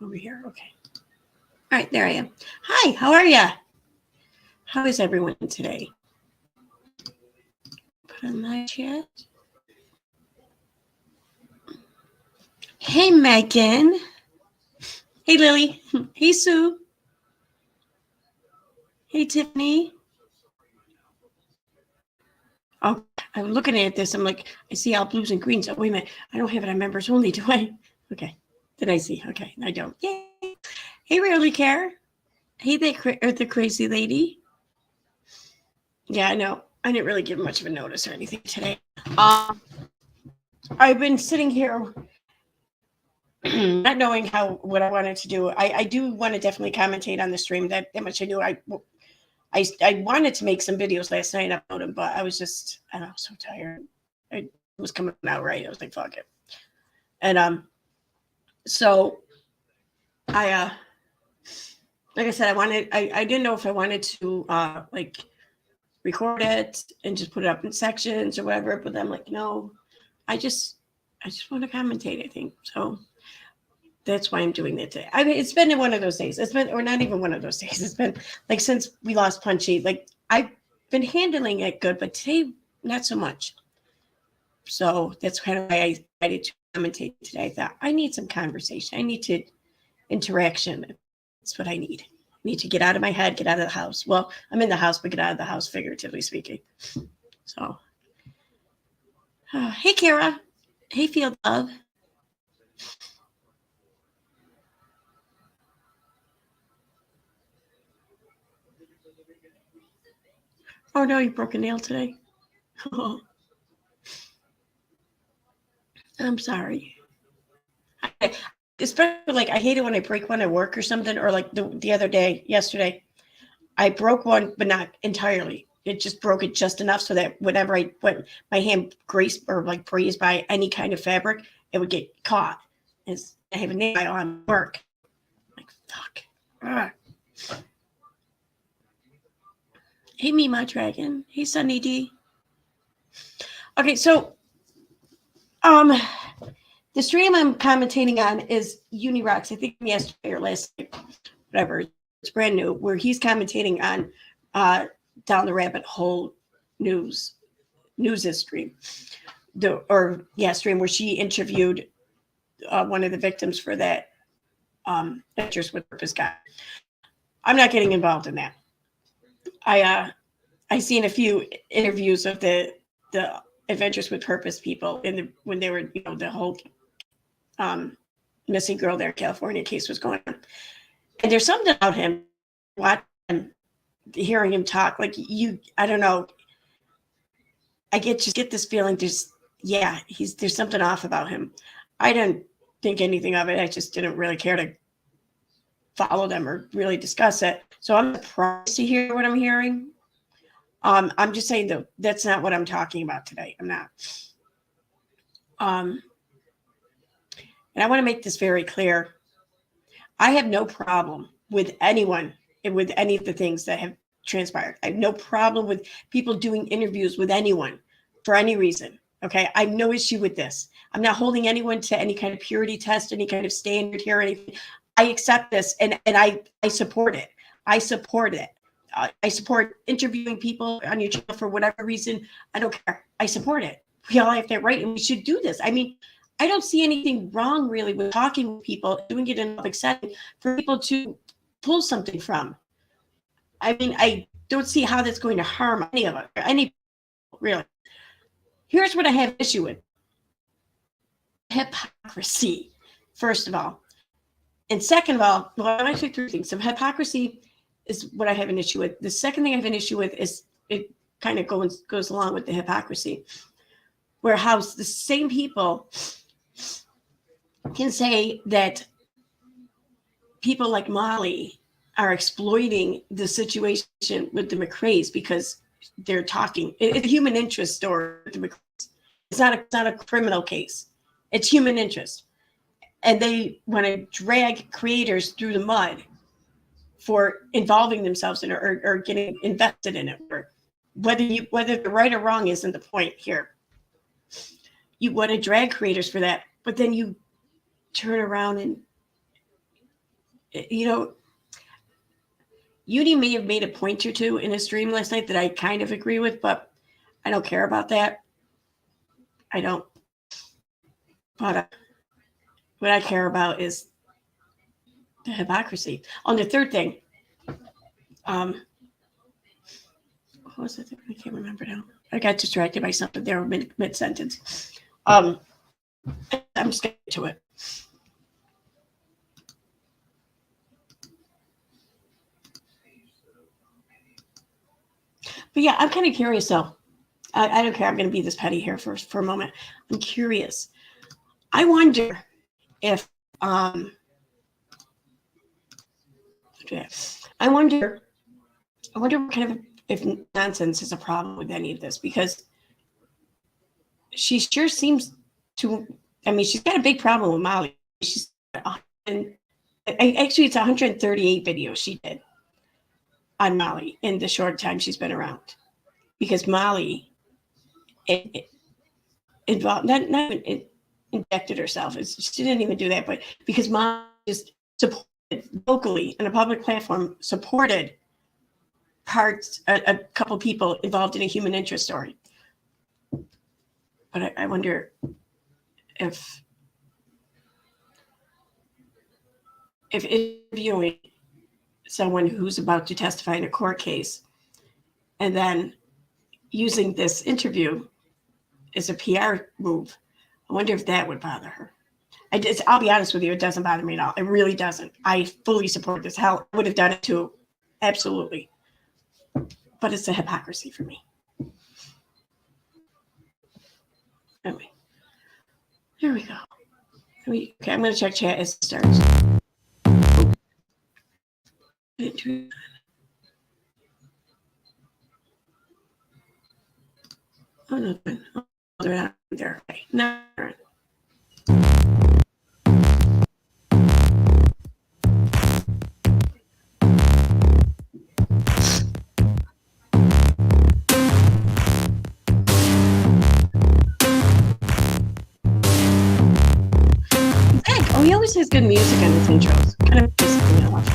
over here. Okay. All right, there I am. Hi, how are ya? How is everyone today? Put on my chat. Hey, Megan. Hey, Lily. Hey, Sue. Hey, Tiffany. Oh, I'm looking at this. I'm like, I see all blues and greens. Oh, wait a minute. I don't have it on members only, do I? Okay. Did I see? Okay, I don't. Yay. Hey, Rarely Care. Hey, the crazy lady. Yeah, I know. I didn't really give much of a notice or anything today. I've been sitting here not knowing what I wanted to do. I do want to definitely commentate on the stream. That much I knew. I wanted to make some videos last night and upload them, but I was just, I don't know, so tired. It was coming out right. I was like, fuck it. And so I like I said, I didn't know if I wanted to like record it and just put it up in sections or whatever, but I'm like, no, I just want to commentate, I think. So that's why I'm doing it today. I mean, it's been one of those days. It's been, or not even one of those days. It's been like since we lost Punchy. Like I've been handling it good, but today not so much. So that's kind of why I decided to commentate today. I thought I need some conversation. I need to interaction. That's what I need. I need to get out of my head, get out of the house. Well, I'm in the house, but get out of the house, figuratively speaking. So, hey, Kara. Hey, Field Love. Oh, no, you broke a nail today. Oh, I'm sorry. Especially like I hate it when I break one at work or something, or like the other day, yesterday, I broke one, but not entirely. It just broke it just enough so that whenever I went, my hand grazed or like grazed by any kind of fabric, it would get caught. As I have a nail on work. Like, fuck. Ugh. Hey, Mima Dragon. Hey, Sunny D. Okay, so the stream I'm commentating on is Unirock's. I think yesterday or last night, whatever. It's brand new. Where he's commentating on Down the Rabbit Hole news stream. Stream where she interviewed one of the victims for that Adventures with Purpose guy. I'm not getting involved in that. I seen a few interviews of the Adventures with Purpose people when they were, the whole missing girl there in California case was going on. And there's something about him, watching him, hearing him talk, like I don't know. I get this feeling there's something off about him. I didn't think anything of it. I just didn't really care to follow them or really discuss it. So I'm surprised to hear what I'm hearing. I'm just saying though, that's not what I'm talking about today. I'm not. And I want to make this very clear. I have no problem with anyone and with any of the things that have transpired. I have no problem with people doing interviews with anyone for any reason. Okay. I have no issue with this. I'm not holding anyone to any kind of purity test, any kind of standard here or anything. I accept this and I support it. I support it. I support interviewing people on your channel for whatever reason. I don't care. I support it. We all have that right and we should do this. I mean, I don't see anything wrong really with talking with people, doing it in a public setting for people to pull something from. I mean, I don't see how that's going to harm any of us, any really. Here's what I have an issue with. Hypocrisy, first of all. And second of all, well, I'm actually three things. So hypocrisy is what I have an issue with. The second thing I have an issue with is it kind of goes along with the hypocrisy, where how the same people can say that people like Molly are exploiting the situation with the McRae's because they're talking. It's a human interest story with the McRae's. It's not a criminal case. It's human interest. And they want to drag creators through the mud for involving themselves in it or getting invested in it. Or whether they're right or wrong isn't the point here. You want to drag creators for that, but then you turn around and you know, Udi may have made a point or two in a stream last night that I kind of agree with, but I don't care about that. I don't. But what I care about is the hypocrisy. On the third thing, what was it? I can't remember now. I got distracted by something there mid sentence. I'm just getting to it. But yeah, I'm kind of curious though. I don't care. I'm going to be this petty here for a moment. I'm curious. I wonder if I wonder what kind of if nonsense is a problem with any of this, because she sure seems to. I mean, she's got a big problem with Molly. She's actually it's 138 videos she did on Molly in the short time she's been around, because Molly involved not injected herself. She didn't even do that, but because Molly just supported locally on a public platform, supported a couple people involved in a human interest story. But I wonder if interviewing someone who's about to testify in a court case and then using this interview as a PR move, I wonder if that would bother her. I'll be honest with you, it doesn't bother me at all. It really doesn't. I fully support this. Hell, I would have done it too. Absolutely. But it's a hypocrisy for me. Anyway, here we go. Okay, I'm going to check chat as it starts. Oh, nothing. Oh, they're not there. Okay, no. Oh, he always has good music on his intros. Kind of pisses me off.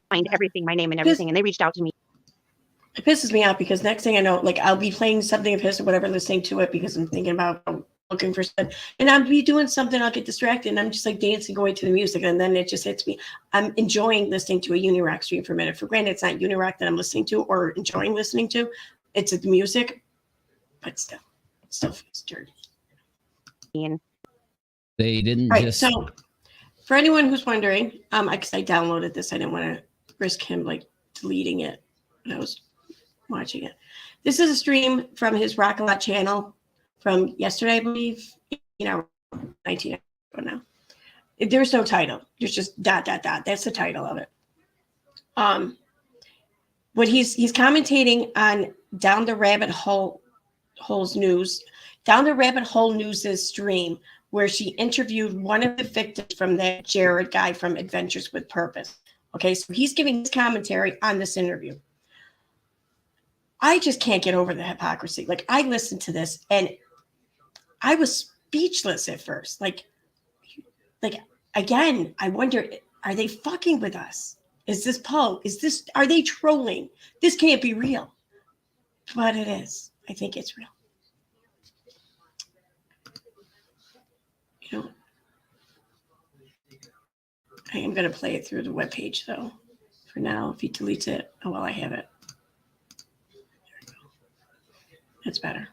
Find everything, my name and everything, and they reached out to me. It pisses me off because next thing I know, like I'll be playing something of his or whatever, listening to it because I'm thinking about looking for stuff, and I'll be doing something, I'll get distracted, and I'm just like dancing, going to the music, and then it just hits me. I'm enjoying listening to a Unirock stream for a minute. For granted, it's not Unirock that I'm listening to or enjoying listening to. It's the music, but still feels dirty. They didn't right, just. So, for anyone who's wondering, because I downloaded this, I didn't want to risk him like deleting it when I was watching it. This is a stream from his Rock a Lot channel from yesterday, I believe. 19 ago now. There's no title. There's just ... That's the title of it. What he's commentating on Down the Rabbit Hole's news, Down the Rabbit Hole News's stream, where she interviewed one of the victims from that Jared guy from Adventures with Purpose. Okay, so he's giving his commentary on this interview. I just can't get over the hypocrisy. Like, I listened to this and I was speechless at first. Like again, I wonder, are they fucking with us? Is this Poe? Are they trolling? This can't be real. But it is. I think it's real. You know, I am going to play it through the webpage, though. For now, if he deletes it, oh, well, I have it. There we go. That's better.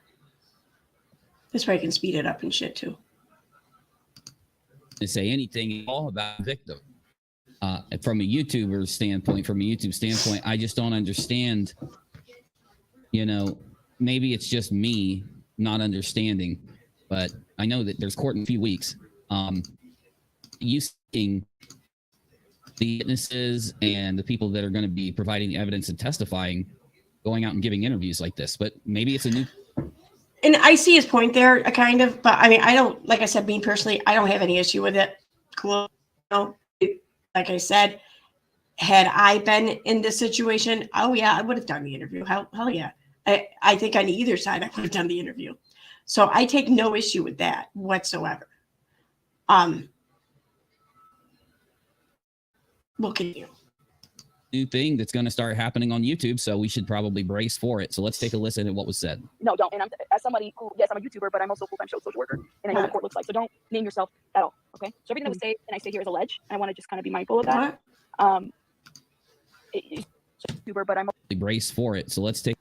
This way I can speed it up and shit, too. To say anything at all about a victim. From a YouTube standpoint, I just don't understand. You know, maybe it's just me not understanding, but I know that there's court in a few weeks. You seeing the witnesses and the people that are going to be providing evidence and testifying, going out and giving interviews like this, but maybe it's a new. And I see his point there, kind of, but I mean, I don't, like I said, me personally, I don't have any issue with it. Cool. You know, like I said, had I been in this situation, oh yeah, I would have done the interview. Hell yeah. I think on either side I would have done the interview. So I take no issue with that whatsoever. We'll continue. New thing that's going to start happening on YouTube, so we should probably brace for it. So let's take a listen at what was said. No, don't. And I'm as somebody who, yes, I'm a YouTuber, but I'm also a full-time social worker, and I know what court looks like. So don't name yourself at all. Okay. So everything that was said and I say here is alleged, and I want to just kind of be mindful of that. YouTuber, but I'm Brace for it. So let's take.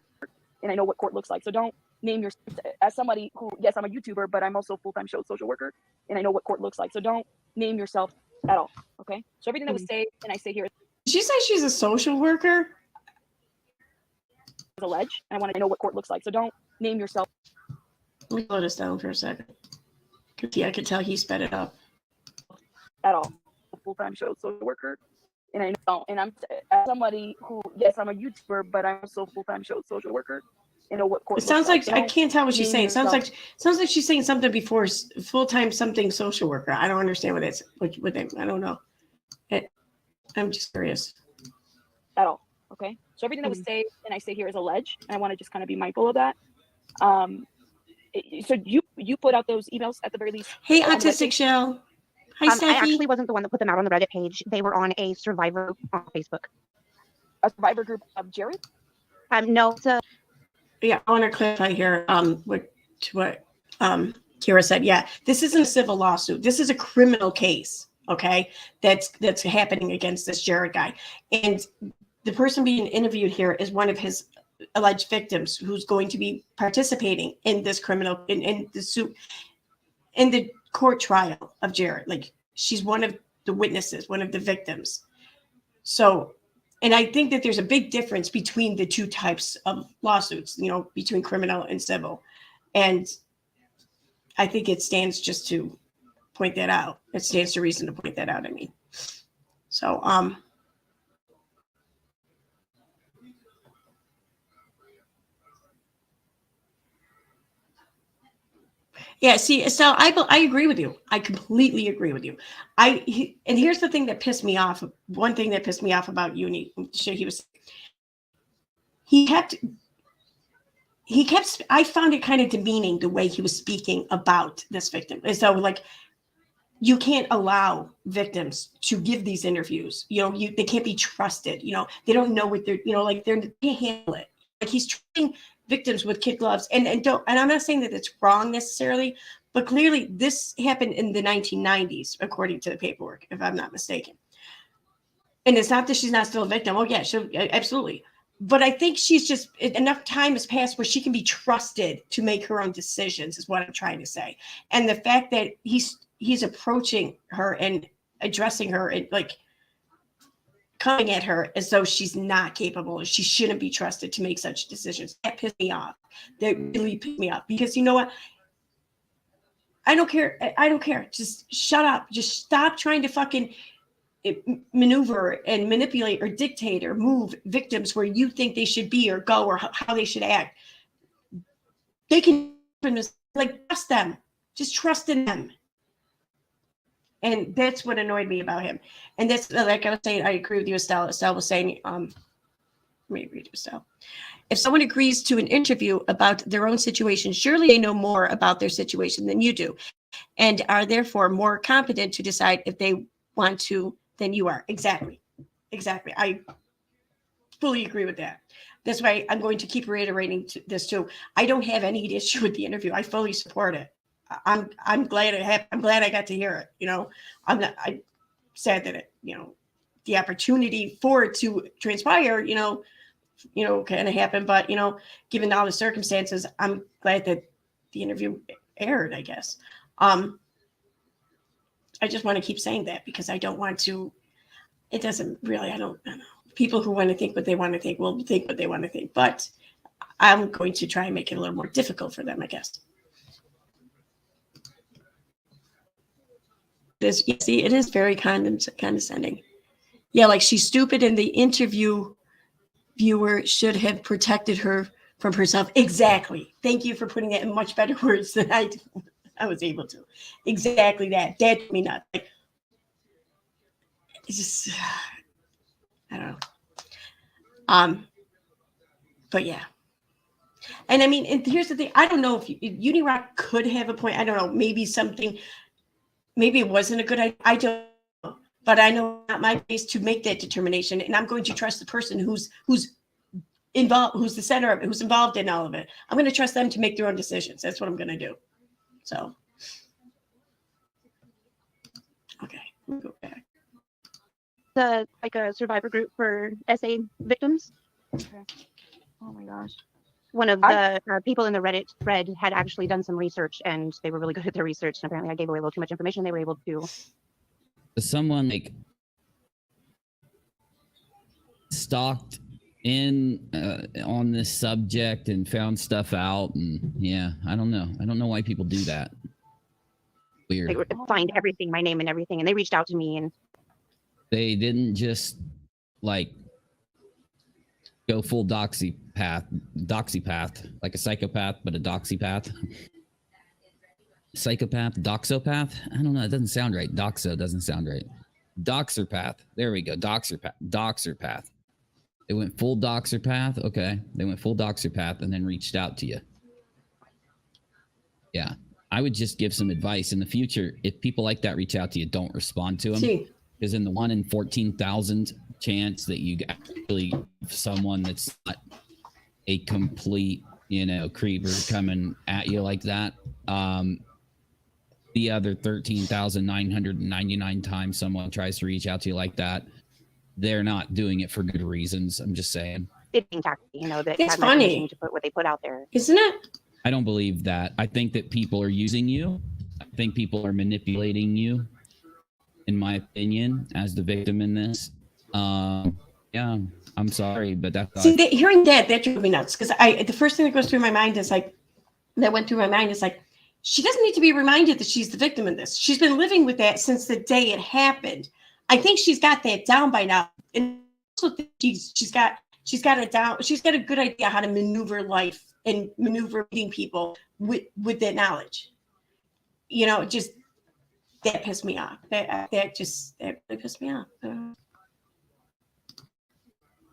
And I know what court looks like. So don't name yourself as somebody who, yes, I'm a YouTuber, but I'm also a full-time social worker, and I know what court looks like. So don't name yourself at all. Okay. So everything that was said and I say here is Did she say she's a social worker? alleged, and I know what court looks like. So don't name yourself. Let me slow this down for a second. Yeah, I could tell he sped it up. At all. A full-time social worker. And I know, and I'm as somebody who, yes, I'm a YouTuber, but I'm also a full-time social worker. You know what court It sounds like so I can't tell what she's saying. It sounds yourself. like she's saying something before full-time something social worker. I don't understand what that's what they, I don't know. I'm just curious. At all. Okay. So everything that was said and I say here is alleged, and I want to just kind of be mindful of that. So you put out those emails at the very least. Hey, Autistic Shell. Hi, I Steffi. actually wasn't the one that put them out on the Reddit page. They were on a survivor on Facebook. A survivor group of Jared? No, it's a Yeah, I want to clarify here what Kira said. Yeah, this isn't a civil lawsuit. This is a criminal case, okay, that's happening against this Jared guy. And the person being interviewed here is one of his alleged victims who's going to be participating in this criminal, in the suit, in the court trial of Jared. Like, she's one of the witnesses, one of the victims. So, and I think that there's a big difference between the two types of lawsuits, you know, between criminal and civil. And I think it stands just to point that out. It stands to reason to point that out, I mean. So, yeah, see, Estelle, I agree with you. I completely agree with you. And here's the thing that pissed me off. One thing that pissed me off about Uni, he kept, I found it kind of demeaning the way he was speaking about this victim. As though, like, you can't allow victims to give these interviews. You know, they can't be trusted. You know, they don't know what they're, you know, like they can't handle it. Like, he's treating victims with kid gloves, and I'm not saying that it's wrong necessarily, but clearly this happened in the 1990s, according to the paperwork, if I'm not mistaken. And it's not that she's not still a victim. Oh yeah, she'll absolutely. But I think she's just, enough time has passed where she can be trusted to make her own decisions, is what I'm trying to say. And the fact that he's approaching her and addressing her and like coming at her as though she's not capable, she shouldn't be trusted to make such decisions. That pissed me off. That really pissed me off, because you know what? I don't care. I don't care. Just shut up. Just stop trying to fucking maneuver and manipulate or dictate or move victims where you think they should be or go or how they should act. They can, like, trust them. Just trust in them. And that's what annoyed me about him. And that's, like I was saying, I agree with you, Estelle. Estelle was saying, let me read Estelle. If someone agrees to an interview about their own situation, surely they know more about their situation than you do, and are therefore more competent to decide if they want to than you are. Exactly. Exactly. I fully agree with that. That's why I'm going to keep reiterating this too. I don't have any issue with the interview. I fully support it. I'm glad I'm glad I got to hear it. You know, I'm sad that it, you know, the opportunity for it to transpire, you know, kind of happen. But, you know, given all the circumstances, I'm glad that the interview aired, I guess. I just want to keep saying that because I don't want to, it doesn't really, I don't know. People who want to think what they want to think will think what they want to think, but I'm going to try and make it a little more difficult for them, I guess. It is very condescending. Yeah, like she's stupid and the interviewer should have protected her from herself. Exactly. Thank you for putting that in much better words than I was able to. Exactly that. That made me nuts. Like, it's just, I don't know. But yeah, And I mean, and here's the thing. I don't know if Unirock could have a point. I don't know. Maybe it wasn't a good idea. I don't know. But I know not my place to make that determination. And I'm going to trust the person who's involved, who's the center of it, who's involved in all of it. I'm going to trust them to make their own decisions. That's what I'm going to do. So, okay, we'll go back. Like a survivor group for SA victims. Okay. Oh my gosh. One of the people in the Reddit thread had actually done some research, and they were really good at their research. And apparently, I gave away a little too much information. They were able to. Someone like stalked in on this subject and found stuff out, and yeah, I don't know why people do that. Weird. They find everything, my name and everything, and they reached out to me, and they didn't just like go full doxy path, like a psychopath, but a doxy path. Psychopath, doxopath. I don't know. It doesn't sound right. Doxo doesn't sound right. Doxer path. There we go. Doxer path. They went full doxer path. Okay. They went full doxer path and then reached out to you. Yeah. I would just give some advice in the future. If people like that reach out to you, don't respond to them. Because in the 1 in 14,000 chance that you actually someone that's not a complete, creeper coming at you like that. The other 13,999 times someone tries to reach out to you like that, they're not doing it for good reasons. I'm just saying. It being tacky, that it's had my funny permission to put what they put out there. Isn't it? I don't believe that. I think that people are using you. I think people are manipulating you, in my opinion, as the victim in this. Yeah, I'm sorry, but that's hearing that drove me nuts, because the first thing that goes through my mind is like, she doesn't need to be reminded that she's the victim in this. She's been living with that since the day it happened. I think she's got that down by now, and also she's got it down. She's got a good idea how to maneuver life and maneuver meeting people with that knowledge. Just that pissed me off. That really pissed me off.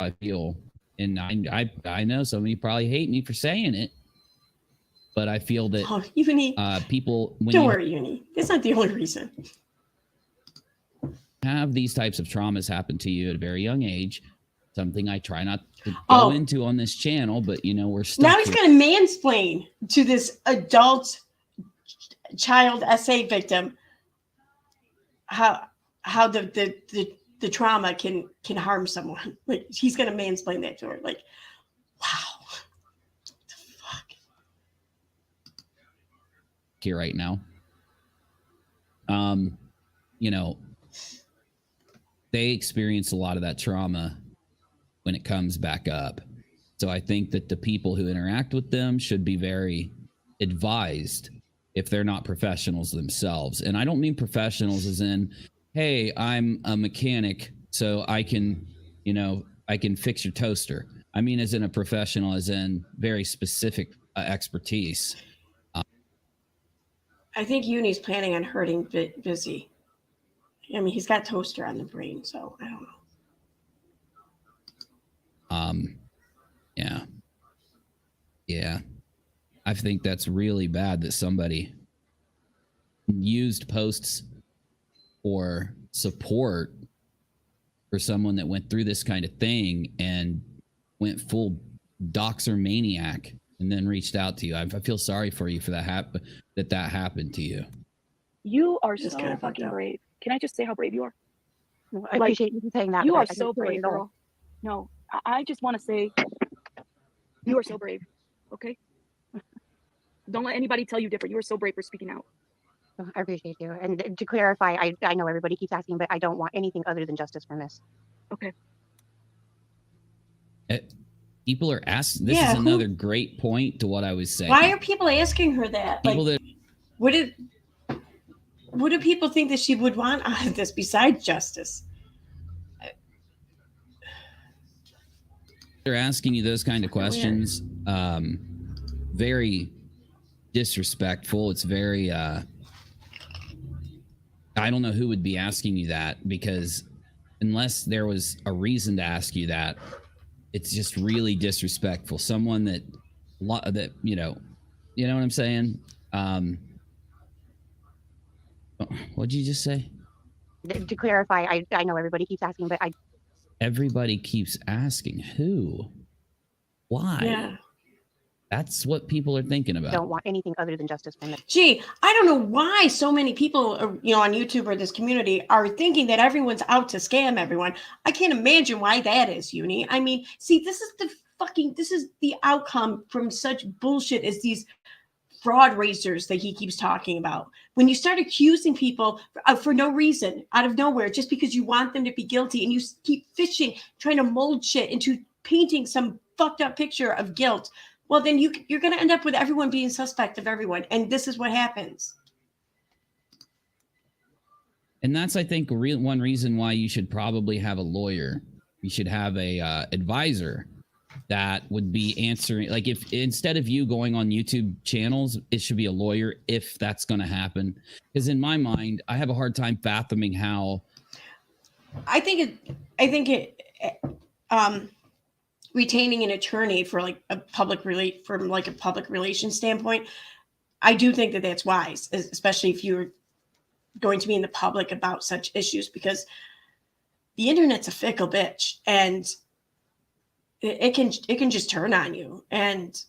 I feel, and I know some of you probably hate me for saying it, but I feel that Uni, people don't worry, Uni. That's not the only reason. Have these types of traumas happen to you at a very young age. Something I try not to go into on this channel, but we're stuck. Now he's going to mansplain to this adult child SA victim how the trauma can harm someone. Like, he's going to mansplain that to her. Like, wow, what the fuck? Here right now, they experience a lot of that trauma when it comes back up. So I think that the people who interact with them should be very advised if they're not professionals themselves. And I don't mean professionals as in, hey, I'm a mechanic, so I can fix your toaster. I mean, as in a professional, as in very specific expertise. I think Uni's planning on hurting Busy. I mean, he's got toaster on the brain, so I don't know. Yeah. I think that's really bad that somebody used posts for support for someone that went through this kind of thing and went full doxer maniac and then reached out to you. I feel sorry for you for that happened to you. You are Just so kinda fucked fucking up. brave. Can I just say how brave you are? I appreciate you saying that. You but are I so can't do it brave, at all. girl. No, I just want to say you are so brave. Okay? Don't let anybody tell you different. You are so brave for speaking out. I appreciate you. And to clarify, I know everybody keeps asking, but I don't want anything other than justice from this. Okay. People are asking. This is another great point to what I was saying. Why are people asking her that? What do people think that she would want out of this besides justice? They're asking you those kind of questions. Very disrespectful. It's very I don't know who would be asking you that, because unless there was a reason to ask you that, it's just really disrespectful. Someone that that, you know what I'm saying? What'd you just say? To clarify, I know everybody keeps asking, but Everybody keeps asking who, why? Yeah. That's what people are thinking about. don't want anything other than justice for them. Gee, I don't know why so many people, on YouTube or this community are thinking that everyone's out to scam everyone. I can't imagine why that is, Uni. I mean, see, this is the outcome from such bullshit as these fraud racers that he keeps talking about. When you start accusing people for no reason, out of nowhere, just because you want them to be guilty, and you keep fishing, trying to mold shit into painting some fucked up picture of guilt, well, then you're going to end up with everyone being suspect of everyone. And this is what happens. And that's, I think, one reason why you should probably have a lawyer. You should have a advisor that would be answering. Like, if instead of you going on YouTube channels, it should be a lawyer if that's going to happen. Because in my mind, I have a hard time fathoming how. I think retaining an attorney for like a public relations standpoint, I do think that that's wise, especially if you're going to be in the public about such issues, because the internet's a fickle bitch, and it can just turn on you, and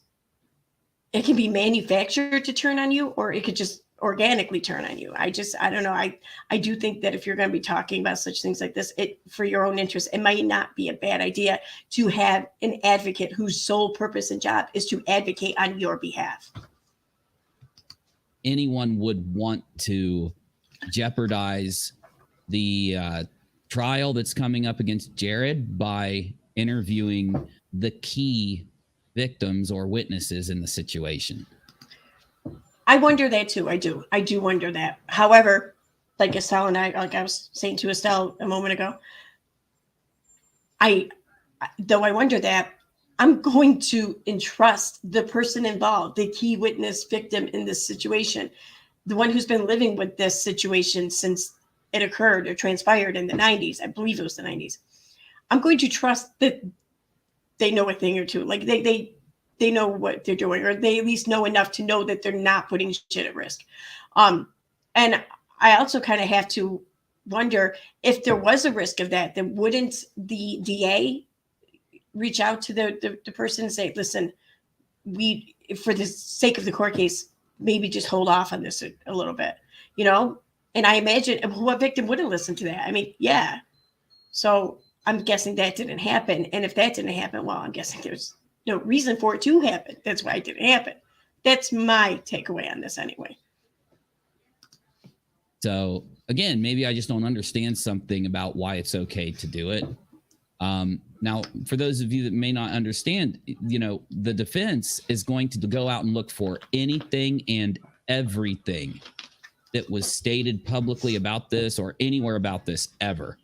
it can be manufactured to turn on you, or it could just organically turn on you. I don't know. I do think that if you're going to be talking about such things like this, for your own interest, it might not be a bad idea to have an advocate whose sole purpose and job is to advocate on your behalf. Anyone would want to jeopardize the trial that's coming up against Jared by interviewing the key victims or witnesses in the situation. I wonder that too. I do wonder that. However, like Estelle and I was saying to Estelle a moment ago, though I wonder that, I'm going to entrust the person involved, the key witness victim in this situation, the one who's been living with this situation since it occurred or transpired in the 90s. I believe it was the 90s. I'm going to trust that they know a thing or two. Like they know what they're doing, or they at least know enough to know that they're not putting shit at risk. And I also kind of have to wonder, if there was a risk of that, then wouldn't the DA reach out to the person and say, listen, we, for the sake of the court case, maybe just hold off on this a little bit, And I imagine what victim wouldn't listen to that? I mean, yeah. So I'm guessing that didn't happen. And if that didn't happen, well, I'm guessing there's no reason for it to happen. That's why it didn't happen. That's my takeaway on this anyway. So again, maybe I just don't understand something about why it's okay to do it. Now, for those of you that may not understand, the defense is going to go out and look for anything and everything that was stated publicly about this or anywhere about this ever.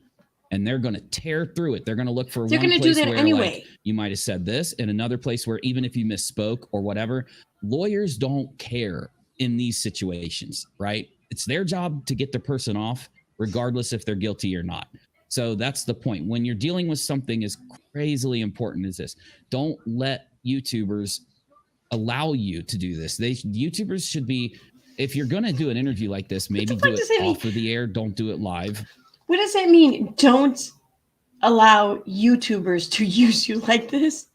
And they're going to tear through it. They're going to look for they're one going to place do that where anyway. Like, you might have said this, and another place where even if you misspoke or whatever, lawyers don't care in these situations, right? It's their job to get the person off, regardless if they're guilty or not. So that's the point. When you're dealing with something as crazily important as this, don't let YouTubers allow you to do this. YouTubers should be, if you're going to do an interview like this, maybe do it off of the air. Don't do it live. What does that mean? Don't allow YouTubers to use you like this?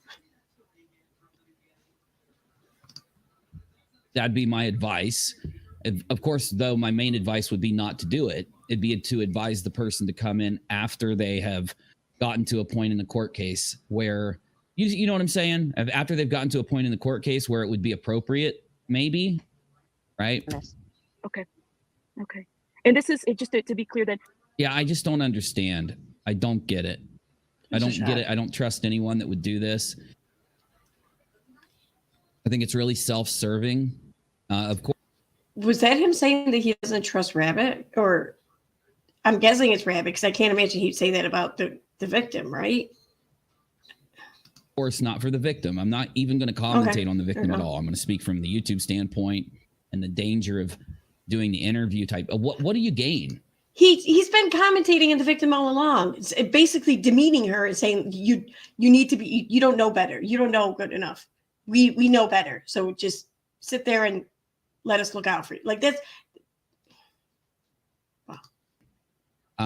That'd be my advice. Of course, though, my main advice would be not to do it. It'd be to advise the person to come in after they have gotten to a point in the court case where, you know what I'm saying? After they've gotten to a point in the court case where it would be appropriate, maybe, right? Yes. Okay. And this is just to be clear that. Yeah, I just don't understand. I don't get it. I don't get it. I don't trust anyone that would do this. I think it's really self-serving. Of course. Was that him saying that he doesn't trust Rabbit? Or I'm guessing it's Rabbit, because I can't imagine he'd say that about the victim, right? Of course, not for the victim. I'm not even going to commentate on the victim at all. I'm going to speak from the YouTube standpoint and the danger of doing the interview type. What do you gain? He's been commentating on the victim all along. It's basically demeaning her and saying you need to be, you don't know better. You don't know good enough. we know better. So just sit there and let us look out for you. Like that's.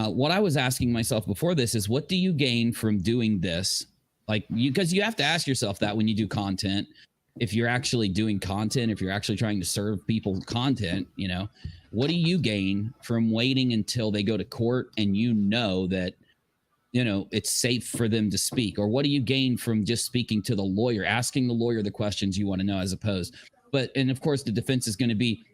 What I was asking myself before this is, what do you gain from doing this? Like, because you have to ask yourself that when you do content, if you're actually doing content, if you're actually trying to serve people content, you know, what do you gain from waiting until they go to court and you know that, you know, it's safe for them to speak? Or what do you gain from just speaking to the lawyer, asking the lawyer the questions you want to know as opposed? And of course, the defense is going to be,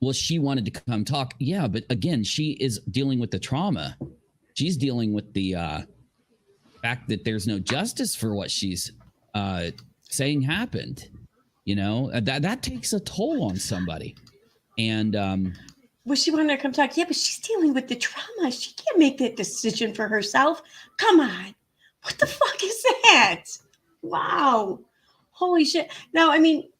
well, she wanted to come talk. Yeah, but again, she is dealing with the trauma. She's dealing with the fact that there's no justice for what she's saying happened. You know, that takes a toll on somebody. And well, she wanted to come talk. Yeah, but she's dealing with the trauma. She can't make that decision for herself. Come on. What the fuck is that? Wow. Holy shit. Now, I mean,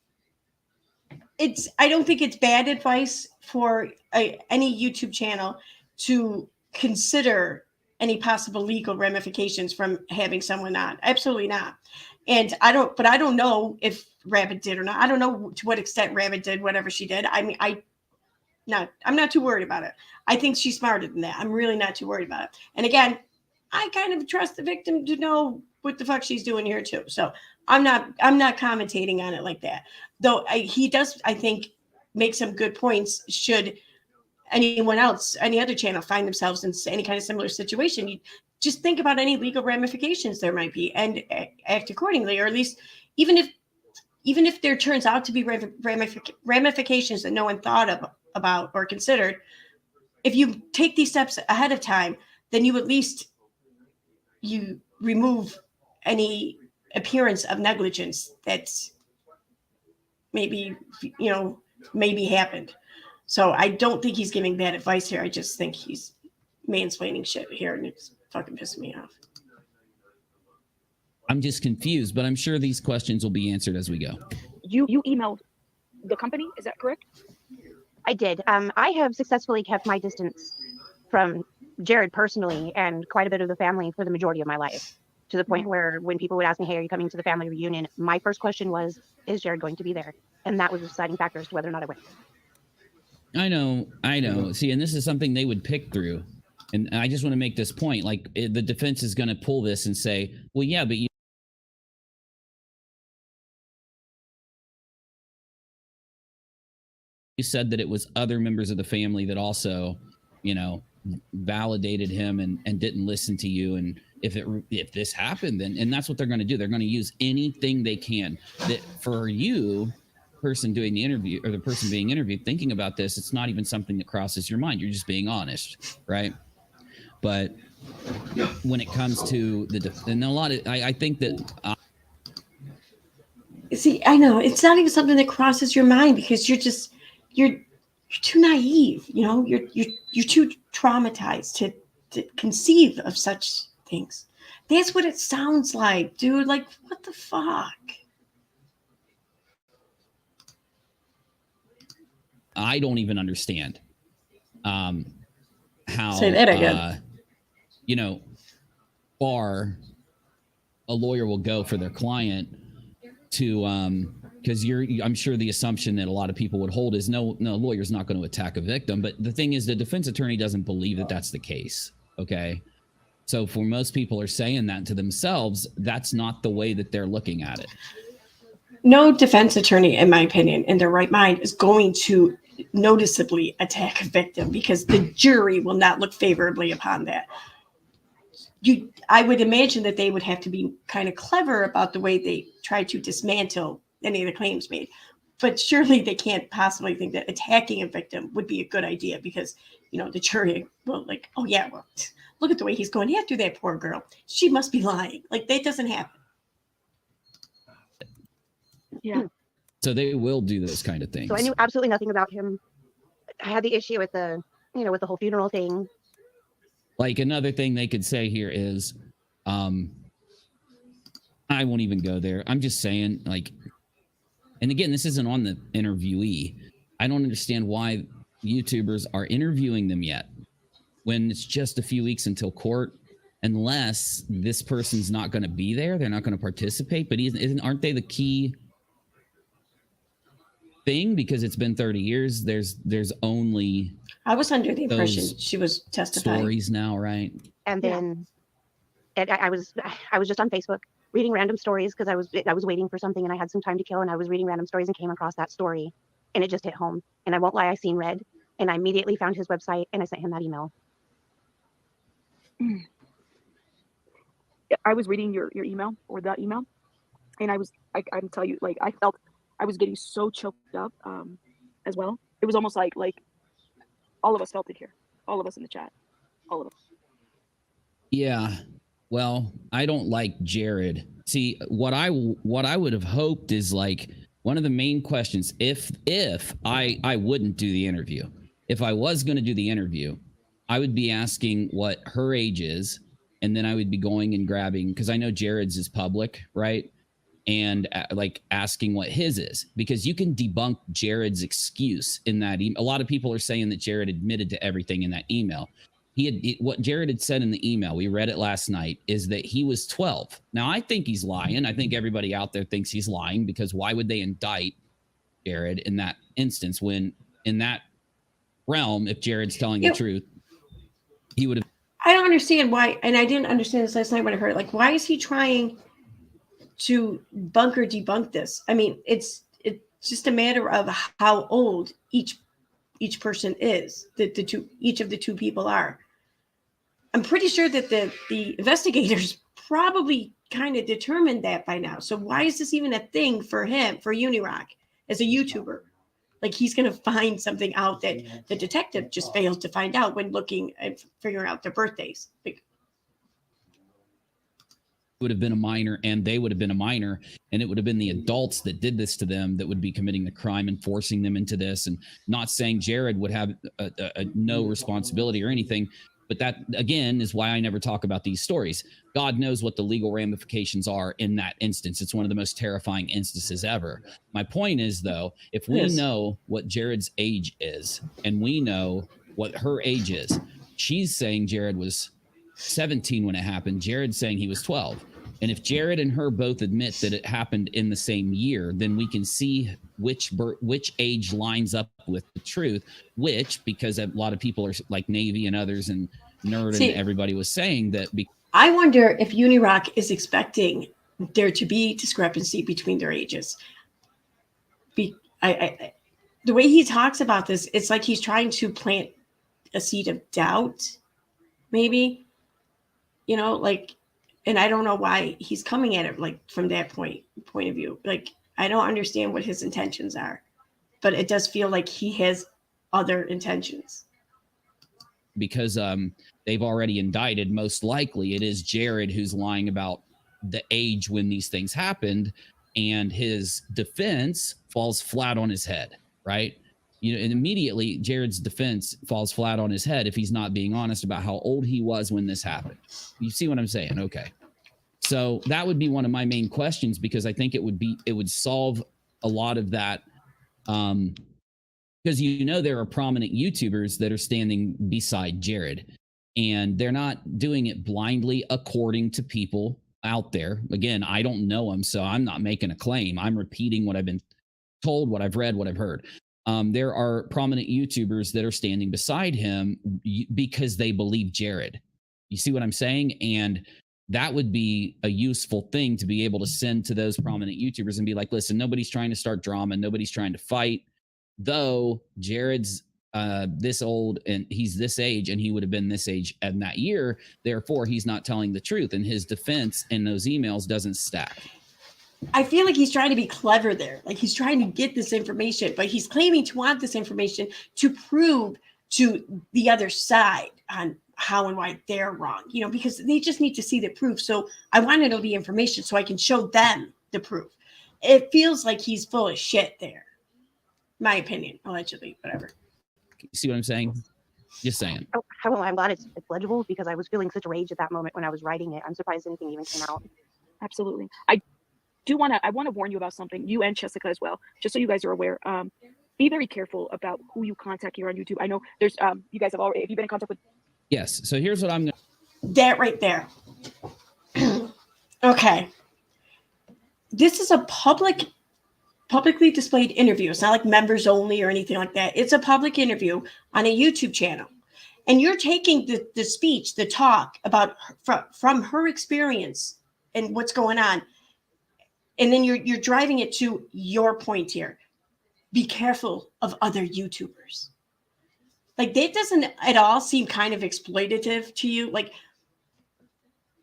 I don't think it's bad advice for any YouTube channel to consider any possible legal ramifications from having someone on. Absolutely not. And I don't know if Rabbit did or not. I don't know to what extent Rabbit did whatever she did. I mean, I'm not too worried about it. I think she's smarter than that. I'm really not too worried about it. And again, I kind of trust the victim to know what the fuck she's doing here too. So I'm not commentating on it like that. Though he does, I think, make some good points. Should anyone else, any other channel, find themselves in any kind of similar situation, you just think about any legal ramifications there might be and act accordingly, or at least even if there turns out to be ramifications that no one thought about or considered, if you take these steps ahead of time, then you remove any appearance of negligence that's maybe happened. So I don't think he's giving bad advice here. I just think he's mansplaining shit here, and it's fucking pissing me off. I'm just confused, but I'm sure these questions will be answered as we go. You emailed the company, is that correct? I did. I have successfully kept my distance from Jared personally and quite a bit of the family for the majority of my life, to the point where when people would ask me, hey, are you coming to the family reunion? My first question was, is Jared going to be there? And that was the deciding factor as to whether or not I went. I know. See, and this is something they would pick through. And I just want to make this point. Like, the defense is going to pull this and say, well, yeah, but you said that it was other members of the family that also, you know, validated him and didn't listen to you. And if this happened, then, and that's what they're going to do. They're going to use anything they can. That for you, person doing the interview or the person being interviewed, thinking about this, it's not even something that crosses your mind. You're just being honest, right? But when it comes to and a lot of, I think that. See, I know it's not even something that crosses your mind because you're too naive. You know, you're too traumatized to conceive of such things. That's what it sounds like, dude. Like, what the fuck? I don't even understand how. Say that again. You know, far a lawyer will go for their client to because I'm sure the assumption that a lot of people would hold is no lawyer's not going to attack a victim. But the thing is, the defense attorney doesn't believe that that's the case. Okay. So for most people are saying that to themselves, that's not the way that they're looking at it. No defense attorney, in my opinion, in their right mind is going to noticeably attack a victim because the jury will not look favorably upon that. I would imagine that they would have to be kind of clever about the way they try to dismantle any of the claims made. But surely they can't possibly think that attacking a victim would be a good idea because, you know, the jury will like, oh yeah, well, look at the way he's going after that poor girl. She must be lying. Like, that doesn't happen. Yeah. So they will do those kind of things. So I knew absolutely nothing about him. I had the issue with the whole funeral thing. Like, another thing they could say here is, I won't even go there. I'm just saying, like, and again, this isn't on the interviewee. I don't understand why YouTubers are interviewing them yet when it's just a few weeks until court, unless this person's not going to be there. They're not going to participate. But aren't they the key thing because it's been 30 years. There's only I was under the impression those she was testifying. stories now, right? And Yeah. then I was just on Facebook reading random stories because I was waiting for something and I had some time to kill, and I was reading random stories and came across that story, and it just hit home. And I won't lie, I seen red, and I immediately found his website and I sent him that email. I was reading your email or that email, and I can tell you, like, I felt I was getting so choked up as well. It was almost like all of us felt it here, all of us in the chat, all of us. Yeah. Well, I don't like Jared. See, what I would have hoped is like one of the main questions, if I wouldn't do the interview. If I was going to do the interview, I would be asking what her age is, and then I would be going and grabbing, because I know Jared's is public, right? And like asking what his is, because you can debunk Jared's excuse in that email. A lot of people are saying that Jared admitted to everything in that email. What Jared had said in the email, we read it last night, is that he was 12. Now, I think he's lying. I think everybody out there thinks he's lying, because why would they indict Jared in that instance when in that realm, if Jared's telling the truth, he would have. I don't understand why, and I didn't understand this last night when I heard it. Like, why is he trying to debunk this? I mean, it's just a matter of how old each person is. Each of the two people are. I'm pretty sure that the investigators probably kind of determined that by now. So why is this even a thing for him, for Unirock, as a YouTuber? Like, he's going to find something out that the detective just fails to find out when looking and figuring out their birthdays. Like, would have been a minor, and they would have been a minor, and it would have been the adults that did this to them that would be committing the crime and forcing them into this. And not saying Jared would have no responsibility or anything, but that again is why I never talk about these stories. God knows what the legal ramifications are in that instance. It's one of the most terrifying instances ever. My point is, though, if we know what Jared's age is and we know what her age is, she's saying Jared was 17 when it happened. Jared's saying he was 12. And if Jared and her both admit that it happened in the same year, then we can see which age lines up with the truth, which, because a lot of people are like Navy and others and Nerd and everybody was saying that. I wonder if Unirock is expecting there to be discrepancy between their ages. The way he talks about this, it's like he's trying to plant a seed of doubt, maybe. You know, like, and I don't know why he's coming at it like from that point of view. Like, I don't understand what his intentions are, but it does feel like he has other intentions. Because they've already indicted, most likely it is Jared who's lying about the age when these things happened, and his defense falls flat on his head, right? You know, and immediately Jared's defense falls flat on his head if he's not being honest about how old he was when this happened. You see what I'm saying? Okay. So that would be one of my main questions, because I think it would solve a lot of that. Because, you know, there are prominent YouTubers that are standing beside Jared, and they're not doing it blindly according to people out there. Again, I don't know them, so I'm not making a claim. I'm repeating what I've been told, what I've read, what I've heard. There are prominent YouTubers that are standing beside him because they believe Jared. You see what I'm saying? And that would be a useful thing to be able to send to those prominent YouTubers and be like, listen, nobody's trying to start drama. Nobody's trying to fight. Though Jared's this old and he's this age, and he would have been this age in that year. Therefore, he's not telling the truth, and his defense in those emails doesn't stack. I feel like he's trying to be clever there. Like, he's trying to get this information, but he's claiming to want this information to prove to the other side on how and why they're wrong, you know, because they just need to see the proof. So I want to know the information so I can show them the proof. It feels like he's full of shit there. My opinion, allegedly, whatever. You see what I'm saying? Just saying. Oh, well, I'm glad it's legible, because I was feeling such rage at that moment when I was writing it. I'm surprised anything even came out. Absolutely. I want to warn you about something, you and Jessica as well, just so you guys are aware. Be very careful about who you contact here on YouTube. I know there's you guys have already, have you been in contact with? Yes. So here's what I'm going to. That right there. Okay. This is a public publicly displayed interview. It's not like members only or anything like that. It's a public interview on a YouTube channel. And you're taking the speech, the talk about from her experience and what's going on. And then you're driving it to your point here. Be careful of other YouTubers. Like, that doesn't at all seem kind of exploitative to you. Like,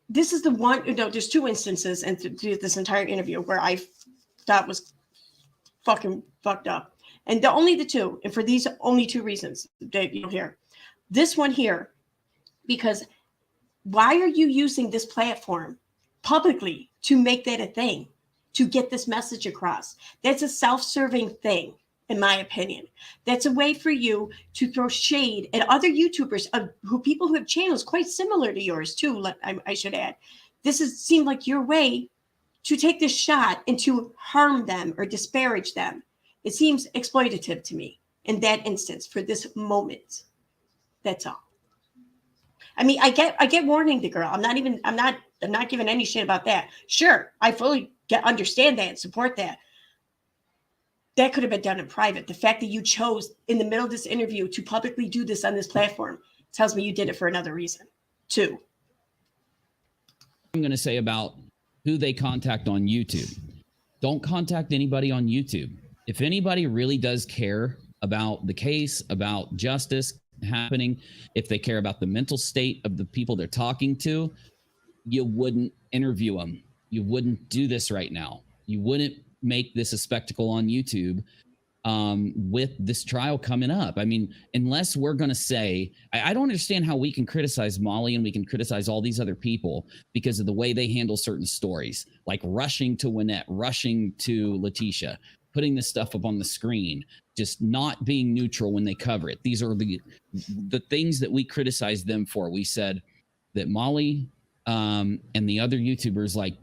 this is the one, there's two instances in this entire interview where I thought was fucking fucked up. And the two, and for these only two reasons that you'll hear. This one here, because why are you using this platform publicly to make that a thing, to get this message across? That's a self-serving thing, in my opinion. That's a way for you to throw shade at other YouTubers, people who have channels quite similar to yours too, I should add. Seemed like your way to take this shot and to harm them or disparage them. It seems exploitative to me in that instance for this moment. That's all. I mean, I get warning the girl. I'm not giving any shit about that. Sure, I fully understand that and support that. That could have been done in private. The fact that you chose in the middle of this interview to publicly do this on this platform tells me you did it for another reason, too. I'm going to say about who they contact on YouTube. Don't contact anybody on YouTube. If anybody really does care about the case, about justice happening, if they care about the mental state of the people they're talking to, you wouldn't interview them. You wouldn't do this right now. You wouldn't make this a spectacle on YouTube with this trial coming up. I mean, unless we're going to say, I don't understand how we can criticize Molly and we can criticize all these other people because of the way they handle certain stories, like rushing to Wynette, rushing to Letitia, putting this stuff up on the screen, just not being neutral when they cover it. These are the things that we criticized them for. We said that Molly and the other YouTubers like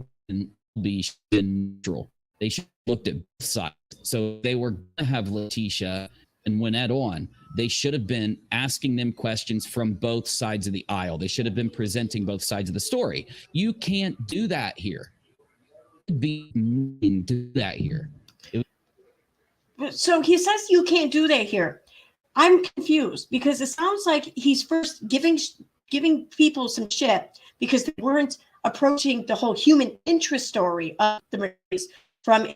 be neutral. They should have looked at both sides. So they were going to have Letitia and Wynette on. They should have been asking them questions from both sides of the aisle. They should have been presenting both sides of the story. You can't do that here. Be mean to do that here. So he says you can't do that here. I'm confused because it sounds like he's first giving people some shit because they weren't approaching the whole human interest story of the Marys from an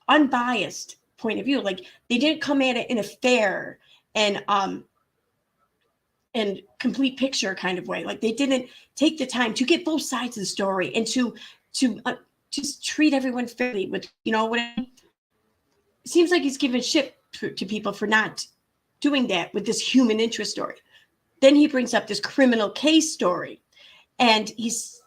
unbiased point of view. Like, they didn't come at it in a fair and complete picture kind of way. Like, they didn't take the time to get both sides of the story and to just treat everyone fairly with, what I mean? It seems like he's giving shit to people for not doing that with this human interest story. Then he brings up this criminal case story, and he's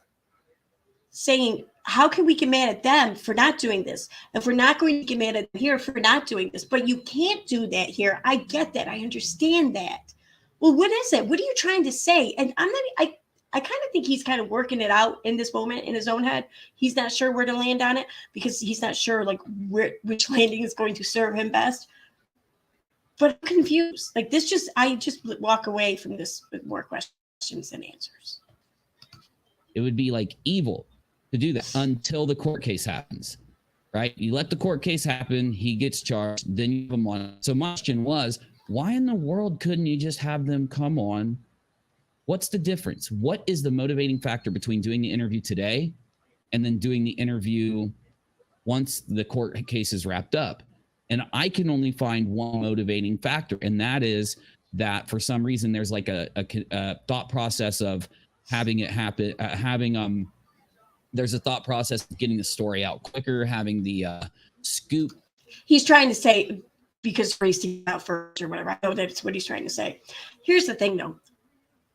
saying, how can we get mad at them for not doing this? If we're not going to get mad at them here for not doing this, but you can't do that here. I get that. I understand that. Well, what is it? What are you trying to say? And I kind of think he's kind of working it out in this moment in his own head. He's not sure where to land on it because he's not sure like which landing is going to serve him best. But I'm confused. Like, I just walk away from this with more questions than answers. It would be like evil to do that until the court case happens, right? You let the court case happen, he gets charged, then you have him on. So my question was, why in the world couldn't you just have them come on? What's the difference? What is the motivating factor between doing the interview today and then doing the interview once the court case is wrapped up? And I can only find one motivating factor, and that is that for some reason there's like a thought process of having it happen, there's a thought process of getting the story out quicker, having the scoop. He's trying to say because racing out first or whatever. I know that's what he's trying to say. Here's the thing, though.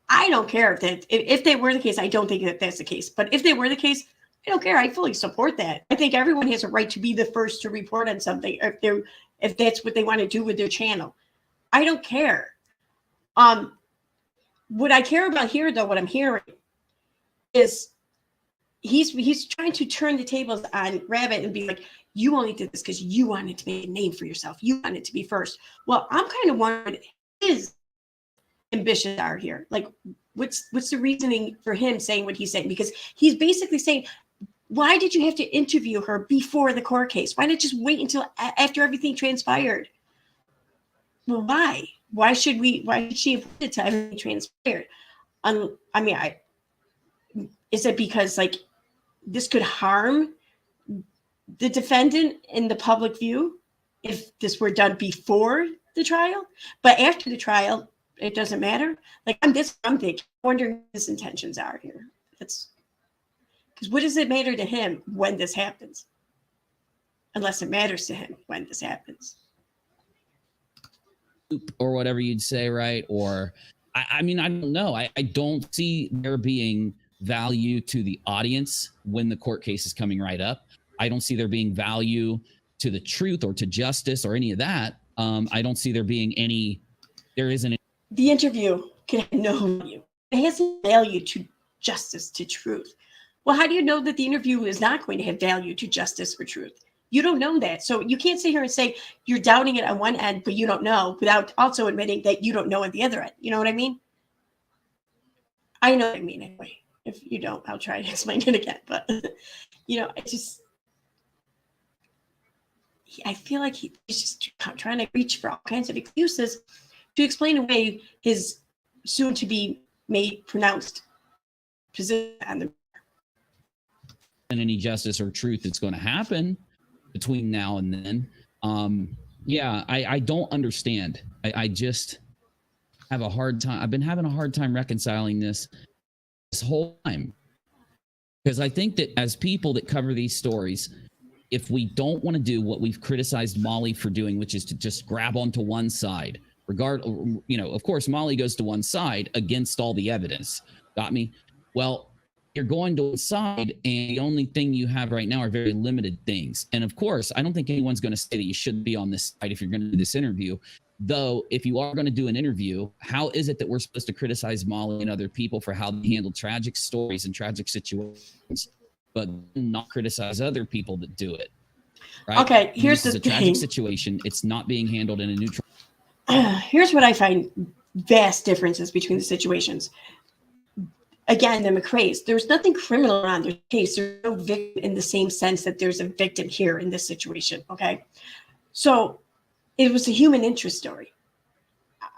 I don't care if they were the case. I don't think that that's the case. But if they were the case, I don't care. I fully support that. I think everyone has a right to be the first to report on something if that's what they want to do with their channel. I don't care. What I care about here, though, what I'm hearing is he's trying to turn the tables on Rabbit and be like, you only did this because you wanted to make a name for yourself. You wanted to be first. Well, I'm kind of wondering his ambitions are here. Like, what's the reasoning for him saying what he's saying? Because he's basically saying Why did you have to interview her before the court case? Why not just wait until after everything transpired? Well, why? Why should she have waited till everything transpired? Is it because like this could harm the defendant in the public view if this were done before the trial? But after the trial, it doesn't matter. Like I'm thinking, wondering what his intentions are here. That's because what does it matter to him when this happens? Unless it matters to him when this happens. Or whatever you'd say, right? Or I mean, I don't know. I don't see there being value to the audience when the court case is coming right up. I don't see there being value to the truth or to justice or any of that. I don't see there being any. There isn't. The interview can have no value. It has no value to justice, to truth. Well, how do you know that the interview is not going to have value to justice or truth? You don't know that. So you can't sit here and say you're doubting it on one end, but you don't know, without also admitting that you don't know at the other end. You know what I mean? I know what I mean anyway. If you don't, I'll try to explain it again. But, I feel like he's just trying to reach for all kinds of excuses to explain away his soon-to-be made pronounced position on the any justice or truth that's going to happen between now and then. I don't understand. I just have a hard time. I've been having a hard time reconciling this whole time, because I think that as people that cover these stories, if we don't want to do what we've criticized Molly for doing, which is to just grab onto one side, of course, Molly goes to one side against all the evidence. Got me? Well, you're going to one side, and the only thing you have right now are very limited things. And of course, I don't think anyone's going to say that you shouldn't be on this side if you're going to do this interview. Though, if you are going to do an interview, how is it that we're supposed to criticize Molly and other people for how they handle tragic stories and tragic situations, but not criticize other people that do it? Right? Okay, here's the thing. It's a tragic situation. It's not being handled in a neutral. Here's what I find vast differences between the situations. Again, the McRae's, there's nothing criminal around their case. There's no victim in the same sense that there's a victim here in this situation. Okay. So it was a human interest story.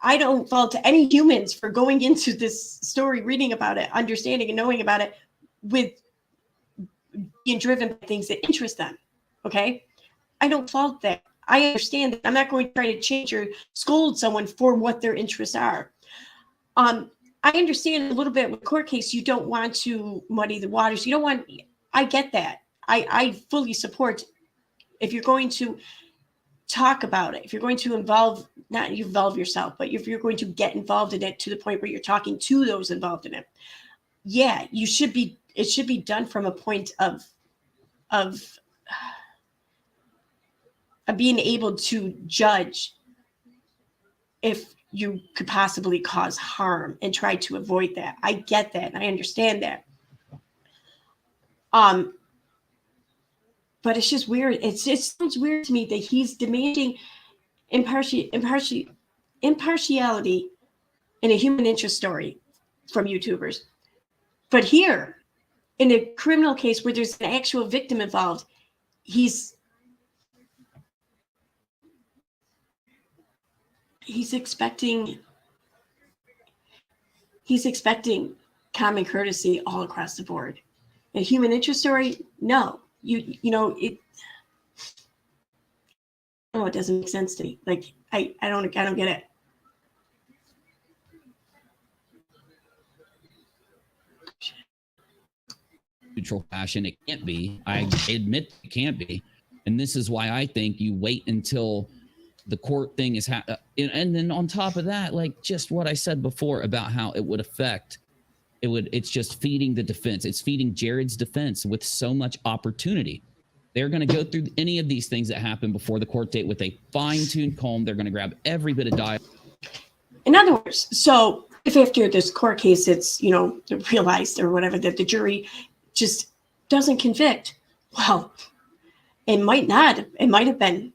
I don't fault any humans for going into this story, reading about it, understanding and knowing about it, with being driven by things that interest them. Okay. I don't fault that. I understand that. I'm not going to try to change or scold someone for what their interests are. I understand a little bit with court case, you don't want to muddy the waters. I get that. I fully support if you're going to talk about it, if you're going to not involve yourself, but if you're going to get involved in it to the point where you're talking to those involved in it. Yeah, it should be done from a point of being able to judge if you could possibly cause harm and try to avoid that. I get that. And I understand that. But it's just weird. It sounds weird to me that he's demanding impartiality in a human interest story from YouTubers. But here, in a criminal case where there's an actual victim involved, he's expecting common courtesy all across the board. A human interest story, no. It doesn't make sense to me. Like I don't get it. Neutral fashion, it can't be. I admit it can't be, and this is why I think you wait until the court thing is and then on top of that, like just what I said before about how it would affect it's just feeding the defense. It's feeding Jared's defense with so much opportunity. They're going to go through any of these things that happen before the court date with a fine-tuned comb. They're going to grab every bit of dialogue. In other words, so if after this court case it's realized or whatever that the jury just doesn't convict, well, it might have been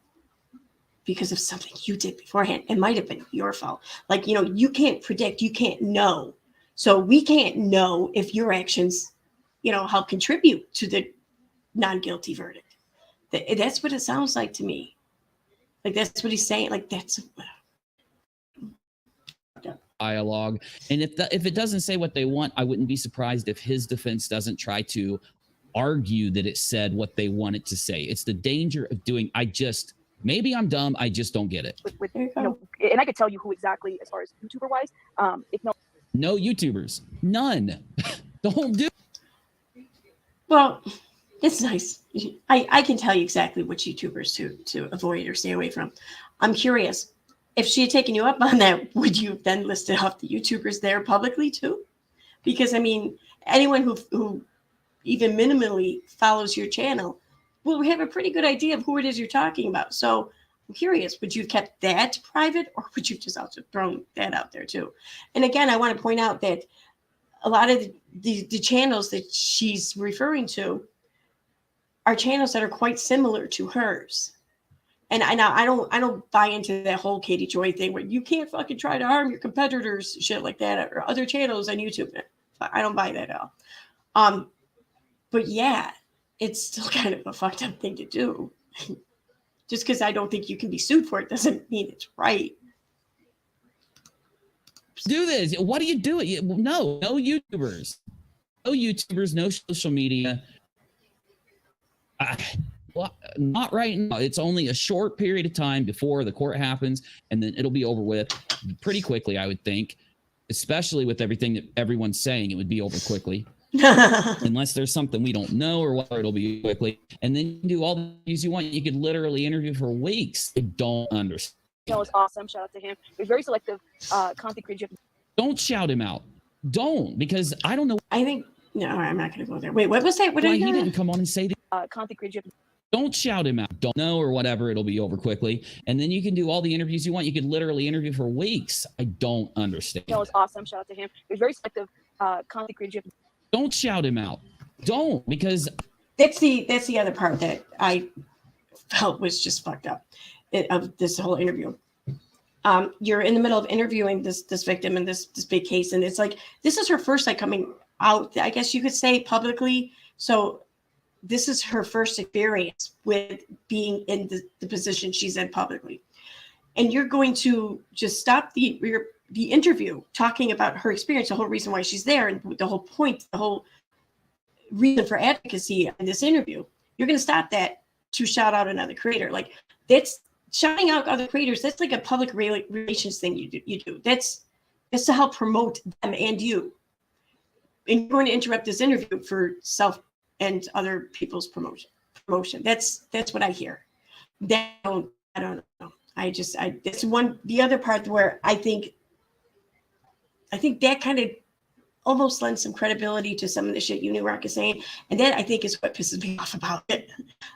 because of something you did beforehand. It might have been your fault. Like, you can't predict, you can't know. So we can't know if your actions, help contribute to the non-guilty verdict. That's what it sounds like to me. Like that's what he's saying. Like that's dialogue. And if it doesn't say what they want, I wouldn't be surprised if his defense doesn't try to argue that it said what they want it to say. It's the danger of doing. Maybe I'm dumb. I just don't get it. With you know, and I could tell you who exactly, as far as YouTuber wise. If no YouTubers, none. Don't do. Well, it's nice. I can tell you exactly which YouTubers to avoid or stay away from. I'm curious. If she had taken you up on that, would you then list off the YouTubers there publicly too? Because I mean, anyone who even minimally follows your channel will have a pretty good idea of who it is you're talking about. So I'm curious, would you have kept that private, or would you just also thrown that out there too? And again, I want to point out that a lot of the channels that she's referring to are channels that are quite similar to hers. And I don't buy into that whole Katie Joy thing where you can't fucking try to harm your competitors, shit like that, or other channels on YouTube. I don't buy that at all. But yeah, it's still kind of a fucked up thing to do. Just because I don't think you can be sued for it doesn't mean it's right. Do this. What do you do? No YouTubers. No YouTubers, no social media. Well, not right now. It's only a short period of time before the court happens, and then it'll be over with pretty quickly, I would think. Especially with everything that everyone's saying, it would be over quickly. Unless there's something we don't know or whatever, it'll be quickly. And then you can do all the things you want. You could literally interview for weeks. I don't understand. it was awesome. Shout out to him. He was very selective content creator. Don't shout him out. Don't, because I don't know. I think no, I'm not going to go there. Wait, what was that? What why he didn't come on and say that. Content creator. Don't shout him out. Don't know or whatever. It'll be over quickly. And then you can do all the interviews you want. You could literally interview for weeks. I don't understand. It was awesome. Shout out to him. He was very selective content creator. Don't shout him out. Don't, because that's the other part that I felt was just fucked up of this whole interview. You're in the middle of interviewing this victim in this big case, and it's like this is her first like coming out, I guess you could say, publicly. So this is her first experience with being in the position she's in publicly, and you're going to just stop the interview talking about her experience, the whole reason why she's there, and the whole point, the whole reason for advocacy in this interview. You're going to stop that to shout out another creator. Like that's shouting out other creators. That's like a public relations thing you do. That's to help promote them and you. And you're going to interrupt this interview for self and other people's promotion. That's what I hear. I don't know. That's the other part where I think that kind of almost lends some credibility to some of the shit Unirock is saying. And that I think is what pisses me off about it.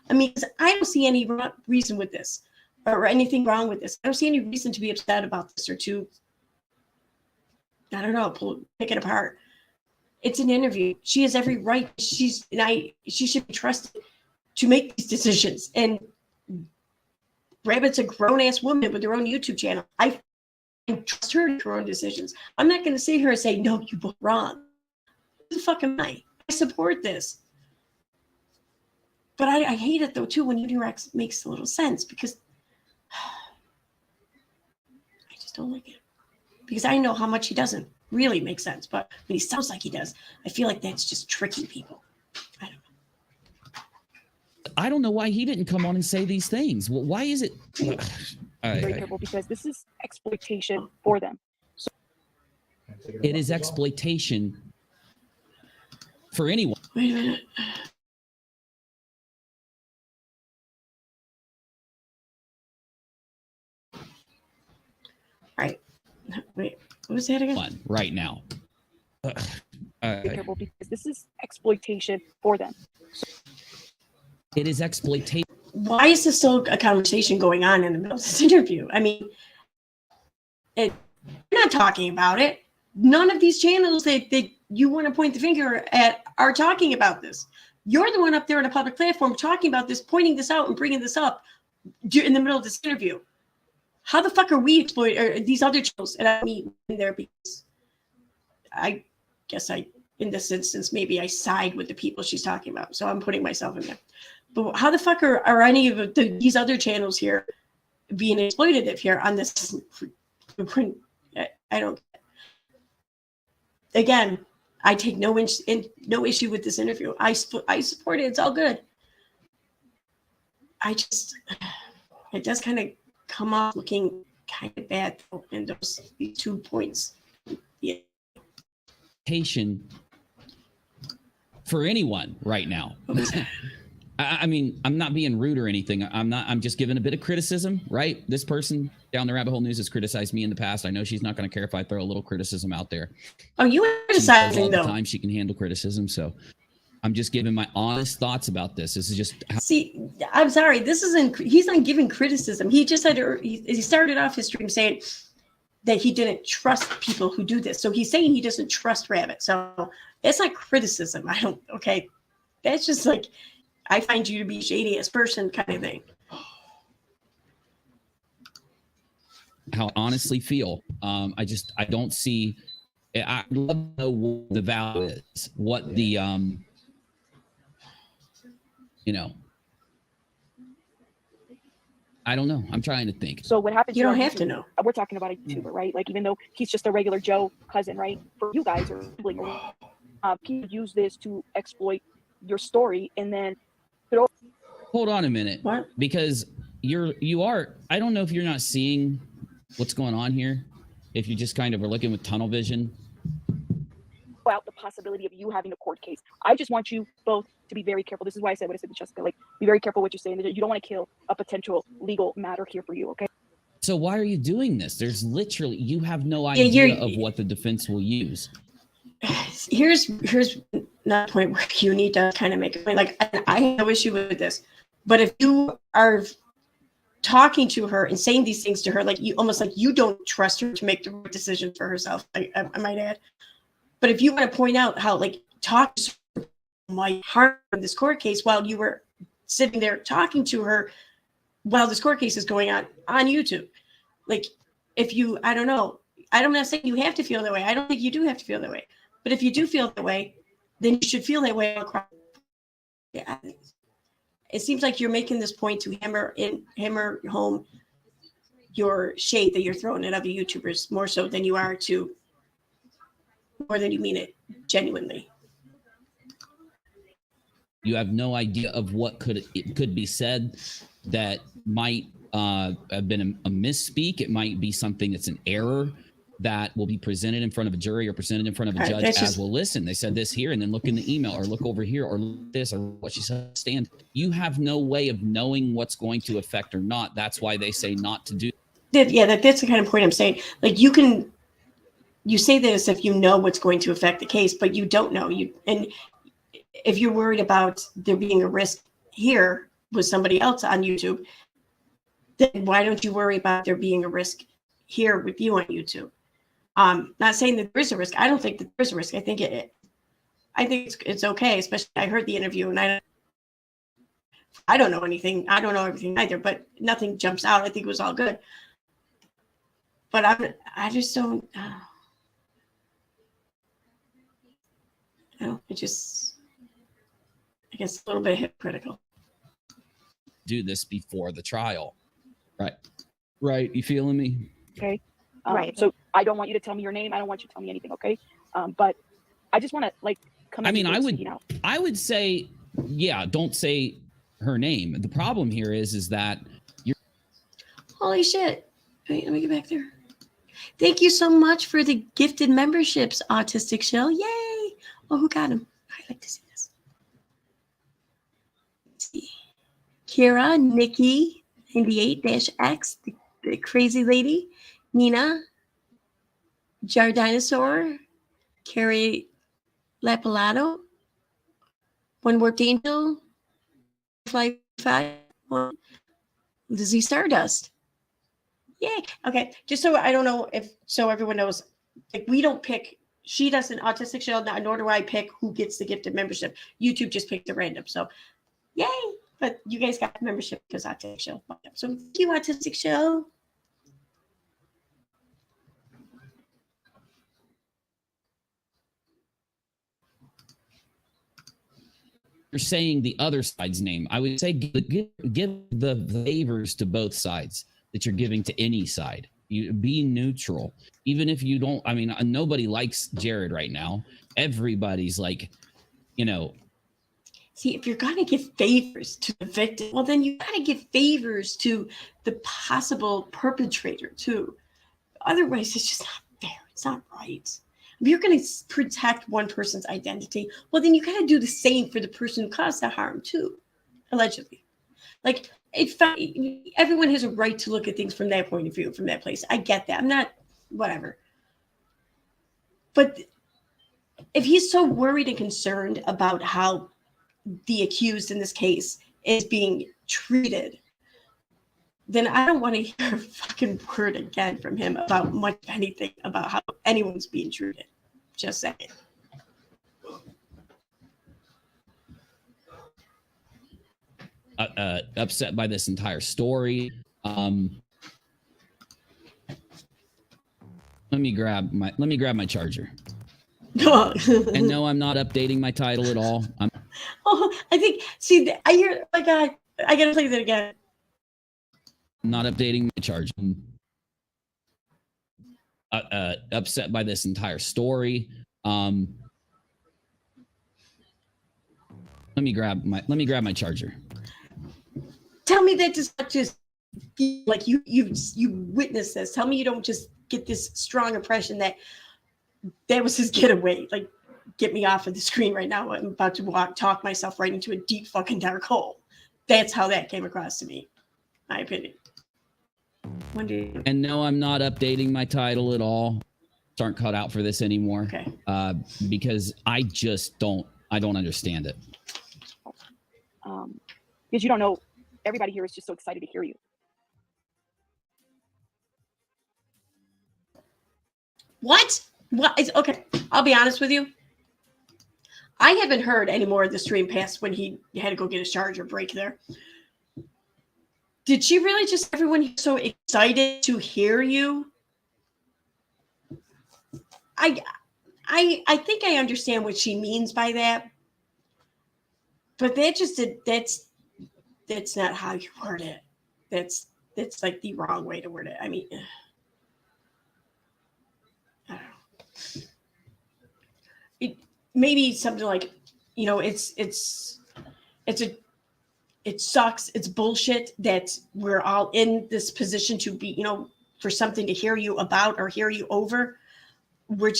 I mean, 'cause I don't see any reason with this or anything wrong with this. I don't see any reason to be upset about this or to, I don't know, pick it apart. It's an interview. She has every right. She should be trusted to make these decisions. And Rabbit's a grown-ass woman with her own YouTube channel. I trust her to her own decisions. I'm not going to sit here and say, no, you both wrong. Who the fuck am I? I support this. But I hate it, though, too, when Unirock makes a little sense, because I just don't like it. Because I know how much he doesn't really make sense. But when he sounds like he does, I feel like that's just tricking people. I don't know why he didn't come on and say these things. Well, why is it? Very careful, because this is exploitation for them. So it is exploitation for anyone. Wait a minute. All right. Wait, what was that again? Right now. Be careful, because this is exploitation for them. So it is exploitation. Why is this still a conversation going on in the middle of this interview? I mean, we're not talking about it. None of these channels that you want to point the finger at are talking about this. You're the one up there on a public platform talking about this, pointing this out and bringing this up in the middle of this interview. How the fuck are we exploiting these other channels? And I mean, in there, because I guess in this instance, maybe I side with the people she's talking about. So I'm putting myself in there. But how the fuck are any of these other channels here being exploitative here on this? I don't. Again, I take no issue with this interview. I support it. It's all good. It does kind of come off looking kind of bad in these 2 points. Yeah. For anyone right now. I mean, I'm not being rude or anything. I'm just giving a bit of criticism, right? This person down the rabbit hole news has criticized me in the past. I know she's not going to care if I throw a little criticism out there. Oh, you criticizing all the though? Time she can handle criticism, so I'm just giving my honest thoughts about this. This is just See, I'm sorry. He's not giving criticism. He just said he started off his stream saying that he didn't trust people who do this. So he's saying he doesn't trust Rabbit. So it's not criticism. Okay. That's just like, I find you to be shadiest person kind of thing. how I honestly feel. I don't see. I'd love to know what the value is, what the I don't know. I'm trying to think. So what happens? You don't here on have to YouTube, know. We're talking about a YouTuber, right? Like, even though he's just a regular Joe cousin, right? For you guys or sibling, people use this to exploit your story and then throw. Hold on a minute. What? Because you are. I don't know if you're not seeing what's going on here. If you just kind of are looking with tunnel vision. Out the possibility of you having a court case. I just want you both to be very careful. This is why I said what I said to Jessica. Like, be very careful what you're saying. You don't want to kill a potential legal matter here for you, okay? So why are you doing this? There's literally, you have no idea of what the defense will use. Here's not a point where you need to kind of make a point. Like, I have no issue with this, but if you are talking to her and saying these things to her, like you almost like you don't trust her to make the right decision for herself, I might add. But if you want to point out how like talk might harm this court case while you were sitting there talking to her while this court case is going on YouTube, like if you, I don't know, I'm not saying you have to feel that way. I don't think you do have to feel that way. But if you do feel that way, then you should feel that way across. Yeah. It seems like you're making this point to hammer home your shade that you're throwing at other YouTubers more so than you are to, more than you mean it genuinely. You have no idea of what could be said that might have been a misspeak. It might be something that's an error that will be presented in front of a jury or presented in front of a judge as well. Listen, they said this here, and then look in the email or look over here or look at this or what she said. Stand. You have no way of knowing what's going to affect or not. That's why they say not to do. Yeah, that's the kind of point I'm saying. Like you say this if you know what's going to affect the case, but you don't know. And if you're worried about there being a risk here with somebody else on YouTube, then why don't you worry about there being a risk here with you on YouTube? Not saying that there is a risk. I don't think that there's a risk. I think it's okay. Especially, I heard the interview, and I don't know anything. I don't know everything either, but nothing jumps out. I think it was all good. But I just don't. I guess a little bit hypocritical. Do this before the trial, right? You feeling me? Okay. Right. So I don't want you to tell me your name. I don't want you to tell me anything. Okay. But I just want to like come. I mean, I would say, yeah, don't say her name. The problem here is that you're. Holy shit! Wait, let me get back there. Thank you so much for the gifted memberships, Autistic Shell. Yay! Oh, who got them? I'd like to see this. Let's see. Kira, Nikki, 98-X, the crazy lady, Nina, Jar Dinosaur, Carrie Lapalato, One Warped Angel, Fly 5, Lizzie Stardust. Yay. Okay. Just so I don't know so everyone knows, like we don't pick, she doesn't, Autistic Shell, nor do I pick who gets the gifted membership. YouTube just picked at random. So yay. But you guys got membership because Autistic Shell. So thank you, Autistic Shell. you're saying the other side's name. I would say give the favors to both sides that you're giving to any side. You be neutral, even if you don't. I mean, nobody likes Jared right now. Everybody's like, you know. See, if you're going to give favors to the victim, well, then you got to give favors to the possible perpetrator too. Otherwise, it's just not fair. It's not right. If you're going to protect one person's identity, well, then you got to do the same for the person who caused the harm too, allegedly. Like, everyone has a right to look at things from that point of view, from that place. I get that. I'm not, whatever. But if he's so worried and concerned about how the accused in this case is being treated, then I don't want to hear a fucking word again from him about much anything about how anyone's being treated. Just saying. Upset by this entire story. Let me grab my charger. And no, I'm not updating my title at all. I think. See, I hear. Oh my God, I gotta play that again. Not updating my charger. Upset by this entire story. Let me grab my charger. Tell me that does not just feel like you witnessed this. Tell me you don't just get this strong impression that was his getaway. Like, get me off of the screen right now. I'm about to talk myself right into a deep fucking dark hole. That's how that came across to me. My opinion. And no, I'm not updating my title at all. Aren't cut out for this anymore. Okay. Because I don't understand it. Because you don't know, everybody here is just so excited to hear you. What? Okay, I'll be honest with you. I haven't heard any more of the stream past when he had to go get his charger break there. Did she really just everyone so excited to hear you? I think I understand what she means by that. But that's not how you word it. That's like the wrong way to word it. I mean, I don't know. Maybe something like, it sucks. It's bullshit that we're all in this position to be, for something to hear you about or hear you over. We're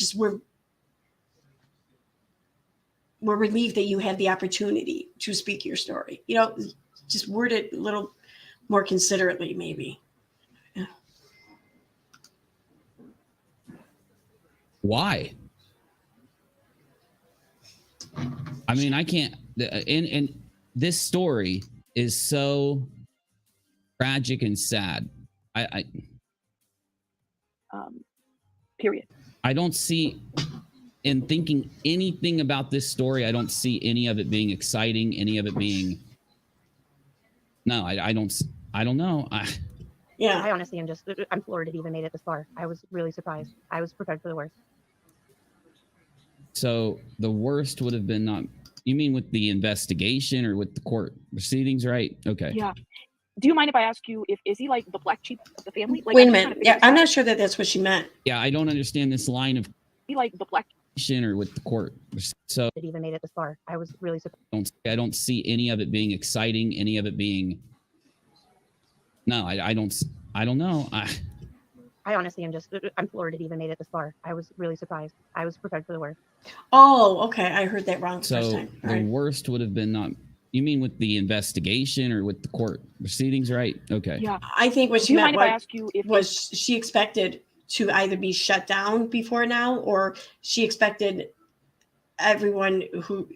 relieved that you have the opportunity to speak your story. Just word it a little more considerately, maybe. Yeah. Why? I mean, I can't. And this story is so tragic and sad. Period. I don't see, in thinking anything about this story, I don't see any of it being exciting, any of it being. No, I don't know. Yeah. I honestly I'm floored it even made it this far. I was really surprised. I was prepared for the worst. So the worst would have been not. You mean with the investigation or with the court proceedings, right? Okay. Yeah. Do you mind if I ask you is he like the black sheep of the family? Like, wait a minute. Yeah, I'm not sure that that's what she meant. Yeah, I don't understand this line of. He like the black or with the court. So it even made it this far. I was really surprised. I don't see any of it being exciting, any of it being. No, I don't know. I honestly I'm floored it even made it this far. I was really surprised. I was prepared for the worst. Oh, okay. I heard that wrong the so first time. All the right. worst would have been not. You mean with the investigation or with the court proceedings, right? Okay. Yeah. I think what she Do you meant mind if I ask you was she expected to either be shut down before now, or she expected everyone who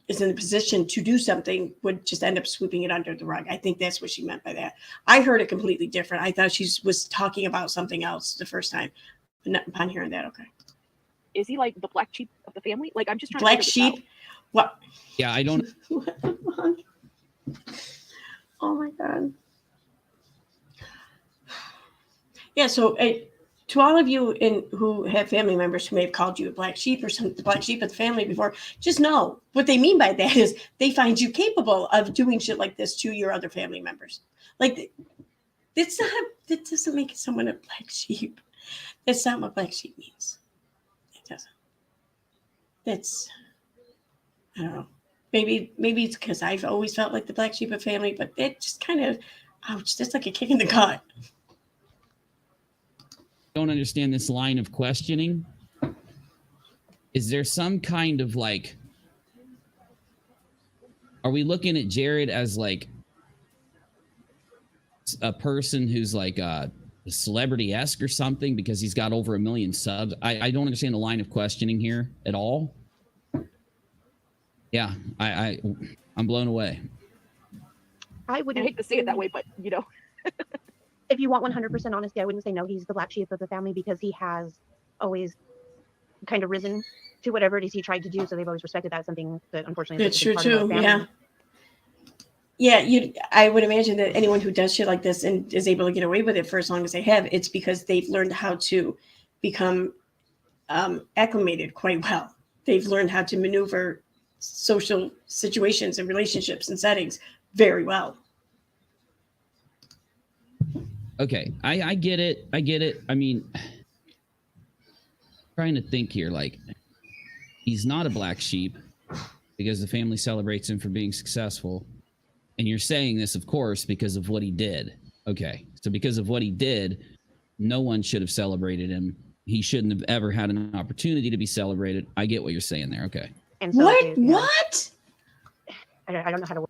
is in the position to do something would just end up sweeping it under the rug. I think that's what she meant by that. I heard it completely different. I thought she was talking about something else the first time. But not upon hearing that, okay. Is he like the black sheep of the family? Like, I'm just trying Black to figure this sheep? What? Yeah, I don't. What the fuck? Oh my God. Yeah, so to all of you who have family members who may have called you a black sheep or the black sheep of the family before, just know what they mean by that is they find you capable of doing shit like this to your other family members. Like, that doesn't make someone a black sheep. That's not what black sheep means. It doesn't. That's, I don't know. Maybe it's because I've always felt like the black sheep of family, but it just kind of, ouch, that's like a kick in the gut. Don't understand this line of questioning. Is there some kind of like, are we looking at Jared as like a person who's like celebrity-esque or something because he's got over 1 million subs? I don't understand the line of questioning here at all. Yeah, I'm blown away. I I wouldn't hate to say it that way, but you know, if you want 100% honesty, I wouldn't say no, he's the black sheep of the family because he has always kind of risen to whatever it is he tried to do. So they've always respected that. Something that unfortunately That's true too. Yeah. I would imagine that anyone who does shit like this and is able to get away with it for as long as they have, it's because they've learned how to become acclimated quite well. They've learned how to maneuver social situations and relationships and settings very well. Okay, I get it. I mean, trying to think here, like, he's not a black sheep because the family celebrates him for being successful. And you're saying this, of course, because of what he did. Okay, so because of what he did, no one should have celebrated him. He shouldn't have ever had an opportunity to be celebrated. I get what you're saying there. Okay. And so What? What? I don't know how to.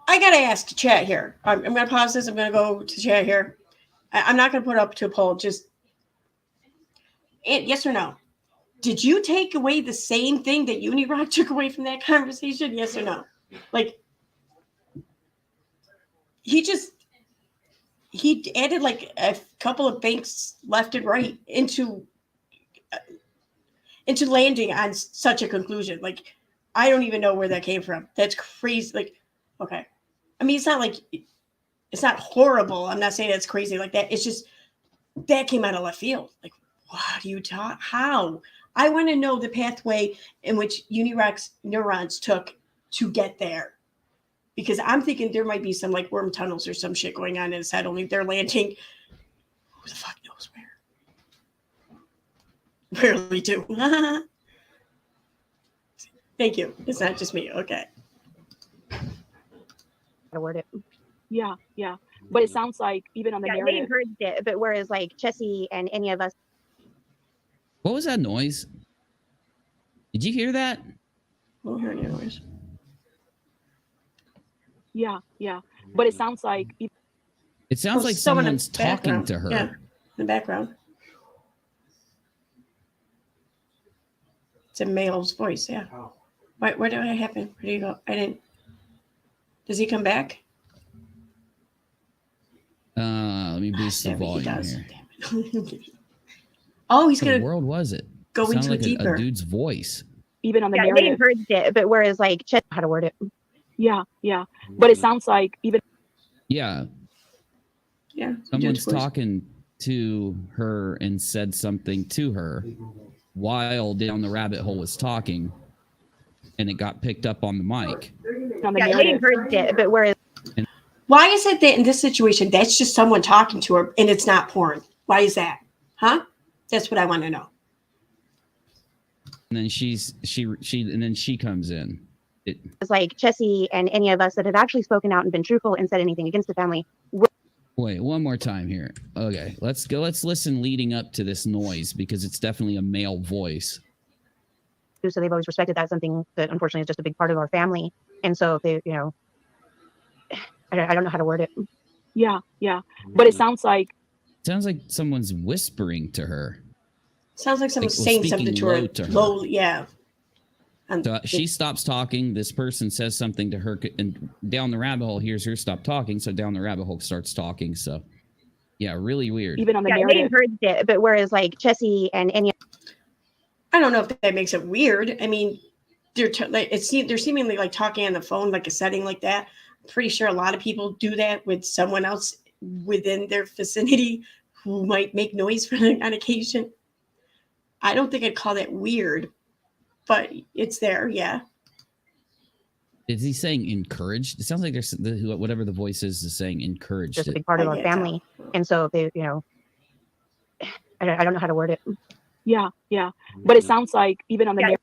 I gotta ask chat here. I'm gonna pause this. I'm gonna go to chat here. I'm not gonna put it up to a poll. Just yes or no. Did you take away the same thing that Unirock took away from that conversation? Yes or no? Like, he added like a couple of banks left and right into landing on such a conclusion. Like, I don't even know where that came from. That's crazy. Like, okay. I mean, it's not horrible. I'm not saying it's crazy like that. It's just that came out of left field. Like, what do you talk? How? I want to know the pathway in which Unirock's neurons took to get there. Because I'm thinking there might be some like worm tunnels or some shit going on in his head, only they're landing. Who the fuck knows where? Barely do. Thank you. It's not just me. Okay. To word it. yeah. But it sounds like even on the They narrative, encouraged it, but whereas like Chessie and any of us. What was that noise? Did you hear that? We'll hear any noise. yeah. But it sounds like It sounds like someone in someone's the talking background. to her. Yeah, in the background. It's a male's voice. Yeah. Where did I happen? Where do you go? I didn't. Does he come back? Let me boost the Damn it, he volume does. here. Damn it. Oh, he's What in the gonna world was it? go Sounded into like it deeper. a dude's voice. even on the They narrative, encouraged it, but whereas like Chessie, how to word it. yeah. But it sounds like even Yeah, Yeah. someone's dude's voice. talking to her and said something to her while Down the Rabbit Hole was talking, and it got picked up on the mic. on the They narrative, encouraged it, but whereas Why is it that in this situation that's just someone talking to her and it's not porn? Why is that? Huh? That's what I want to know. And then she comes in. it's like Chessie and any of us that have actually spoken out and been truthful and said anything against the family. Wait, one more time here. Okay, let's go. Let's listen leading up to this noise because it's definitely a male voice. So they've always respected that. Something that unfortunately is just a big part of our family. And so if they, I don't know how to word it. yeah. But it sounds like Sounds like someone's whispering to her. Sounds like someone's Like, saying speaking something to low her. to her. Low, yeah. And So she stops talking. This person says something to her, and Down the Rabbit Hole hears her stop talking. So Down the Rabbit Hole starts talking. So, yeah, really weird. even on the They narrative, encouraged it, but whereas like Chessie and any I don't know if that makes it weird. I mean, they're seemingly like talking on the phone, like a setting like that. I'm pretty sure a lot of people do that with someone else within their vicinity who might make noise on occasion. I don't think I'd call that weird, but it's there. Yeah. Is he saying encouraged? It sounds like there's whatever the voice is saying encouraged. Just a big part of I our can't family. tell. And so they, you know, I don't know how to word it. Yeah, yeah. But it sounds like even on the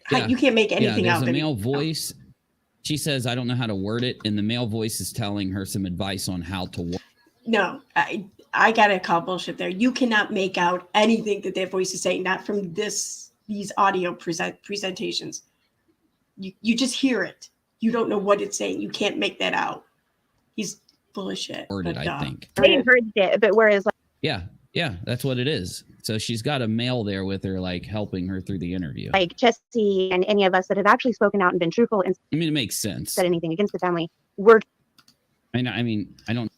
Yeah. You can't make Yeah, anything there's out a of male it. voice. She says, I don't know how to word it. And the male voice is telling her some advice on how to word. No, I gotta call bullshit there. You cannot make out anything that voice is saying, not from these audio presentations. You just hear it. You don't know what it's saying. You can't make that out. He's full of shit. Worded, but, I think. They encouraged it, but whereas like, Yeah, that's what it is. So she's got a male there with her, like helping her through the interview. like Jesse and any of us that have actually spoken out and been truthful and I mean, it makes sense. said anything against the family, we're I mean, I don't.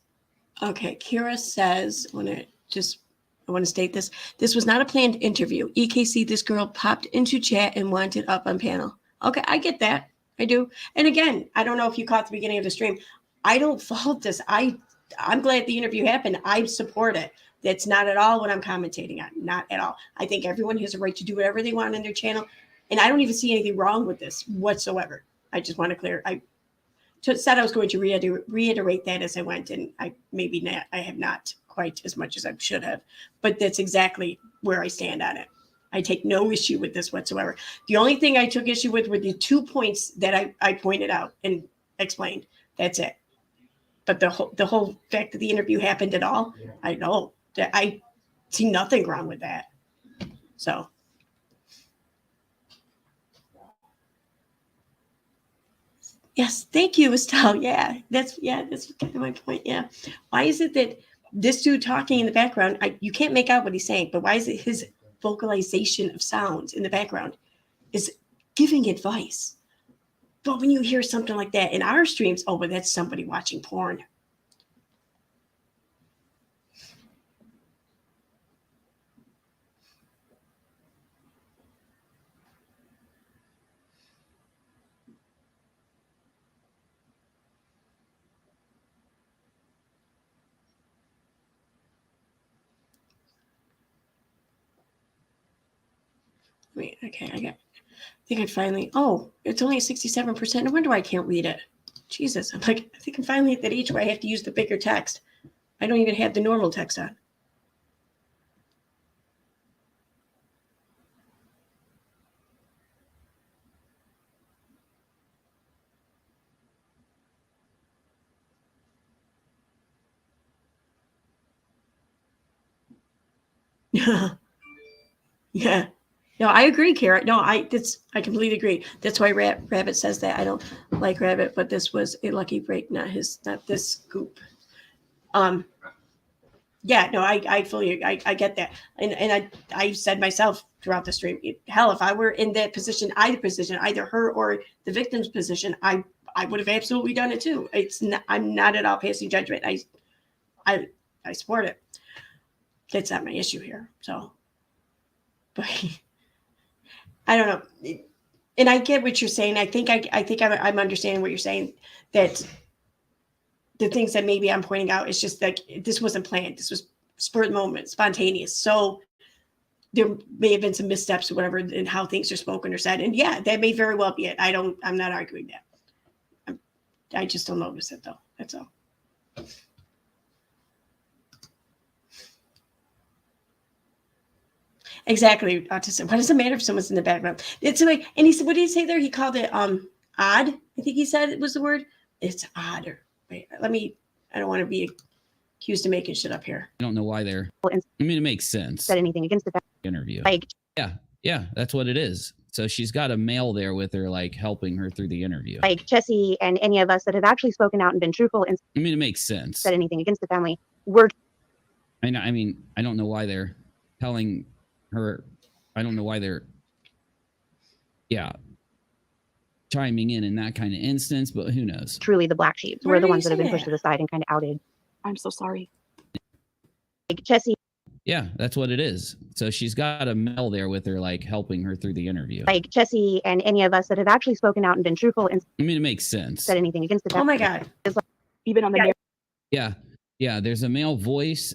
Okay, Kira says, I want to state this. This was not a planned interview. EKC, this girl popped into chat and wanted up on panel. Okay, I get that. I do. And again, I don't know if you caught the beginning of the stream. I don't fault this. I'm glad the interview happened. I support it. That's not at all what I'm commentating on. Not at all. I think everyone has a right to do whatever they want on their channel. And I don't even see anything wrong with this whatsoever. I just want to clear. I said I was going to reiterate that as I went, and I have not quite as much as I should have. But that's exactly where I stand on it. I take no issue with this whatsoever. The only thing I took issue with were the 2 points that I pointed out and explained. That's it. But the whole fact that the interview happened at all, I know that I see nothing wrong with that. So. Yes, thank you, Estelle. Yeah, that's kind of my point. Yeah. Why is it that this dude talking in the background, you can't make out what he's saying, but why is it his vocalization of sounds in the background is giving advice? But when you hear something like that in our streams, oh, but that's somebody watching porn. Wait, okay, I think I finally, it's only 67%. No wonder why I can't read it. Jesus, I'm like, I think I'm finally at that age where I have to use the bigger text. I don't even have the normal text on. Yeah. Yeah. No, I agree, Kara. No, I completely agree. That's why Rabbit says that. I don't like Rabbit, but this was a lucky break, not this scoop. Yeah, no, I fully, I get that. And I said myself throughout the stream, hell, if I were in that position, either her or the victim's position, I would have absolutely done it too. I'm not at all passing judgment. I support it. That's not my issue here. So, but I don't know. And I get what you're saying. I think I'm understanding what you're saying, that the things that maybe I'm pointing out is just like, this wasn't planned. This was spur of the moment, spontaneous. So there may have been some missteps or whatever in how things are spoken or said. And yeah, that may very well be it. I'm not arguing that. I just don't notice it though. That's all. Exactly. Autism. What does it matter if someone's in the background? It's like, and he said, what did he say there? He called it odd. I think he said it was the word. It's odd. Wait, I don't want to be accused of making shit up here. I don't know why they're. I mean, it makes sense. said anything against the family. Interview. Like, yeah, that's what it is. So she's got a male there with her, like helping her through the interview. like Jesse and any of us that have actually spoken out and been truthful and I mean, it makes sense. said anything against the family, we're. I mean, I don't know why they're telling her. I don't know why they're. Yeah. Chiming in that kind of instance, but who knows? Truly the black sheep. Where We're the do you ones that have say been pushed that? to the side and kind of outed. I'm so sorry. Like Jesse, Yeah, that's what it is. So she's got a male there with her, like helping her through the interview. like Jesse and any of us that have actually spoken out and been truthful and I mean, it makes sense. said anything against the Oh family. my God. Even on the Yeah. Yeah, there's a male voice.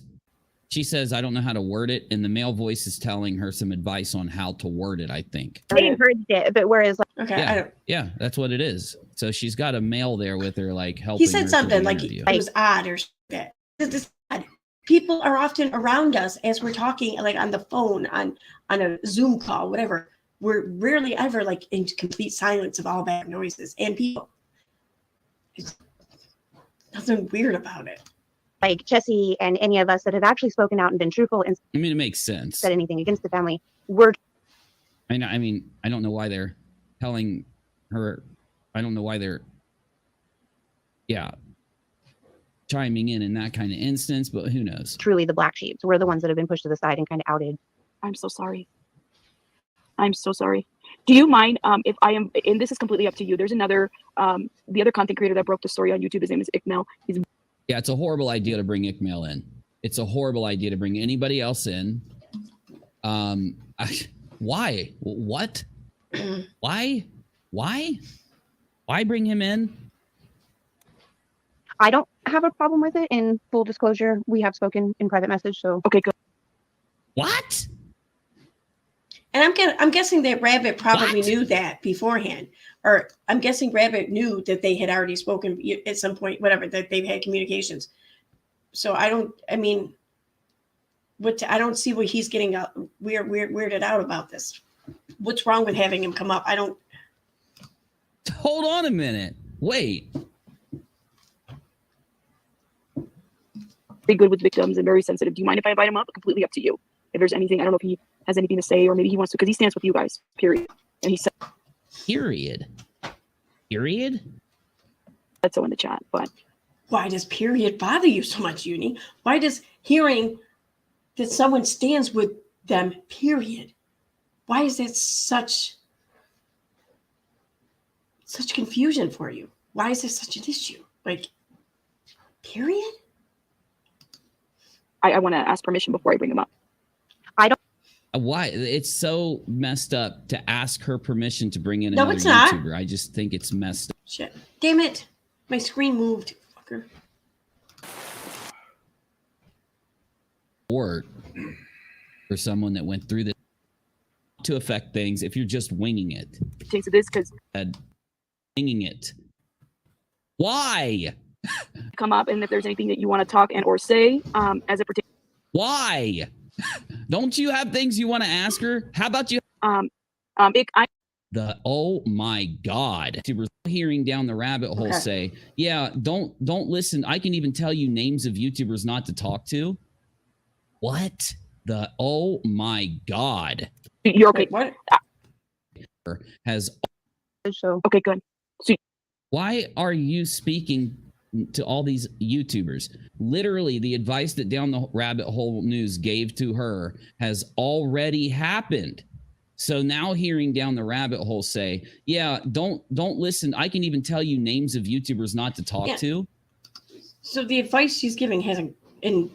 She says, I don't know how to word it. And the male voice is telling her some advice on how to word it, I think. They encouraged it, but whereas like, Okay. I Yeah, don't, yeah, that's what it is. So she's got a male there with her, like helping he her said through something the like interview. it was odd or shit. This is odd. People are often around us as we're talking, like on the phone, on a Zoom call, whatever. We're rarely ever like in complete silence of all bad noises and people. There's nothing weird about it. like Jesse and any of us that have actually spoken out and been truthful and I mean, it makes sense. said anything against the family, we're I mean, I don't know why they're telling her. I don't know why they're, chiming in that kind of instance, but who knows? truly the black sheep. We're the ones that have been pushed to the side and kind of outed. I'm so sorry. I'm so sorry. Do you mind if I am, and this is completely up to you. There's another, the other content creator that broke the story on YouTube. His name is Ikmel. He's Yeah, it's a horrible idea to bring Ikmail in. It's a horrible idea to bring anybody else in. Why? What? Why? Why bring him in? I don't have a problem with it. In full disclosure, we have spoken in private message. So okay, good. What? And I'm guessing that Rabbit probably What? knew that beforehand, or I'm guessing Rabbit knew that they had already spoken at some point, whatever, that they've had communications. So I don't see what he's getting weirded out about this. What's wrong with having him come up? I don't. Hold on a minute. Wait. Very good with victims and very sensitive. Do you mind if I invite him up? Completely up to you. If there's anything, I don't know if he has anything to say, or maybe he wants to, because he stands with you guys, period. And he said Period. so in the chat, but Why does period bother you so much, Uni? Why does hearing that someone stands with them, period? Why is that such confusion for you? Why is this such an issue? Like, period? I want to ask permission before I bring him up. Why? It's so messed up to ask her permission to bring in No, another it's not. YouTuber. I just think it's messed up. Shit. Damn it. My screen moved. Fucker. Or for someone that went through this to affect things if you're just winging it. Takes this because Winging it. Why? come up, and if there's anything that you want to talk and or say, as it pertains. Why? Don't you have things you want to ask her? How about you? Oh My God. YouTubers hearing down the rabbit hole Okay. say, yeah, don't listen. I can even tell you names of YouTubers not to talk to. What? My God. You're okay. Wait, what? Has so Okay, good. Why are you speaking to all these YouTubers? Literally, the advice that Down the Rabbit Hole News gave to her has already happened. So now hearing Down the Rabbit Hole say, yeah, don't listen. I can even tell you names of YouTubers not to talk Yeah. to. So the advice she's giving hasn't in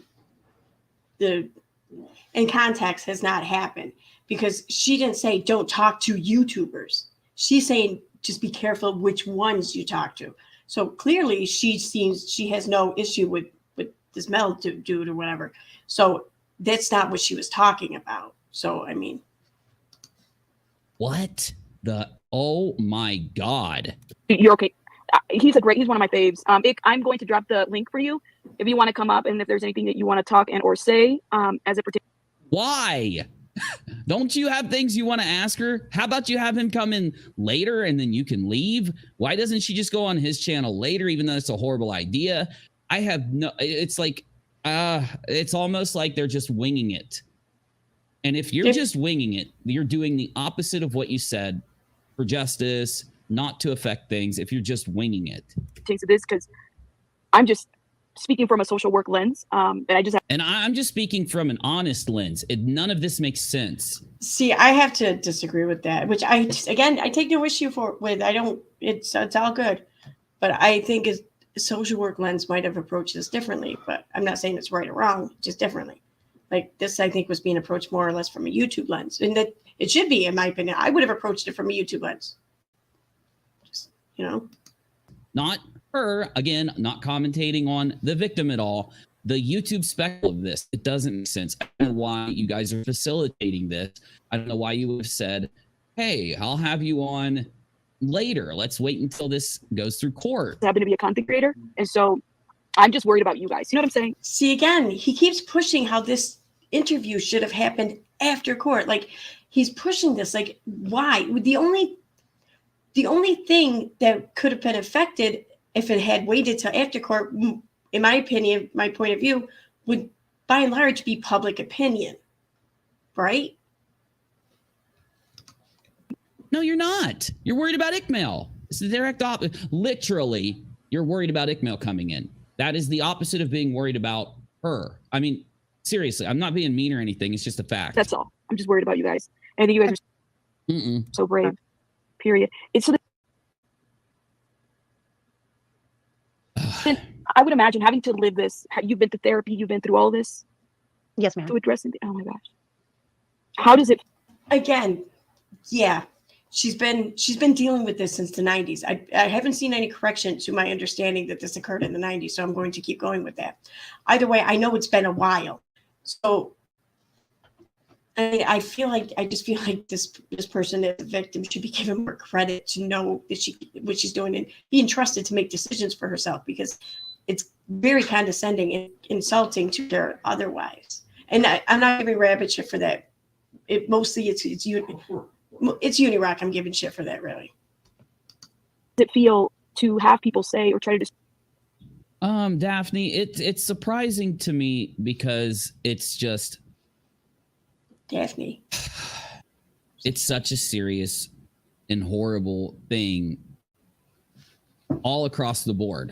context has not happened, because she didn't say don't talk to YouTubers. She's saying just be careful which ones you talk to. So clearly she has no issue with this Mel dude or whatever. So that's not what she was talking about. So I mean, What? My God. You're okay. He's one of my faves. I'm going to drop the link for you if you want to come up, and if there's anything that you want to talk and or say, as it pertains. Why? Don't you have things you want to ask her? How about you have him come in later and then you can leave? Why doesn't she just go on his channel later, even though it's a horrible idea? It's like, it's almost like they're just winging it. And if you're just winging it, you're doing the opposite of what you said for justice, not to affect things, if you're just winging it. To this, because I'm just speaking from a social work lens, and I just have. And I'm just speaking from an honest lens. None of this makes sense. see, I have to disagree with that, which I take no issue with. It's all good, but I think a social work lens might have approached this differently, but I'm not saying it's right or wrong, just differently. Like this, I think was being approached more or less from a YouTube lens, and that it should be, in my opinion. I would have approached it from a YouTube lens. Just, Not her, again, not commentating on the victim at all. the YouTube spectacle of this, it doesn't make sense. I don't know why you guys are facilitating this. I don't know why you would have said, hey, I'll have you on later. Let's wait until this goes through court. I happen to be a content creator, and so I'm just worried about you guys. You know what I'm saying? See, again, he keeps pushing how this interview should have happened after court. Like, he's pushing this. Like, why? The only thing that could have been affected if it had waited till after court, in my opinion, my point of view, would by and large be public opinion, right? No, you're not. You're worried about Iqmael. It's the direct opposite. Literally, you're worried about Iqmael coming in. That is the opposite of being worried about her. I mean, seriously, I'm not being mean or anything. It's just a fact. That's all. I'm just worried about you guys. And you guys are so brave. Period. It's so I would imagine having to live this. You've been to therapy. You've been through all this. Yes, ma'am. To address it. Oh my gosh. How does it? Again, yeah, she's been dealing with this since the 90s. I haven't seen any correction to my understanding that this occurred in the 90s, so I'm going to keep going with that. Either way, I know it's been a while. So I just feel like this person as a victim should be given more credit to know that what she's doing and being trusted to make decisions for herself, because it's very condescending and insulting to her otherwise. And I'm not giving rabbit shit for that. It's Unirock. I'm giving shit for that, really. Does it feel to have people say or try to? Daphne, it's surprising to me because it's just Daphne. It's such a serious and horrible thing all across the board.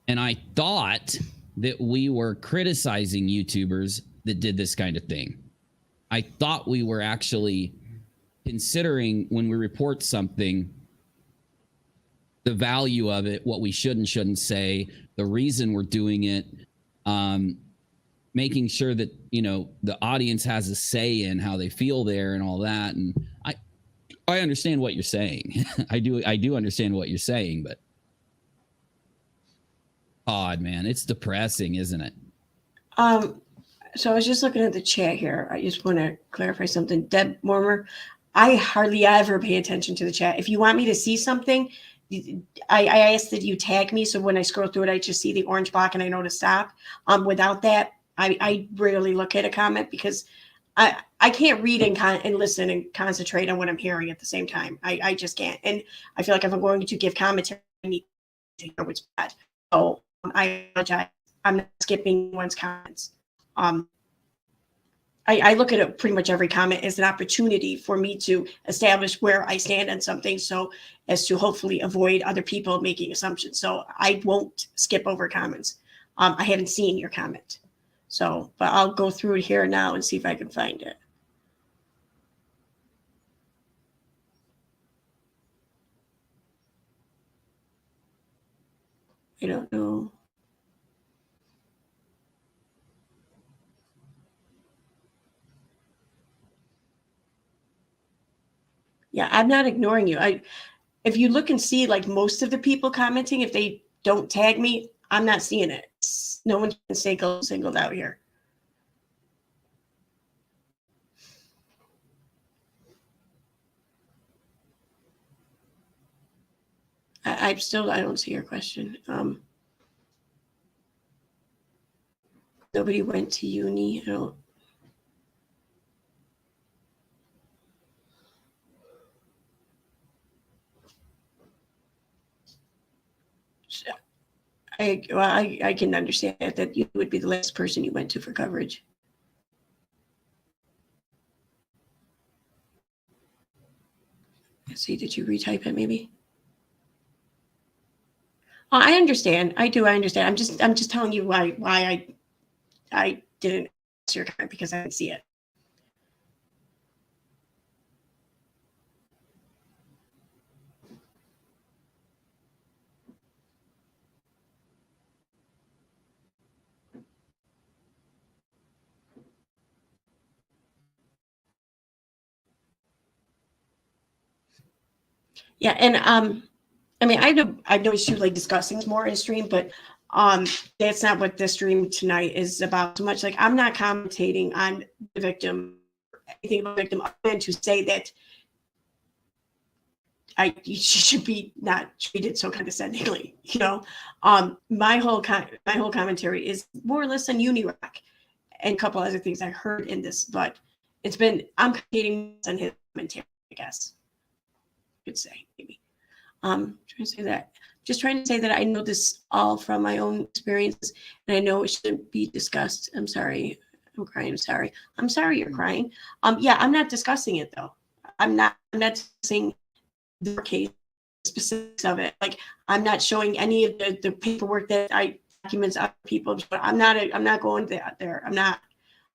And I thought that we were criticizing YouTubers that did this kind of thing. I thought we were actually considering, when we report something, the value of it, what we should and shouldn't say, the reason we're doing it, making sure that, you know, the audience has a say in how they feel there and all that. And I understand what you're saying. I do understand what you're saying, but odd, man, it's depressing, isn't it? So I was just looking at the chat here. I just want to clarify something. Deb Mormer, I hardly ever pay attention to the chat. If you want me to see something, I ask that you tag me, so when I scroll through it, I just see the orange block and I know to stop. Without that, I rarely look at a comment because I can't read and listen and concentrate on what I'm hearing at the same time. I just can't. And I feel like if I'm going to give commentary, I need to hear what's bad. So I apologize. I'm not skipping one's comments. I look at pretty much every comment as an opportunity for me to establish where I stand on something, so as to hopefully avoid other people making assumptions. So I won't skip over comments. I haven't seen your comment. So, but I'll go through it here now and see if I can find it. I don't know. Yeah, I'm not ignoring you. If you look and see, like, most of the people commenting, if they don't tag me, I'm not seeing it. No one's been singled out here. I don't see your question. Nobody went to uni. I don't. I can understand that you would be the last person you went to for coverage. Let's see, did you retype it maybe? I understand. I do. I understand. I'm just telling you why I didn't answer your comment, because I didn't see it. Yeah, and I mean, I have no issue like discussing more in stream, but That's not what the stream tonight is about so much. Like, I'm not commentating on the victim, anything about the victim, other than to say that she should be not treated so condescendingly, you know. My whole commentary is more or less on Unirock and a couple other things I heard in this, but I'm commentating on his commentary, I guess you could say, maybe. Trying to say that. Just trying to say that I know this all from my own experiences, and I know it shouldn't be discussed. I'm sorry. I'm crying. I'm sorry. I'm sorry you're crying. Yeah, I'm not discussing it though. I'm not discussing the case, specifics of it. Like, I'm not showing any of the paperwork that I documents other people. But I'm not going there. I'm not.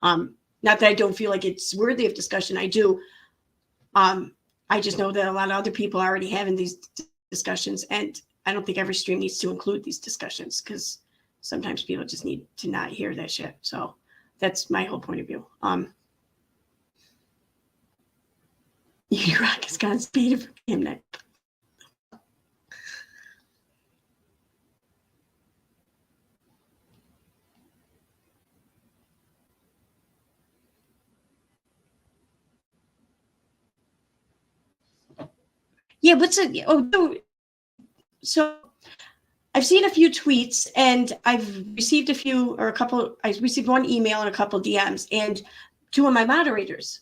Not that I don't feel like it's worthy of discussion. I do. I just know that a lot of other people are already having these discussions, and I don't think every stream needs to include these discussions, because sometimes people just need to not hear that shit. So that's my whole point of view. Unirock is constipated for him next. Yeah, what's it? Oh, so I've seen a few tweets, and I've received a few or a couple. I received one email and a couple DMs, and two of my moderators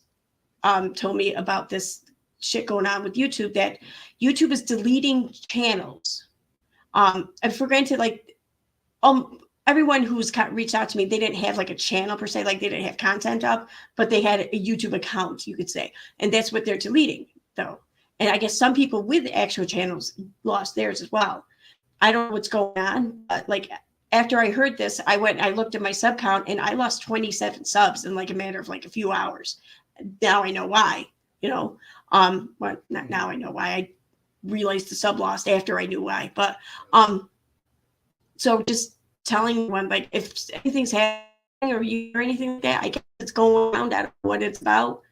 told me about this shit going on with YouTube, that YouTube is deleting channels. And for granted, like, everyone who's reached out to me, they didn't have like a channel per se, like they didn't have content up, but they had a YouTube account, you could say, and that's what they're deleting though. And I guess some people with actual channels lost theirs as well. I don't know what's going on, but like, after I heard this, I looked at my sub count, and I lost 27 subs in like a matter of like a few hours. Now I know why, you know. Well, not now I know why. I realized the sub lost after I knew why. But so just telling everyone, like, if anything's happening or you hear anything like that, I guess it's going around. I don't know what it's about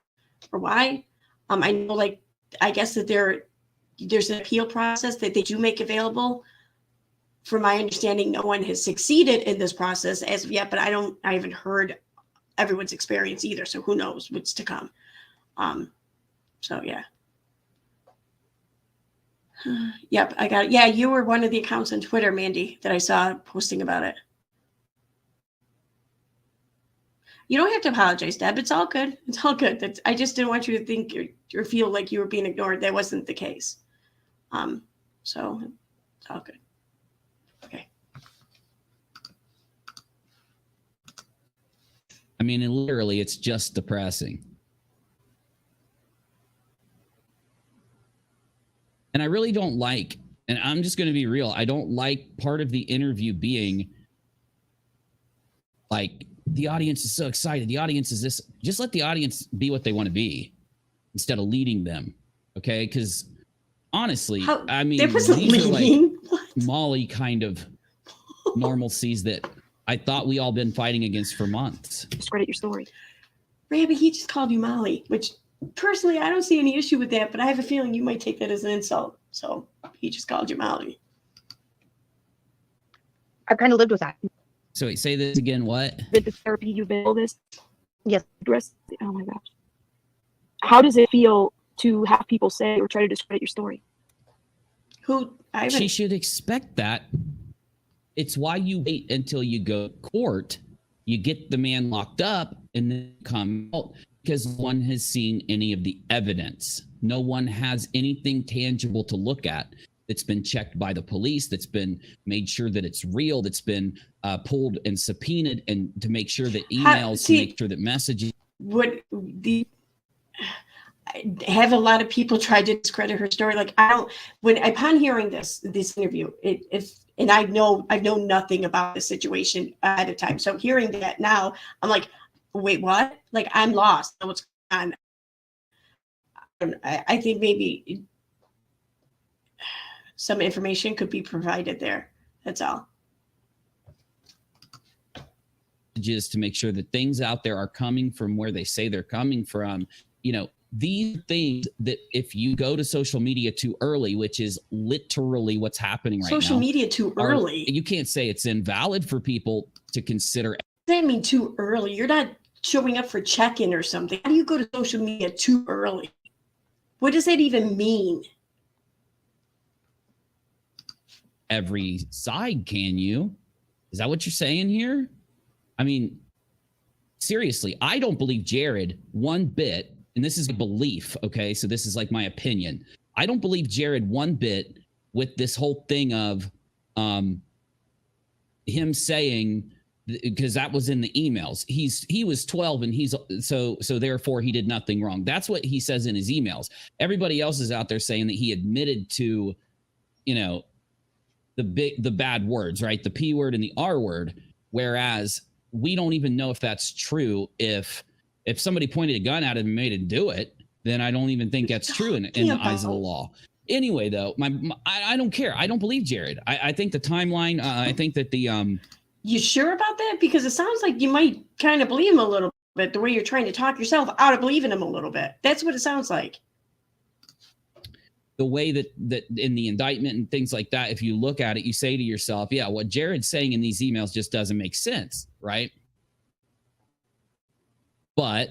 or why. I know, like, I guess that there's an appeal process that they do make available. From my understanding, no one has succeeded in this process as of yet, but I haven't heard everyone's experience either. So who knows what's to come. So yeah. Yep, I got it. Yeah, you were one of the accounts on Twitter, Mandy, that I saw posting about it. You don't have to apologize, Deb. It's all good. It's all good. I just didn't want you to think or feel like you were being ignored. That wasn't the case. So it's all good. Okay. I mean, literally, it's just depressing. And I really don't like, and I'm just going to be real, I don't like part of the interview being like, the audience is so excited. The audience is this. Just let the audience be what they want to be instead of leading them. Okay? Because honestly, I mean, there wasn't leading. Like Molly kind of normalcies that I thought we all been fighting against for months. Discredit your story. Rabbi, he just called you Molly, which personally, I don't see any issue with that, but I have a feeling you might take that as an insult. So he just called you Molly. I've kind of lived with that. So wait, say this again. What? The therapy you've been all this. Yes. Oh my gosh. How does it feel to have people say or try to discredit your story? She should expect that. It's why you wait until you go to court, you get the man locked up, and then come out, because no one has seen any of the evidence. No one has anything tangible to look at that's been checked by the police, that's been made sure that it's real, that's been pulled and subpoenaed, and to make sure that emails, to make sure that messages. Have a lot of people tried to discredit her story. Like, upon hearing this interview, and I know nothing about the situation at a time. So hearing that now, I'm like, wait, what? Like, I'm lost. What's going on? I think maybe some information could be provided there. That's all. Just to make sure that things out there are coming from where they say they're coming from. You know, these things that if you go to social media too early, which is literally what's happening right now. Social media too early. You can't say it's invalid for people to consider. What does that mean too early? You're not showing up for check-in or something. How do you go to social media too early? What does that even mean? Every side, can you? Is that what you're saying here? I mean, seriously, I don't believe Jared one bit, and this is a belief, okay? So this is like my opinion. I don't believe Jared one bit with this whole thing of him saying, because that was in the emails. He was 12 and he's so therefore he did nothing wrong. That's what he says in his emails. Everybody else is out there saying that he admitted to, you know, the bad words, right? The P word and the R word. Whereas we don't even know if that's true. If somebody pointed a gun at him and made him do it, then I don't even think that's true in the eyes of the law. Anyway, though, I don't care. I don't believe Jared. I think the timeline, I think that the You sure about that? Because it sounds like you might kind of believe him a little bit, the way you're trying to talk yourself out of believing him a little bit. That's what it sounds like. The way that in the indictment and things like that, if you look at it, you say to yourself, yeah, what Jared's saying in these emails just doesn't make sense, right? But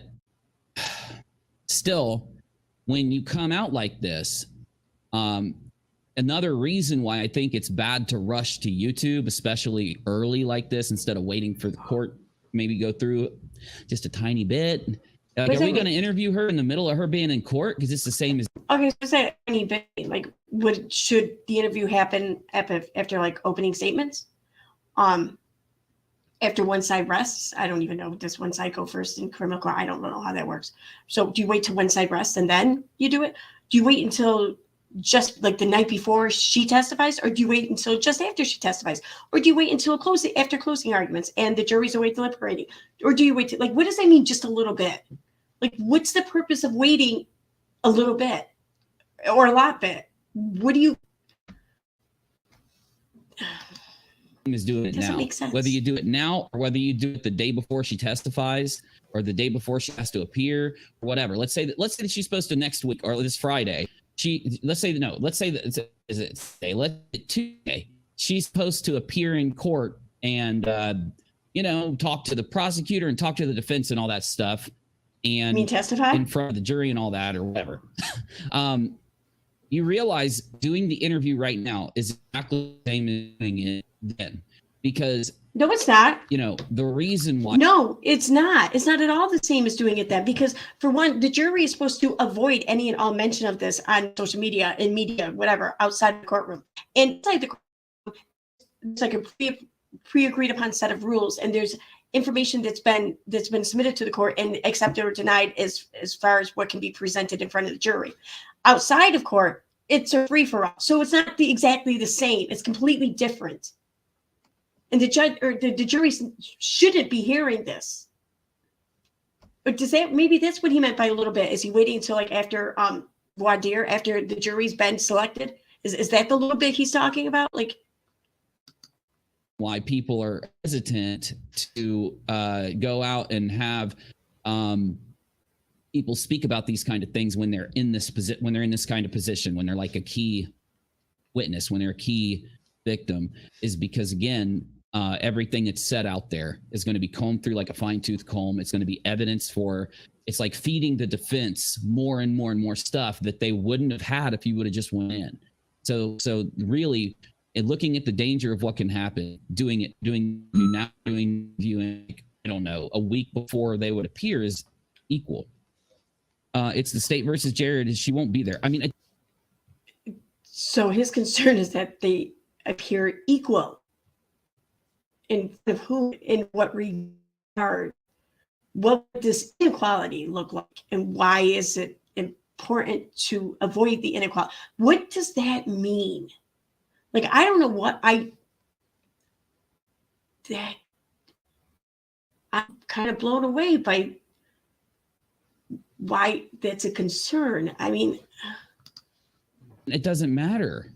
still, when you come out like this, another reason why I think it's bad to rush to YouTube, especially early like this, instead of waiting for the court maybe go through just a tiny bit. Like, are we going to interview her in the middle of her being in court? Because it's the same as. Okay, so say any bit, like, should the interview happen after like opening statements? After one side rests? I don't even know. Does one side go first in criminal court? I don't know how that works. So do you wait till one side rests and then you do it? Do you wait until just like the night before she testifies, or do you wait until just after she testifies, or do you wait until after closing arguments and the jury's away deliberating, or do you wait to, like, what does that mean? Just a little bit? Like, what's the purpose of waiting a little bit or a lot bit? What do you? Is doing it now. Make sense. Whether you do it now or whether you do it the day before she testifies or the day before she has to appear or whatever. Let's say that she's supposed to next week or this Friday. Let's say that Tuesday. She's supposed to appear in court and talk to the prosecutor and talk to the defense and all that stuff. And you mean testify in front of the jury and all that or whatever. You realize doing the interview right now is exactly the same as doing it then, because no, it's not. The reason why. No, it's not. It's not at all the same as doing it then, because for one, the jury is supposed to avoid any and all mention of this on social media, in media, whatever, outside the courtroom. Inside the courtroom, it's like a pre-agreed upon set of rules, and there's information that's been submitted to the court and accepted or denied as far as what can be presented in front of the jury. Outside of court, it's a free-for-all. So it's not exactly the same. It's completely different. And the judge or the jury shouldn't be hearing this. But does that, maybe that's what he meant by a little bit. Is he waiting until like after voir dire, after the jury's been selected? Is that the little bit he's talking about? Like, why people are hesitant to go out and have people speak about these kind of things when they're in this kind of position, when they're like a key witness, when they're a key victim, is because, again, everything that's said out there is going to be combed through like a fine-tooth comb. It's going to be evidence for, it's like feeding the defense more and more and more stuff that they wouldn't have had if you would have just went in. So really, and looking at the danger of what can happen, doing viewing, I don't know, a week before they would appear is equal. It's the state versus Jared. She won't be there. I mean, so his concern is that they appear equal. In who, in what regard? What does inequality look like, and why is it important to avoid the inequality? What does that mean? Like, I don't know what I'm kind of blown away by why that's a concern. I mean, it doesn't matter.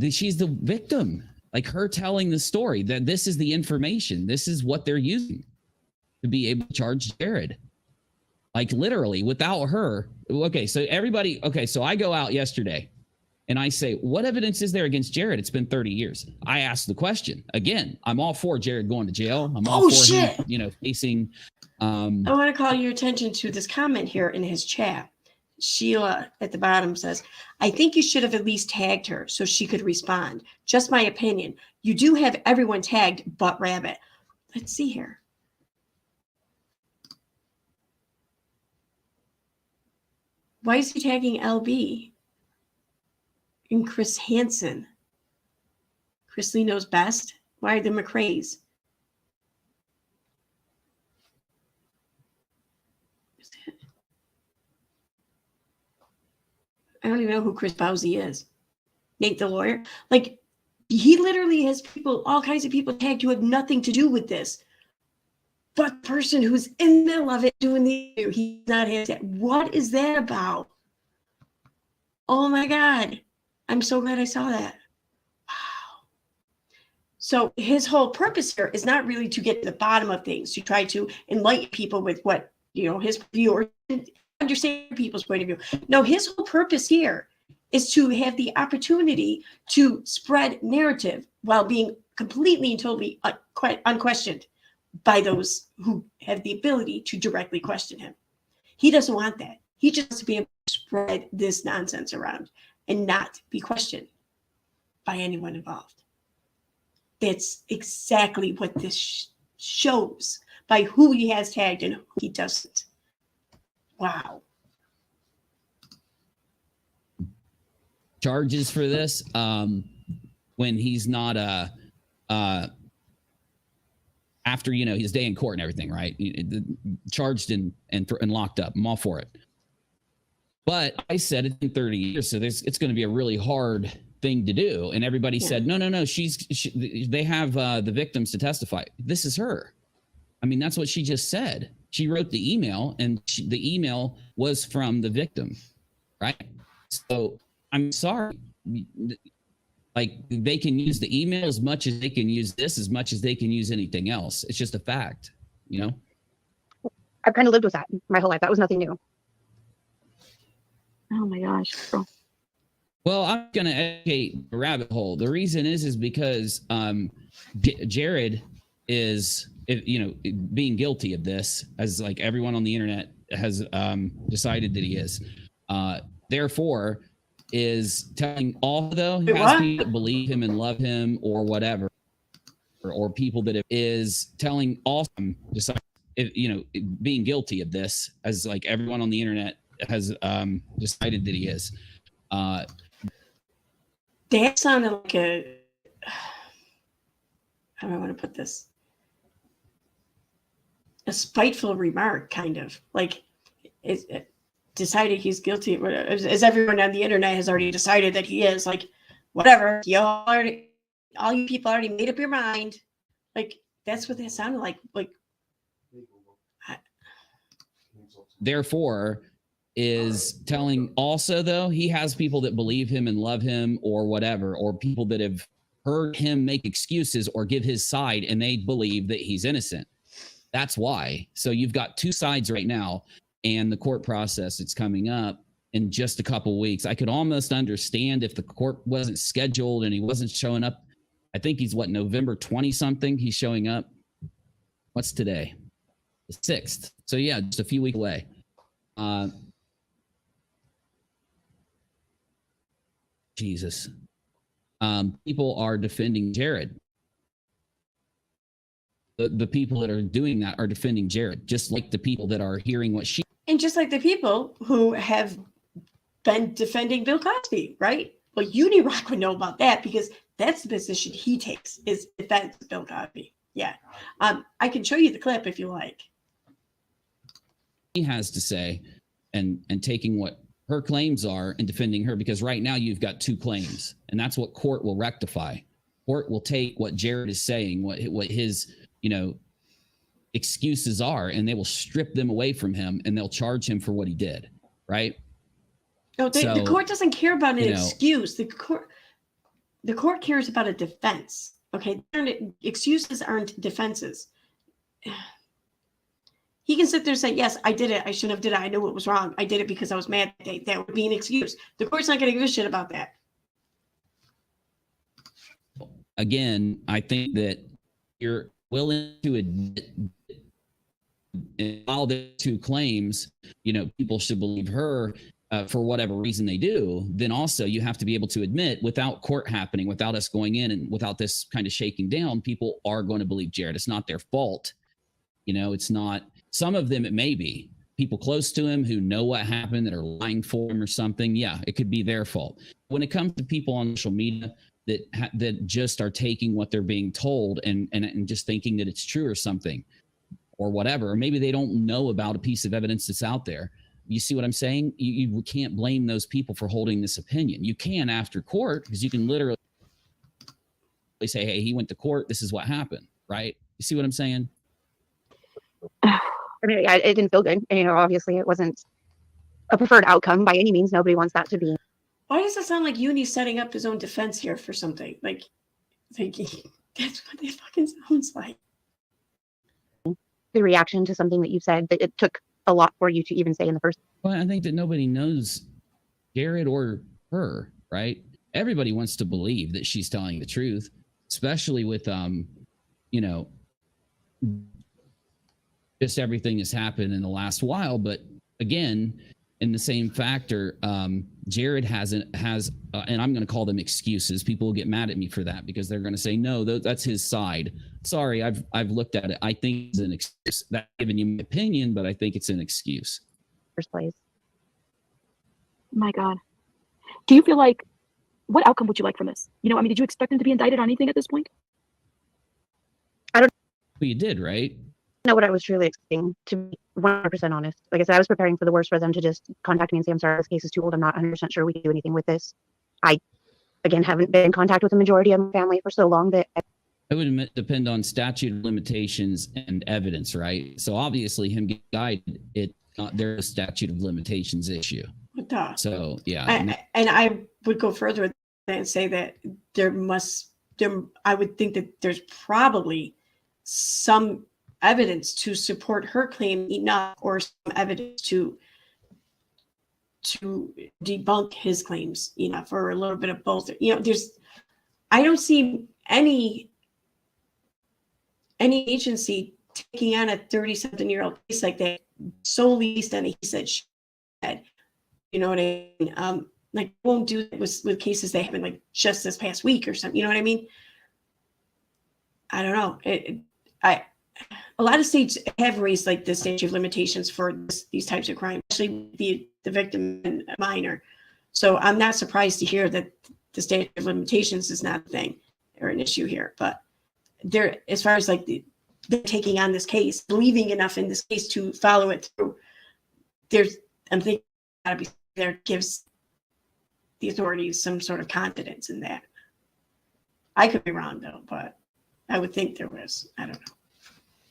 She's the victim. Like, her telling the story, that this is the information, this is what they're using to be able to charge Jared. Like literally without her. Okay, so everybody, okay, so I go out yesterday and I say, what evidence is there against Jared? It's been 30 years. I asked the question. Again, I'm all for Jared going to jail. I'm all for him, you know, facing I want to call your attention to this comment here in his chat. Sheila at the bottom says, I think you should have at least tagged her so she could respond. Just my opinion. You do have everyone tagged but Rabbit. Let's see here. Why is he tagging LB? And Chris Hansen. Chris Lee knows best. Why are the McRae's? I don't even know who Chris Bowsey is. Nate the lawyer. Like, he literally has people, all kinds of people tagged who have nothing to do with this. But the person who's in the middle of it doing the interview, he's not his. What is that about? Oh my God. I'm so glad I saw that. Wow. So his whole purpose here is not really to get to the bottom of things, to try to enlighten people with what, you know, his view or understand people's point of view. No, his whole purpose here is to have the opportunity to spread narrative while being completely and totally unquestioned by those who have the ability to directly question him. He doesn't want that. He just wants to be able to spread this nonsense around and not be questioned by anyone involved. That's exactly what this shows by who he has tagged and who he doesn't. Wow. Charges for this when he's not after, you know, his day in court and everything, right? Charged and locked up. I'm all for it. But I said it's been 30 years, so it's going to be a really hard thing to do. And everybody said, no, they have the victims to testify. This is her. I mean, that's what she just said. She wrote the email, and the email was from the victim, right? So I'm sorry. Like, they can use the email as much as they can use this, as much as they can use anything else. It's just a fact, you know? I've kind of lived with that my whole life. That was nothing new. Oh my gosh. Girl. Well, I'm going to educate the rabbit hole. The reason is because Jared is, you know, being guilty of this, as like everyone on the internet has decided that he is. Therefore, is telling all, though, he has people that believe him and love him or whatever, or people that is telling all, decide, you know, being guilty of this, as like everyone on the internet has decided that he is. That sounded like a, how do I want to put this? A spiteful remark, kind of. Like, it decided he's guilty, as everyone on the internet has already decided that he is. Like, whatever, all you people already made up your mind. Like, that's what that sounded like. Like, therefore, is telling also, though, he has people that believe him and love him or whatever, or people that have heard him make excuses or give his side, and they believe that he's innocent. That's why. So you've got two sides right now, and the court process, it's coming up in just a couple of weeks. I could almost understand if the court wasn't scheduled and he wasn't showing up. I think he's November 20 something. He's showing up. What's today? The 6th. So yeah, just a few weeks away. Jesus. People are defending Jared. The people that are doing that are defending Jared, just like the people that are hearing what she. and just like the people who have been defending Bill Cosby, right? Well, Unirock would know about that because that's the position he takes, is defense Bill Cosby. Yeah. I can show you the clip if you like. He has to say, and taking what her claims are and defending her, because right now you've got two claims, and that's what court will rectify. Court will take what Jared is saying, what his, you know, excuses are, and they will strip them away from him, and they'll charge him for what he did, right? No, the court doesn't care about an excuse. The court cares about a defense. Okay, excuses aren't defenses. He can sit there and say, yes, I did it. I shouldn't have did it. I knew it was wrong. I did it because I was mad that day. That would be an excuse. The court's not going to give a shit about that. Again, I think that you're willing to admit in all the two claims, people should believe her for whatever reason they do. Then also you have to be able to admit, without court happening, without us going in and without this kind of shaking down, people are going to believe Jared. It's not their fault. It's not. Some of them, it may be people close to him who know what happened that are lying for him or something. Yeah, it could be their fault. When it comes to people on social media that just are taking what they're being told and just thinking that it's true or something or whatever, or maybe they don't know about a piece of evidence that's out there. You see what I'm saying? You can't blame those people for holding this opinion. You can after court, because you can literally say, hey, he went to court. This is what happened, right? You see what I'm saying? I mean, it didn't feel good. Obviously it wasn't a preferred outcome by any means. Nobody wants that to be. Why does it sound like Uni's setting up his own defense here for something? Like that's what it fucking sounds like. The reaction to something that you said, that it took a lot for you to even say in the first. Well, I think that nobody knows Jared or her, right? Everybody wants to believe that she's telling the truth, especially with, just everything has happened in the last while. But again, in the same factor, Jared has, and I'm going to call them excuses. People will get mad at me for that because they're going to say, no, that's his side. Sorry, I've looked at it. I think it's an excuse. That's giving you my opinion, but I think it's an excuse. First place. My God. Do you feel like, what outcome would you like from this? Did you expect him to be indicted on anything at this point? Well, you did, right? Know what I was truly expecting, to be 100% honest. Like I said, I was preparing for the worst for them to just contact me and say, I'm sorry, this case is too old. I'm not 100% sure we can do anything with this. I, again, haven't been in contact with the majority of my family for so long that it would depend on statute of limitations and evidence, right? So obviously him getting indicted, it's not their statute of limitations issue. So yeah. I would go further with that and say that I would think that there's probably some evidence to support her claim enough, or some evidence to debunk his claims enough, or a little bit of both. I don't see any agency taking on a 30-something-year-old case like that solely based on a he said, she said. You know what I mean? Like, won't do it with cases that happened like just this past week or something. You know what I mean? I don't know. A lot of states have raised like the statute of limitations for these types of crimes, especially the victim and a minor. So I'm not surprised to hear that the statute of limitations is not a thing or an issue here. But as far as like they're taking on this case, believing enough in this case to follow it through, I'm thinking gotta be there gives the authorities some sort of confidence in that. I could be wrong though, but I would think there was. I don't know.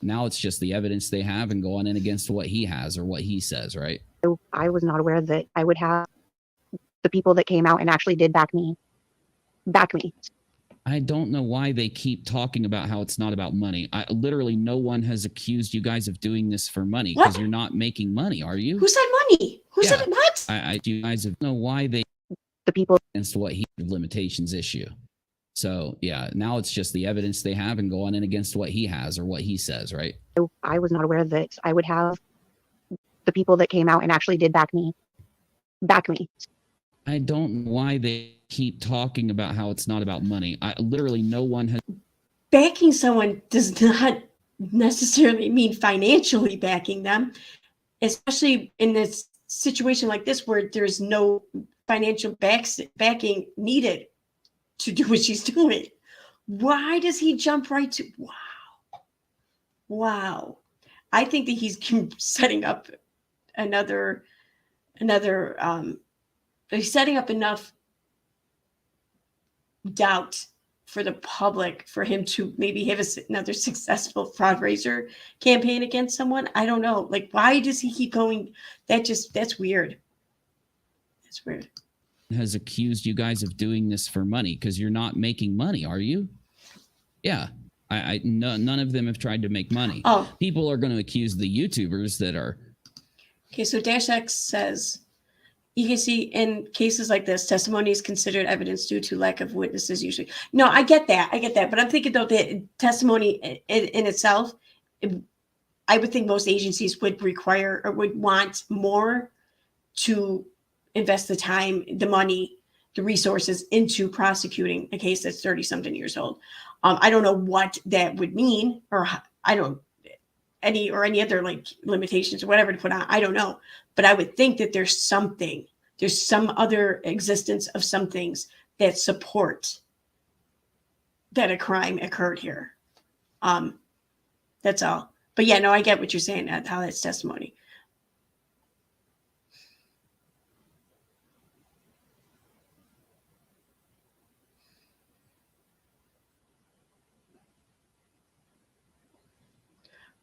Now it's just the evidence they have and going in against what he has or what he says, right? I was not aware that I would have the people that came out and actually did back me. I don't know why they keep talking about how it's not about money. Literally no one has accused you guys of doing this for money, because you're not making money, are you? Who said money? Who said what? You guys have know why the people against what he limitations issue. So yeah, now it's just the evidence they have and going in against what he has or what he says, right? I was not aware that I would have the people that came out and actually did back me. I don't know why they keep talking about how it's not about money. Literally no one has. Backing someone does not necessarily mean financially backing them, especially in this situation like this where there's no financial backing needed to do what she's doing. Why does he jump right to wow? I think that he's setting up he's setting up enough doubt for the public for him to maybe have another successful fraud raiser campaign against someone. I don't know. Like, why does he keep going? That's weird. That's weird. Has accused you guys of doing this for money, because you're not making money, are you? Yeah. None of them have tried to make money. Oh, People are going to accuse the YouTubers that are. okay. So Dash X says, you can see in cases like this, testimony is considered evidence due to lack of witnesses usually. No, I get that. But I'm thinking though that testimony in itself, I would think most agencies would require or would want more to invest the time, the money, the resources into prosecuting a case that's 30 something years old. I don't know what that would mean, or I don't any other like limitations or whatever to put on. I don't know, but I would think that there's some other existence of some things that support that a crime occurred here. That's all. But yeah, no, I get what you're saying, how that's testimony.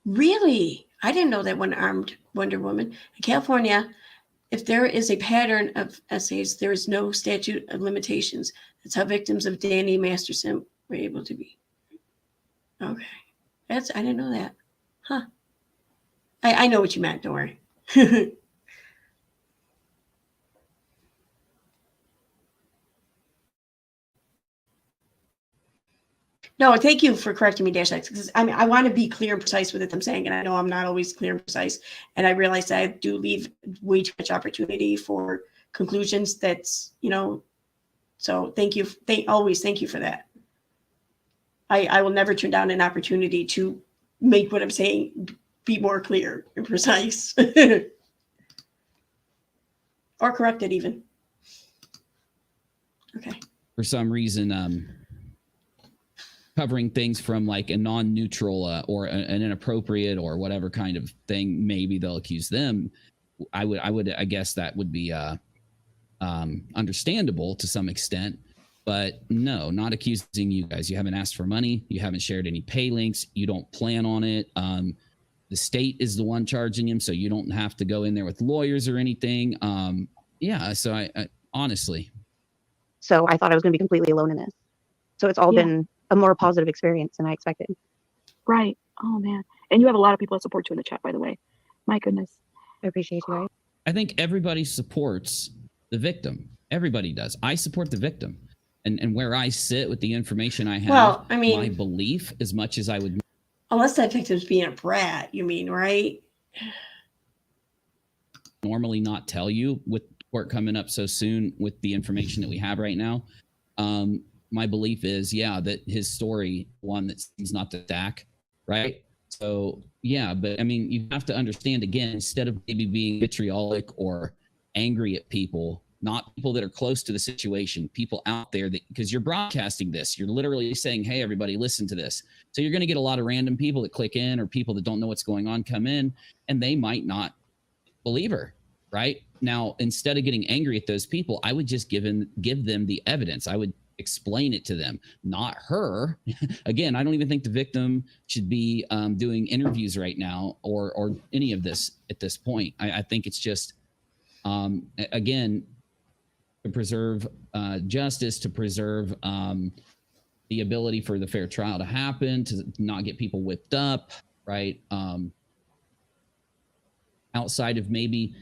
Really? I didn't know that one armed Wonder Woman. In California, if there is a pattern of essays, there is no statute of limitations. That's how victims of Danny Masterson were able to be. Okay. I didn't know that. Huh. I know what you meant, don't worry. No, thank you for correcting me, Dash X, because I want to be clear and precise with it I'm saying, and I know I'm not always clear and precise, and I realize that I do leave way too much opportunity for conclusions that's, so thank you. Thank you for that. I will never turn down an opportunity to make what I'm saying be more clear and precise. Or correct it even. Okay. For some reason, covering things from like a non-neutral or an inappropriate or whatever kind of thing, maybe they'll accuse them. I guess that would be understandable to some extent, but no, not accusing you guys. You haven't asked for money. You haven't shared any pay links. You don't plan on it. The state is the one charging him, so you don't have to go in there with lawyers or anything. Yeah, so I honestly. So I thought I was going to be completely alone in this. So it's all been a more positive experience than I expected. Right. Oh man. And you have a lot of people that support you in the chat, by the way. My goodness. I appreciate you guys. I think everybody supports the victim. Everybody does. I support the victim. And where I sit with the information I have, well, I mean, my belief, as much as I would. Unless that victim's being a brat, you mean, right? Normally not tell you with court coming up so soon with the information that we have right now. My belief is, that his story, one that seems not to stack, right? So, but I mean, you have to understand, again, instead of maybe being vitriolic or angry at people, not people that are close to the situation, people out there that, because you're broadcasting this, you're literally saying, hey, everybody, listen to this. So you're going to get a lot of random people that click in or people that don't know what's going on come in, and they might not believe her, right? Now, instead of getting angry at those people, I would just give them the evidence. I would explain it to them, not her. Again, I don't even think the victim should be doing interviews right now or any of this at this point. I think it's just, again, to preserve justice, to preserve the ability for the fair trial to happen, to not get people whipped up, right? Outside of maybe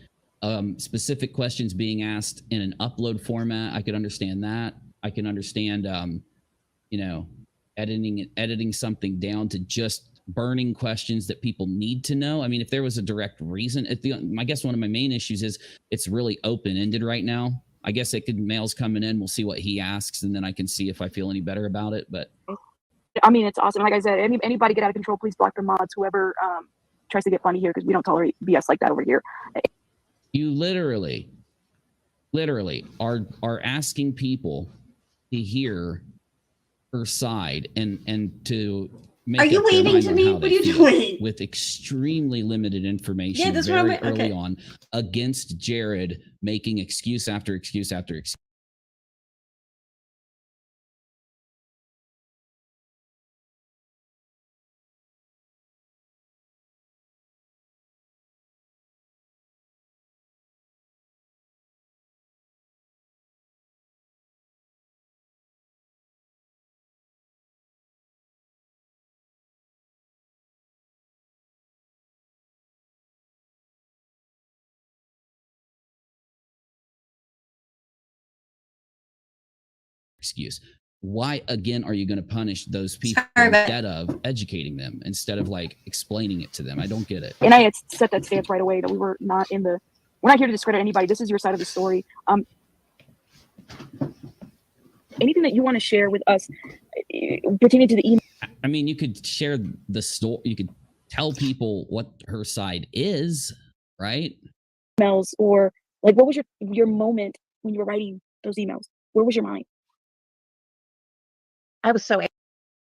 specific questions being asked in an upload format, I could understand that. I can understand, editing something down to just burning questions that people need to know. I mean, if there was a direct reason, I guess one of my main issues is it's really open-ended right now. I guess it could, mail's coming in, we'll see what he asks, and then I can see if I feel any better about it. But I mean, it's awesome. Like I said, anybody get out of control, please block the mods, whoever tries to get funny here, because we don't tolerate BS like that over here. You literally are asking people to hear her side and to make Are you up their waving mind to on me? how What they are you feel doing? with extremely limited information Yeah, that's what very I'm early okay. on against Jared, making excuse after excuse after excuse. excuse. Why again are you going to punish those people Sorry, but- instead of educating them, instead of like explaining it to them? I don't get it. And I had set that stance right away that we're not here to discredit anybody. This is your side of the story. Anything that you want to share with us pertaining to the email? I mean, you could share the story. You could tell people what her side is, right? Emails, or like, what was your moment when you were writing those emails? Where was your mind? I was so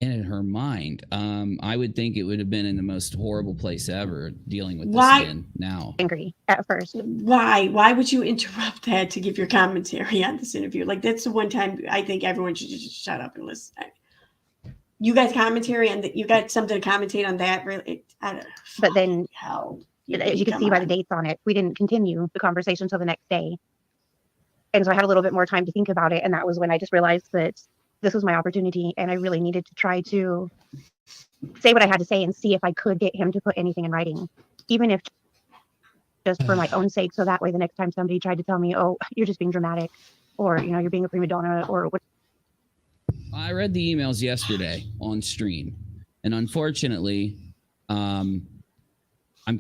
In her mind, I would think it would have been in the most horrible place ever, dealing with this Why? again now. angry at first. Why would you interrupt that to give your commentary on this interview? Like, that's the one time I think everyone should just shut up and listen. You got commentary and you got something to commentate on that, really? I don't know. But then, How as you can see by the dates on it, we didn't continue the conversation until the next day. And so I had a little bit more time to think about it. And that was when I just realized that this was my opportunity. And I really needed to try to say what I had to say and see if I could get him to put anything in writing, even if just for my own sake. So that way, the next time somebody tried to tell me, oh, you're just being dramatic, or, you're being a prima donna, or what. I read the emails yesterday on stream, and unfortunately, I'm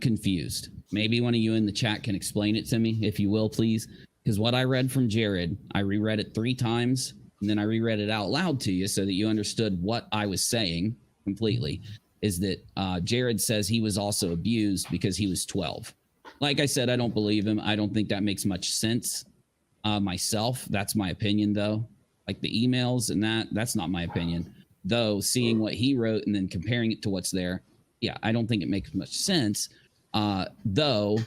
confused. Maybe one of you in the chat can explain it to me, if you will, please. Because what I read from Jared, I reread it 3 times, and then I reread it out loud to you so that you understood what I was saying completely, is that Jared says he was also abused because he was 12. Like I said, I don't believe him. I don't think that makes much sense myself. That's my opinion, though. Like the emails and that's not my opinion. Though, seeing what he wrote and then comparing it to what's there, yeah, I don't think it makes much sense. Though,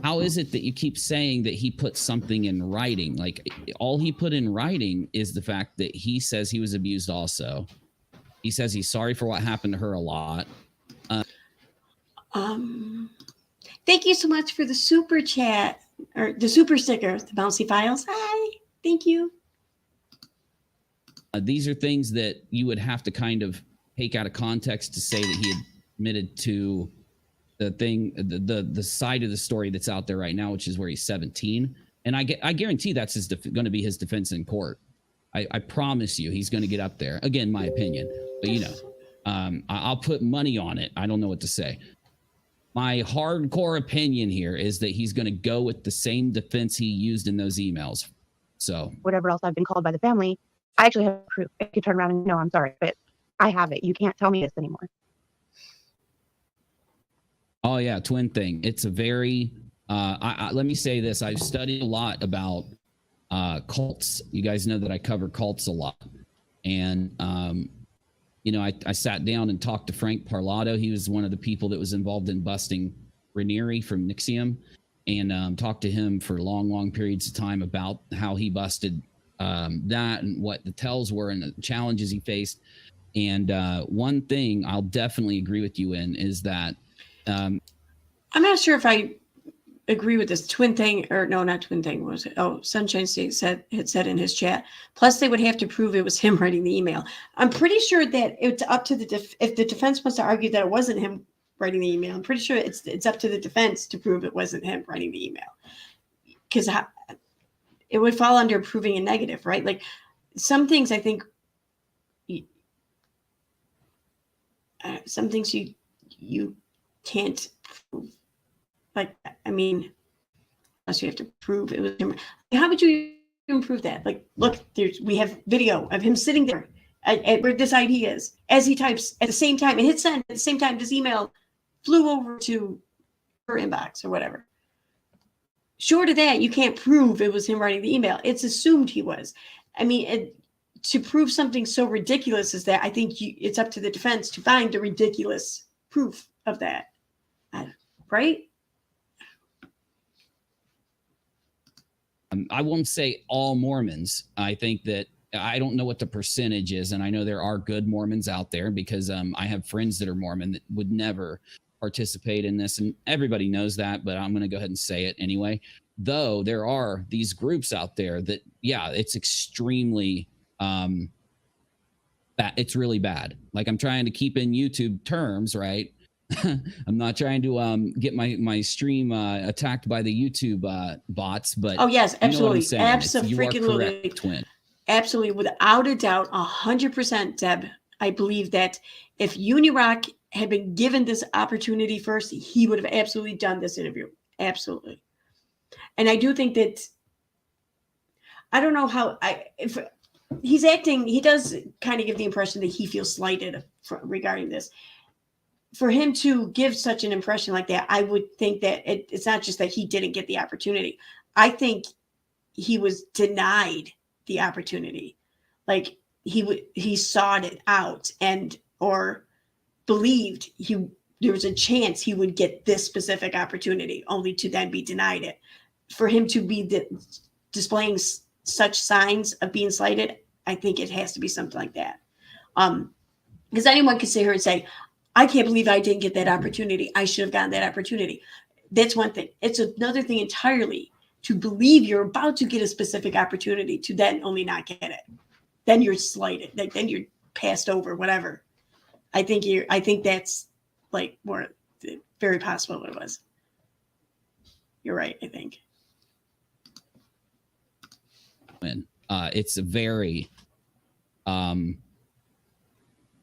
how is it that you keep saying that he put something in writing? Like, all he put in writing is the fact that he says he was abused also. He says he's sorry for what happened to her a lot. Thank you so much for the super chat, or the super sticker, the bouncy files. Hi, thank you. These are things that you would have to kind of take out of context to say that he admitted to the thing, the side of the story that's out there right now, which is where he's 17. And I guarantee that's going to be his defense in court. I promise you, he's going to get up there. Again, my opinion, but I'll put money on it. I don't know what to say. My hardcore opinion here is that he's going to go with the same defense he used in those emails. So Whatever else I've been called by the family, I actually have proof. I could turn around and no, I'm sorry, but I have it. You can't tell me this anymore. Oh yeah, twin thing. It's a very let me say this. I've studied a lot about cults. You guys know that I cover cults a lot. And I sat down and talked to Frank Parlato. He was one of the people that was involved in busting Raniere from Nixium, and talked to him for long periods of time about how he busted that and what the tells were and the challenges he faced. And one thing I'll definitely agree with you in is that I'm not sure if I agree with this twin thing, or no, not twin thing. What was it? Oh, Sunshine State had said in his chat. Plus, they would have to prove it was him writing the email. I'm pretty sure that it's up to if the defense wants to argue that it wasn't him writing the email. I'm pretty sure it's up to the defense to prove it wasn't him writing the email, because it would fall under proving a negative, right? Like, some things I think, some things you can't prove. Like, I mean, unless you have to prove it was him. How would you even prove that? Like, look, we have video of him sitting there at where this ID is, as he types at the same time and hit send at the same time. This email flew over to her inbox or whatever. Short of that, you can't prove it was him writing the email. It's assumed he was. I mean, to prove something so ridiculous as that, I think it's up to the defense to find a ridiculous proof of that, right? I won't say all Mormons. I think that I don't know what the percentage is, and I know there are good Mormons out there, because I have friends that are Mormon that would never participate in this, and everybody knows that, but I'm going to go ahead and say it anyway. Though there are these groups out there that, yeah, it's extremely bad. It's really bad. Like, I'm trying to keep in YouTube terms, right? I'm not trying to get my stream attacked by the YouTube bots, but oh yes, absolutely, you are correct, twin. absolutely, without a doubt, 100%, Deb. I believe that if Unirock had been given this opportunity first, he would have absolutely done this interview. Absolutely. And I do think that, I don't know how, if he's acting, he does kind of give the impression that he feels slighted regarding this. For him to give such an impression like that, I would think that it's not just that he didn't get the opportunity. I think he was denied the opportunity. Like he sought it out or believed there was a chance he would get this specific opportunity, only to then be denied it. For him to be displaying such signs of being slighted, I think it has to be something like that. Because anyone can sit here and say, I can't believe I didn't get that opportunity. I should have gotten that opportunity. That's one thing. It's another thing entirely to believe you're about to get a specific opportunity to then only not get it. Then you're slighted. Then you're passed over, whatever. I think that's like more very possible what it was. You're right, I think. It's a very, I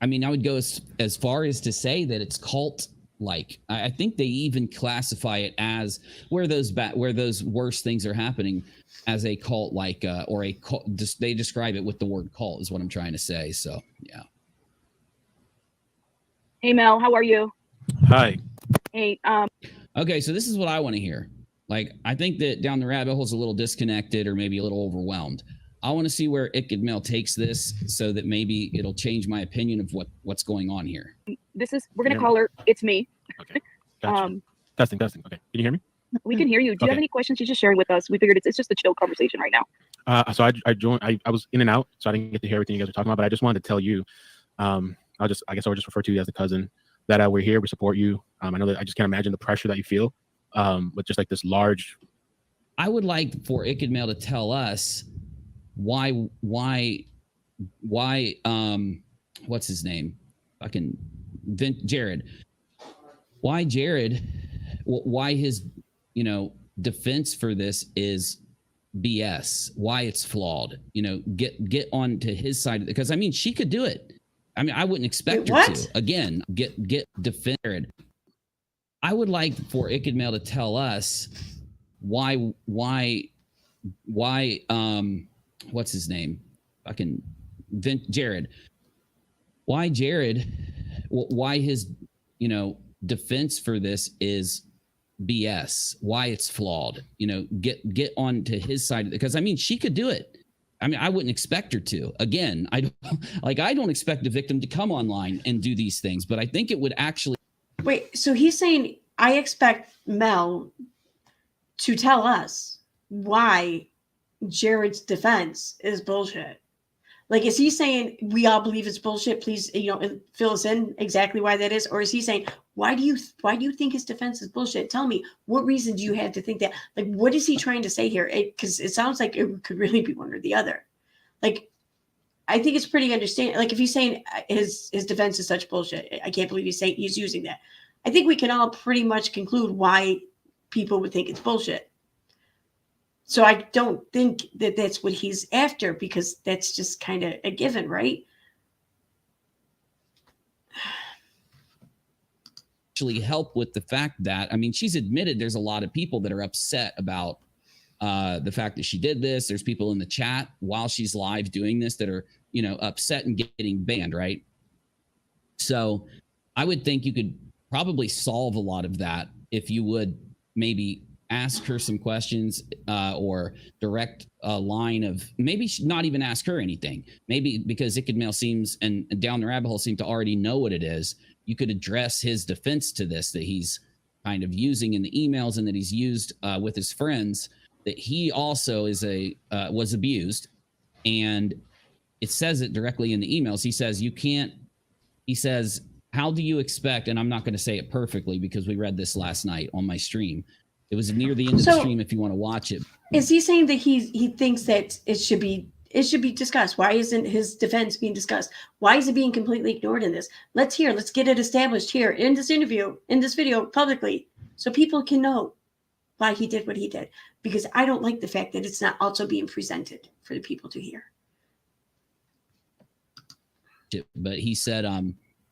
mean, I would go as far as to say that it's cult-like. I think they even classify it as where those worst things are happening as a cult-like, or a cult. They describe it with the word cult, is what I'm trying to say. So, yeah. Hey Mel, how are you? Hi. Hey, Okay, so this is what I want to hear. Like, I think that Down the Rabbit Hole is a little disconnected or maybe a little overwhelmed. I want to see where Mel takes this so that maybe it'll change my opinion of what's going on here. we're gonna call her. It's me. Okay. Gotcha. Testing. Okay. Can you hear me? We can hear you. Do you have any questions? She's just sharing with us. We figured it's just a chill conversation right now. So I joined. I was in and out, so I didn't get to hear everything you guys were talking about. But I just wanted to tell you, I guess I'll just refer to you as a cousin. That we're here. We support you. I know that I just can't imagine the pressure that you feel. But just like this large. I would like for Mel to tell us why what's his name? Fucking Jared. Why his, defense for this is BS, why it's flawed, get on to his side, because I mean, she could do it. I mean, I wouldn't expect her to. Again, get defended. I would like for Mel to tell us why what's his name? Fucking Jared. Why his, defense for this is BS, why it's flawed, get on to his side, because I mean, she could do it. I mean, I wouldn't expect her to. Again, I don't expect the victim to come online and do these things, but I think it would actually. Wait, so he's saying I expect Mel to tell us why Jared's defense is bullshit. Like, is he saying we all believe it's bullshit? Please, fill us in exactly why that is. Or is he saying, why do you think his defense is bullshit? Tell me, what reason do you have to think that? Like, what is he trying to say here? Because it sounds like it could really be one or the other. Like, I think it's pretty understandable. Like, if he's saying his defense is such bullshit, I can't believe he's using that. I think we can all pretty much conclude why people would think it's bullshit. So I don't think that that's what he's after, because that's just kind of a given, right? Actually help with the fact that, I mean, she's admitted there's a lot of people that are upset about the fact that she did this. There's people in the chat while she's live doing this that are, upset and getting banned, right? So I would think you could probably solve a lot of that if you would maybe ask her some questions, or direct a line of, maybe not even ask her anything. Maybe because Mel seems, and Down the Rabbit Hole seem to already know what it is. You could address his defense to this, that he's kind of using in the emails and that he's used with his friends, that he also is was abused. And it says it directly in the emails. He says, how do you expect, and I'm not going to say it perfectly because we read this last night on my stream. It was near the end of the stream if you want to watch it. Is he saying that he thinks that it should be discussed? Why isn't his defense being discussed? Why is it being completely ignored in this? Let's get it established here in this interview, in this video, publicly, so people can know why he did what he did. Because I don't like the fact that it's not also being presented for the people to hear. it, but he said,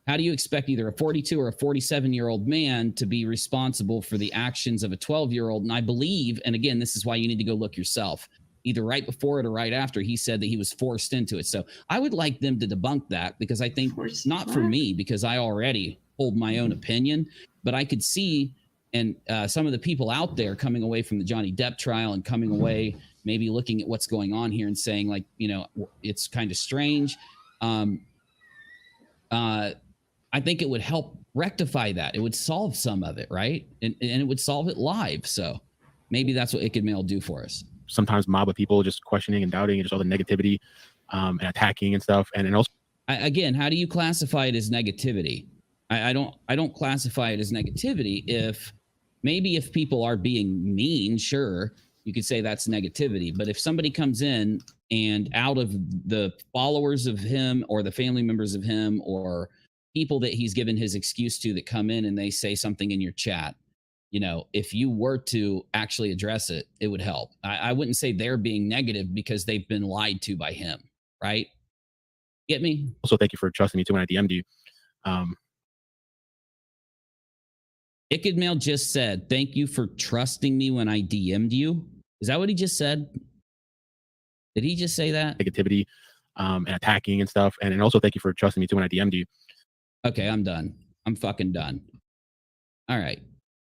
how do you expect either a 42 or a 47-year-old man to be responsible for the actions of a 12-year-old? And I believe, and again, this is why you need to go look yourself, either right before it or right after, he said that he was forced into it. So I would like them to debunk that, because I think, not for me, because I already hold my own opinion, but I could see, and some of the people out there coming away from the Johnny Depp trial and coming away, maybe looking at what's going on here and saying, like, you know, it's kind of strange. I think it would help rectify that. It would solve some of it, right? And it would solve it live. So maybe that's what It Could Mail will do for us. Sometimes mob of people just questioning and doubting and just all the negativity and attacking and stuff. And also, again, how do you classify it as negativity? I don't classify it as negativity. If people are being mean, sure, you could say that's negativity. But if somebody comes in and out of the followers of him or the family members of him or people that he's given his excuse to that come in and they say something in your chat, you know, if you were to actually address it, it would help. I wouldn't say they're being negative because they've been lied to by him, right? Get me? also, thank you for trusting me too when I DM'd you. It Could Mail just said, thank you for trusting me when I DM'd you. Is that what he just said? Did he just say that? Negativity and attacking and stuff. And also, thank you for trusting me too when I DM'd you. Okay, I'm done. I'm fucking done. All right.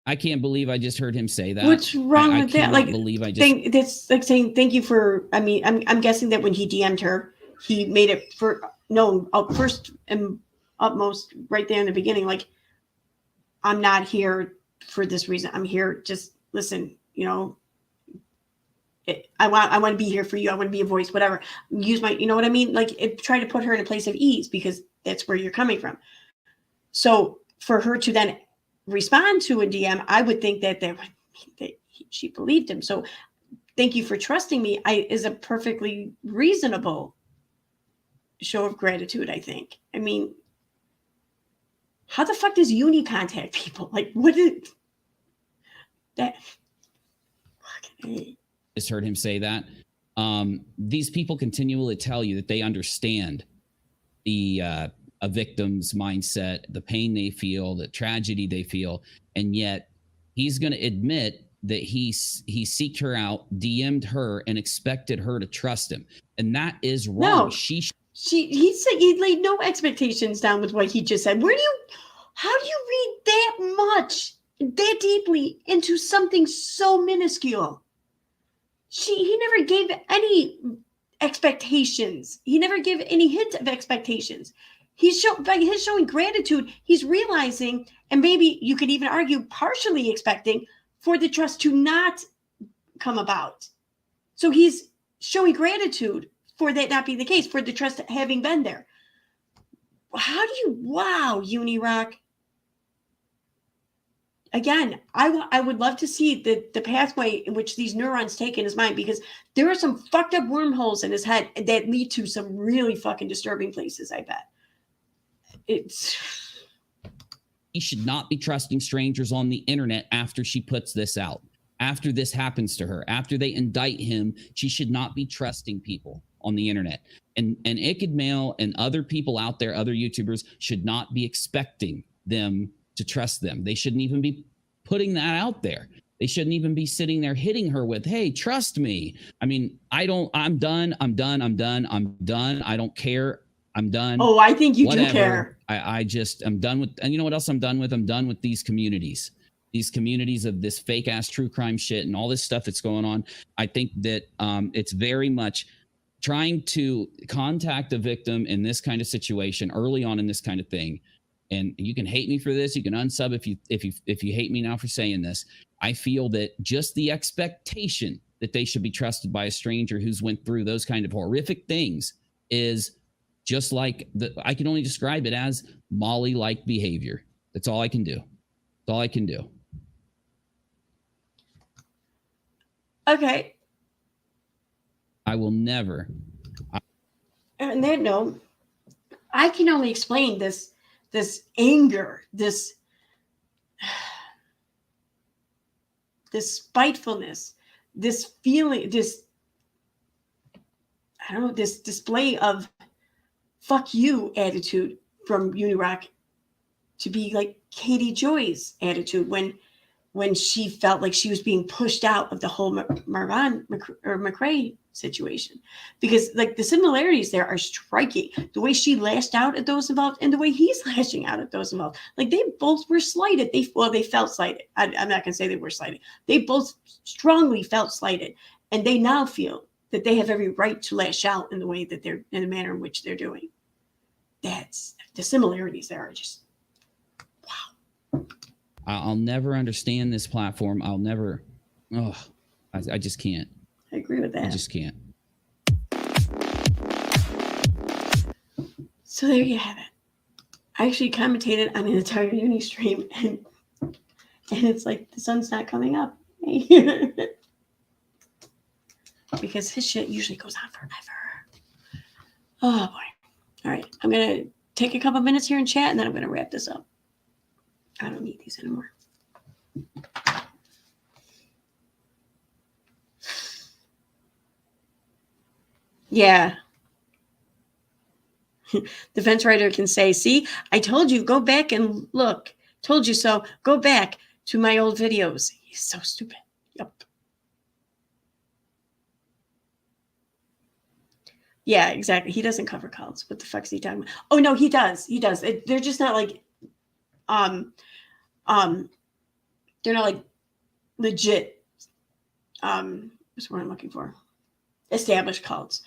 I can't believe I just heard him say that. What's wrong with that? Like, believe I just that's like saying thank you for. I mean, I'm guessing that when he DM'd her, he made it known first and utmost right there in the beginning. Like, I'm not here for this reason. I'm here. Just listen. You know, I want to be here for you. I want to be a voice. Whatever. Use my. You know what I mean? Like, try to put her in a place of ease because that's where you're coming from. So for her to then respond to a DM, I would think that she believed him. So thank you for trusting me is a perfectly reasonable show of gratitude, I think. I mean, how the fuck does Uni contact people? Like, what is that? just heard him say that. These people continually tell you that they understand a victim's mindset, the pain they feel, the tragedy they feel, and yet he's going to admit that he seeked her out, DM'd her, and expected her to trust him, and that is wrong. No, he said he laid no expectations down with what he just said. How do you read that much, that deeply into something so minuscule? He never gave any expectations. He never gave any hint of expectations. By his showing gratitude, he's realizing, and maybe you could even argue partially expecting, for the trust to not come about. So he's showing gratitude for that not being the case, for the trust having been there. Wow, Unirock. Again, I would love to see the pathway in which these neurons take in his mind, because there are some fucked up wormholes in his head that lead to some really fucking disturbing places, I bet. He should not be trusting strangers on the internet after she puts this out. After this happens to her, after they indict him, she should not be trusting people on the internet. And It Could Mail and other people out there, other YouTubers, should not be expecting them to trust them. They shouldn't even be putting that out there. They shouldn't even be sitting there hitting her with, hey, trust me. I mean, I'm done. I'm done. I don't care. I'm done. Oh, I think you Whatever. do care. I'm done with, and you know what else I'm done with? I'm done with these communities of this fake ass true crime shit and all this stuff that's going on. I think that it's very much trying to contact a victim in this kind of situation early on in this kind of thing. And you can hate me for this. You can unsub if you hate me now for saying this. I feel that just the expectation that they should be trusted by a stranger who's went through those kind of horrific things is just like I can only describe it as Molly-like behavior. That's all I can do. That's all I can do. Okay. I will never. On that note, I can only explain this anger, this spitefulness, this feeling, this display of fuck you attitude from Unirock to be like Katie Joy's attitude when she felt like she was being pushed out of the whole McRae situation, because like the similarities there are striking. The way she lashed out at those involved and the way he's lashing out at those involved, like they both were slighted. They felt slighted. I'm not gonna say they were slighted. They both strongly felt slighted, and they now feel that they have every right to lash out in the way that they're in the manner in which they're doing. That's the similarities there are just wow. I'll never understand this platform. I'll never. Oh, I just can't. I agree with that. I just can't. So there you have it. I actually commentated on an entire uni stream, and it's like the sun's not coming up because his shit usually goes on forever. Oh boy! All right, I'm gonna take a couple minutes here and chat, and then I'm gonna wrap this up. I don't need these anymore. Yeah. The fence rider can say, see, I told you, go back and look. Told you so. Go back to my old videos. He's so stupid. Yep. Yeah, exactly. He doesn't cover cults. What the fuck's he talking about? Oh, no, he does. He does. They're just not like, they're not like legit, what's the word I'm looking for? Established cults.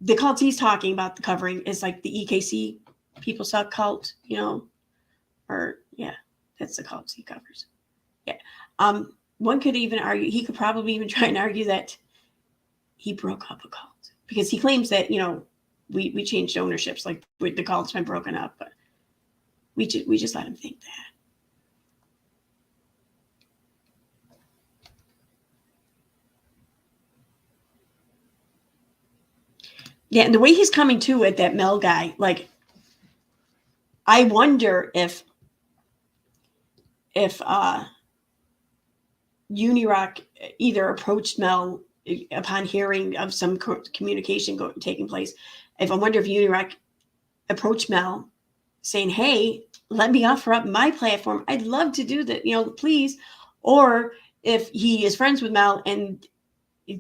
The cults he's talking about, the covering, is like the EKC People Suck cult, you know, or yeah, that's the cults he covers. Yeah. One could even argue, he could probably even try and argue that he broke up a cult, because he claims that, you know, we changed ownerships, like the cult's been broken up, but we just let him think that. Yeah, and the way he's coming to at that Mel guy, like, I wonder if Unirock either approached Mel upon hearing of some communication taking place. If I wonder if Unirock approached Mel saying, hey, let me offer up my platform. I'd love to do that, you know, please. Or if he is friends with Mel and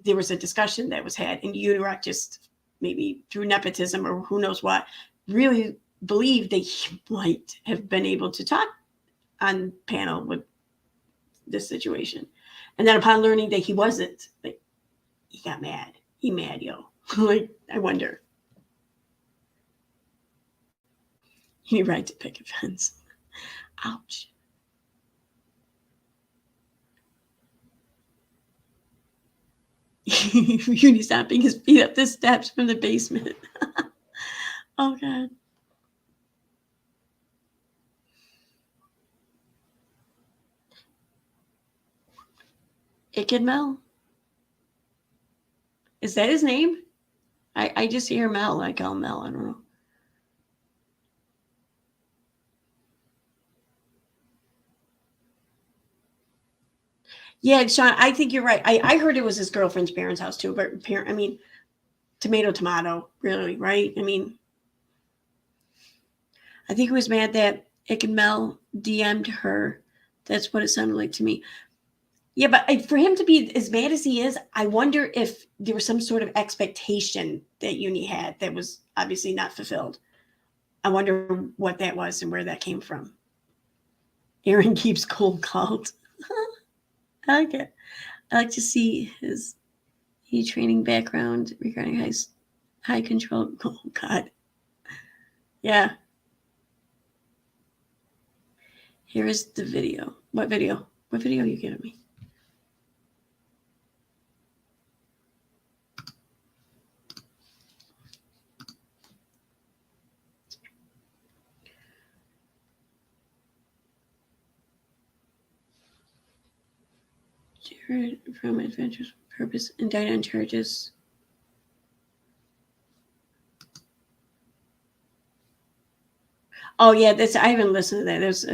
there was a discussion that was had and Unirock just maybe through nepotism or who knows what, really believed that he might have been able to talk on panel with this situation. And then upon learning that he wasn't, like, he got mad. He mad, yo. Like, I wonder. He right to picket fence. Ouch. Uni stomping his feet up the steps from the basement. Oh God. Icked Mel? Is that his name? I just hear Mel. I call him Mel. I don't know. Yeah, Sean, I think you're right. I heard it was his girlfriend's parents' house too, but I mean, tomato, really, right? I mean, I think he was mad that Ick and Mel DM'd her. That's what it sounded like to me. Yeah, but for him to be as mad as he is, I wonder if there was some sort of expectation that Uni had that was obviously not fulfilled. I wonder what that was and where that came from. Aaron keeps cold called. I like it. I like to see his training background regarding high control. Oh God. Yeah. Here is the video. What video? What video are you giving me? Jared from Adventures Purpose indicted on charges. Oh yeah, I haven't listened to that. There's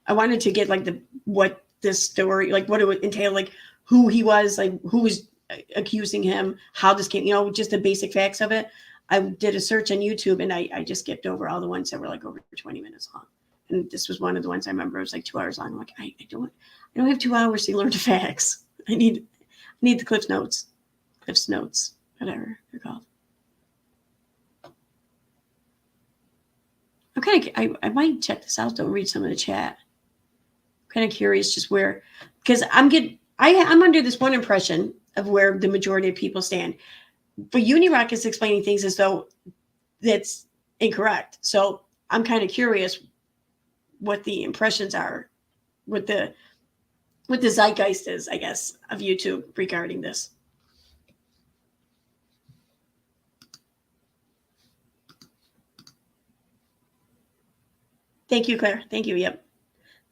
I wanted to get like what this story, like what it would entail, like who he was, like who was accusing him, how this came, you know, just the basic facts of it. I did a search on YouTube and I just skipped over all the ones that were like over 20 minutes long. And this was one of the ones I remember. It was like 2 hours long. I'm like, I don't have 2 hours to learn the facts. I need the Cliff's Notes, whatever they're called. Okay, I might check this out though. Read some of the chat. I'm kind of curious just where, because I'm under this one impression of where the majority of people stand. But Unirock is explaining things as though that's incorrect. So I'm kind of curious what the impressions are, what the zeitgeist is, I guess, of YouTube regarding this. Thank you, Claire. Thank you. Yep.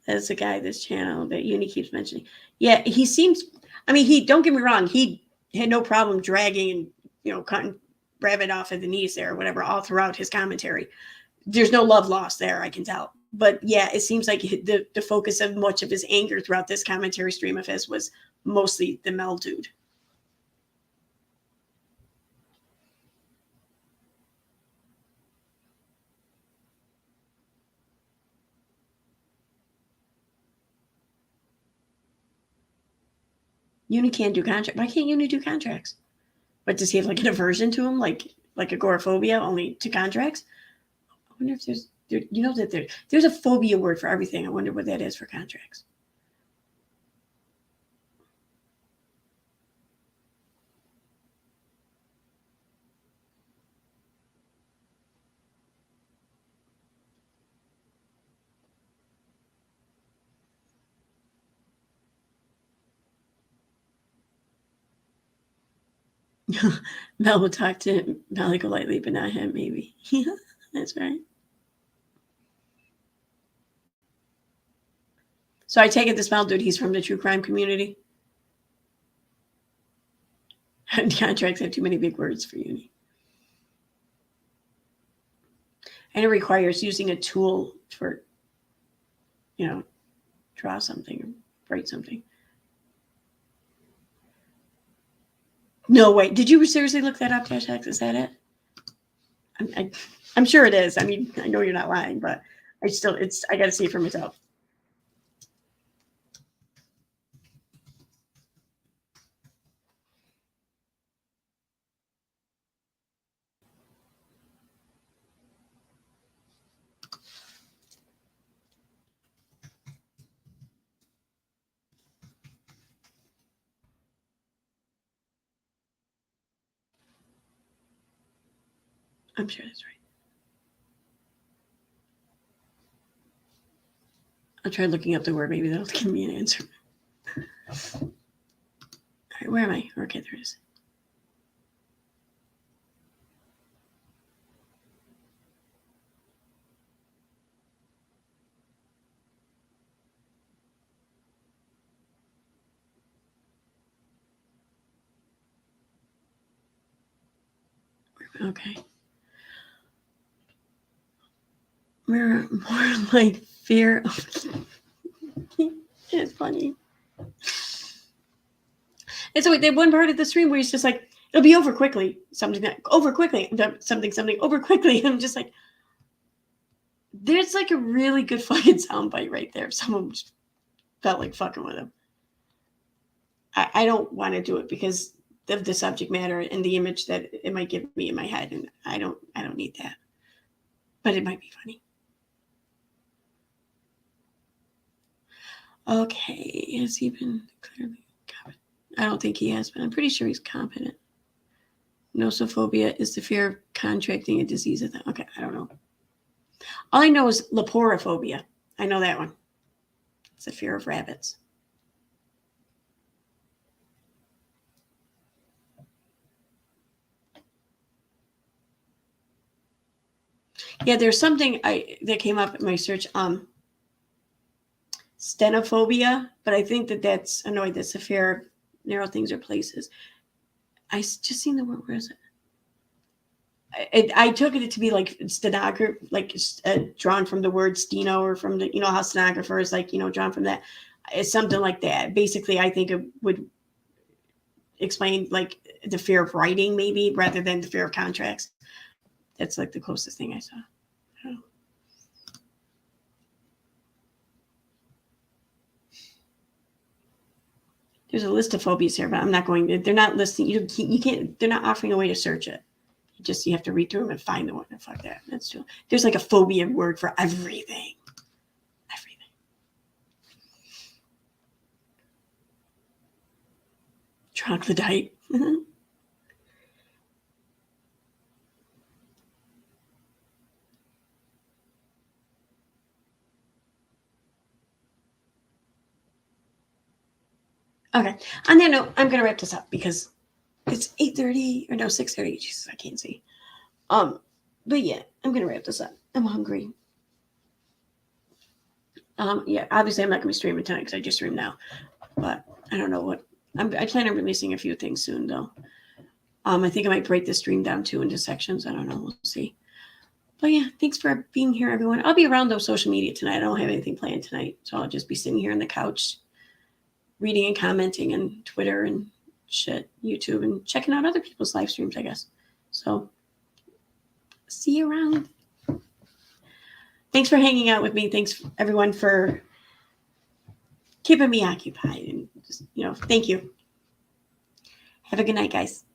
That's the guy, this channel that Uni keeps mentioning. Yeah, he seems, I mean, don't get me wrong. He had no problem dragging and, cutting rabbit off at the knees there or whatever, all throughout his commentary. There's no love lost there, I can tell. But yeah, it seems like the focus of much of his anger throughout this commentary stream of his was mostly the Mel dude. Uni can't do contracts. Why can't Uni do contracts? But does he have like an aversion to them, like agoraphobia, only to contracts? I wonder if there's a phobia word for everything. I wonder what that is for contracts. Mel will talk to Malik lightly, but not him, maybe. Yeah, that's right. So I take it this Mel dude, he's from the true crime community. Contracts have too many big words for Uni. And it requires using a tool for, draw something or write something. No, wait. Did you seriously look that up, Tashax? Is that it? I'm sure it is. I mean, I know you're not lying, but I got to see it for myself. I'm sure that's right. I'll try looking up the word. Maybe that'll give me an answer. All right, where am I? Okay, there it is. Okay. We're more like fear. It's funny. And so they one part of the stream where he's just like, it'll be over quickly. Something over quickly. Something over quickly. And I'm just like, there's like a really good fucking soundbite right there. If someone just felt like fucking with him. I don't want to do it because of the subject matter and the image that it might give me in my head. And I don't need that. But it might be funny. Okay, has he been clearly competent? I don't think he has, but I'm pretty sure he's competent. Nosophobia is the fear of contracting a disease. Okay, I don't know. All I know is leporophobia. I know that one. It's the fear of rabbits. Yeah, there's something that came up in my search. Stenophobia, but I think that's annoyed. That's a fear of narrow things or places. I just seen the word. Where is it? I took it to be like stenographer, like drawn from the word steno, or from the how stenographer is like drawn from that. It's something like that. Basically, I think it would explain like the fear of writing, maybe rather than the fear of contracts. That's like the closest thing I saw. I don't know. There's a list of phobias here, but I'm not going to. They're not listing. You can't. They're not offering a way to search it. You have to read through them and find the one. Fuck that. That's true. There's like a phobia word for everything. Everything. Troglodyte. Okay. On that note, I'm gonna wrap this up because it's 8:30 or no 6:30. Jesus, I can't see. But yeah, I'm gonna wrap this up. I'm hungry. Yeah, obviously I'm not gonna be streaming tonight because I just stream now. But I don't know what I plan on releasing a few things soon though. I think I might break the stream down too into sections. I don't know. We'll see. But yeah, thanks for being here, everyone. I'll be around those social media tonight. I don't have anything planned tonight, so I'll just be sitting here on the couch, reading and commenting on Twitter and shit, YouTube, and checking out other people's live streams, I guess. So see you around. Thanks for hanging out with me. Thanks everyone for keeping me occupied, and just, thank you. Have a good night, guys.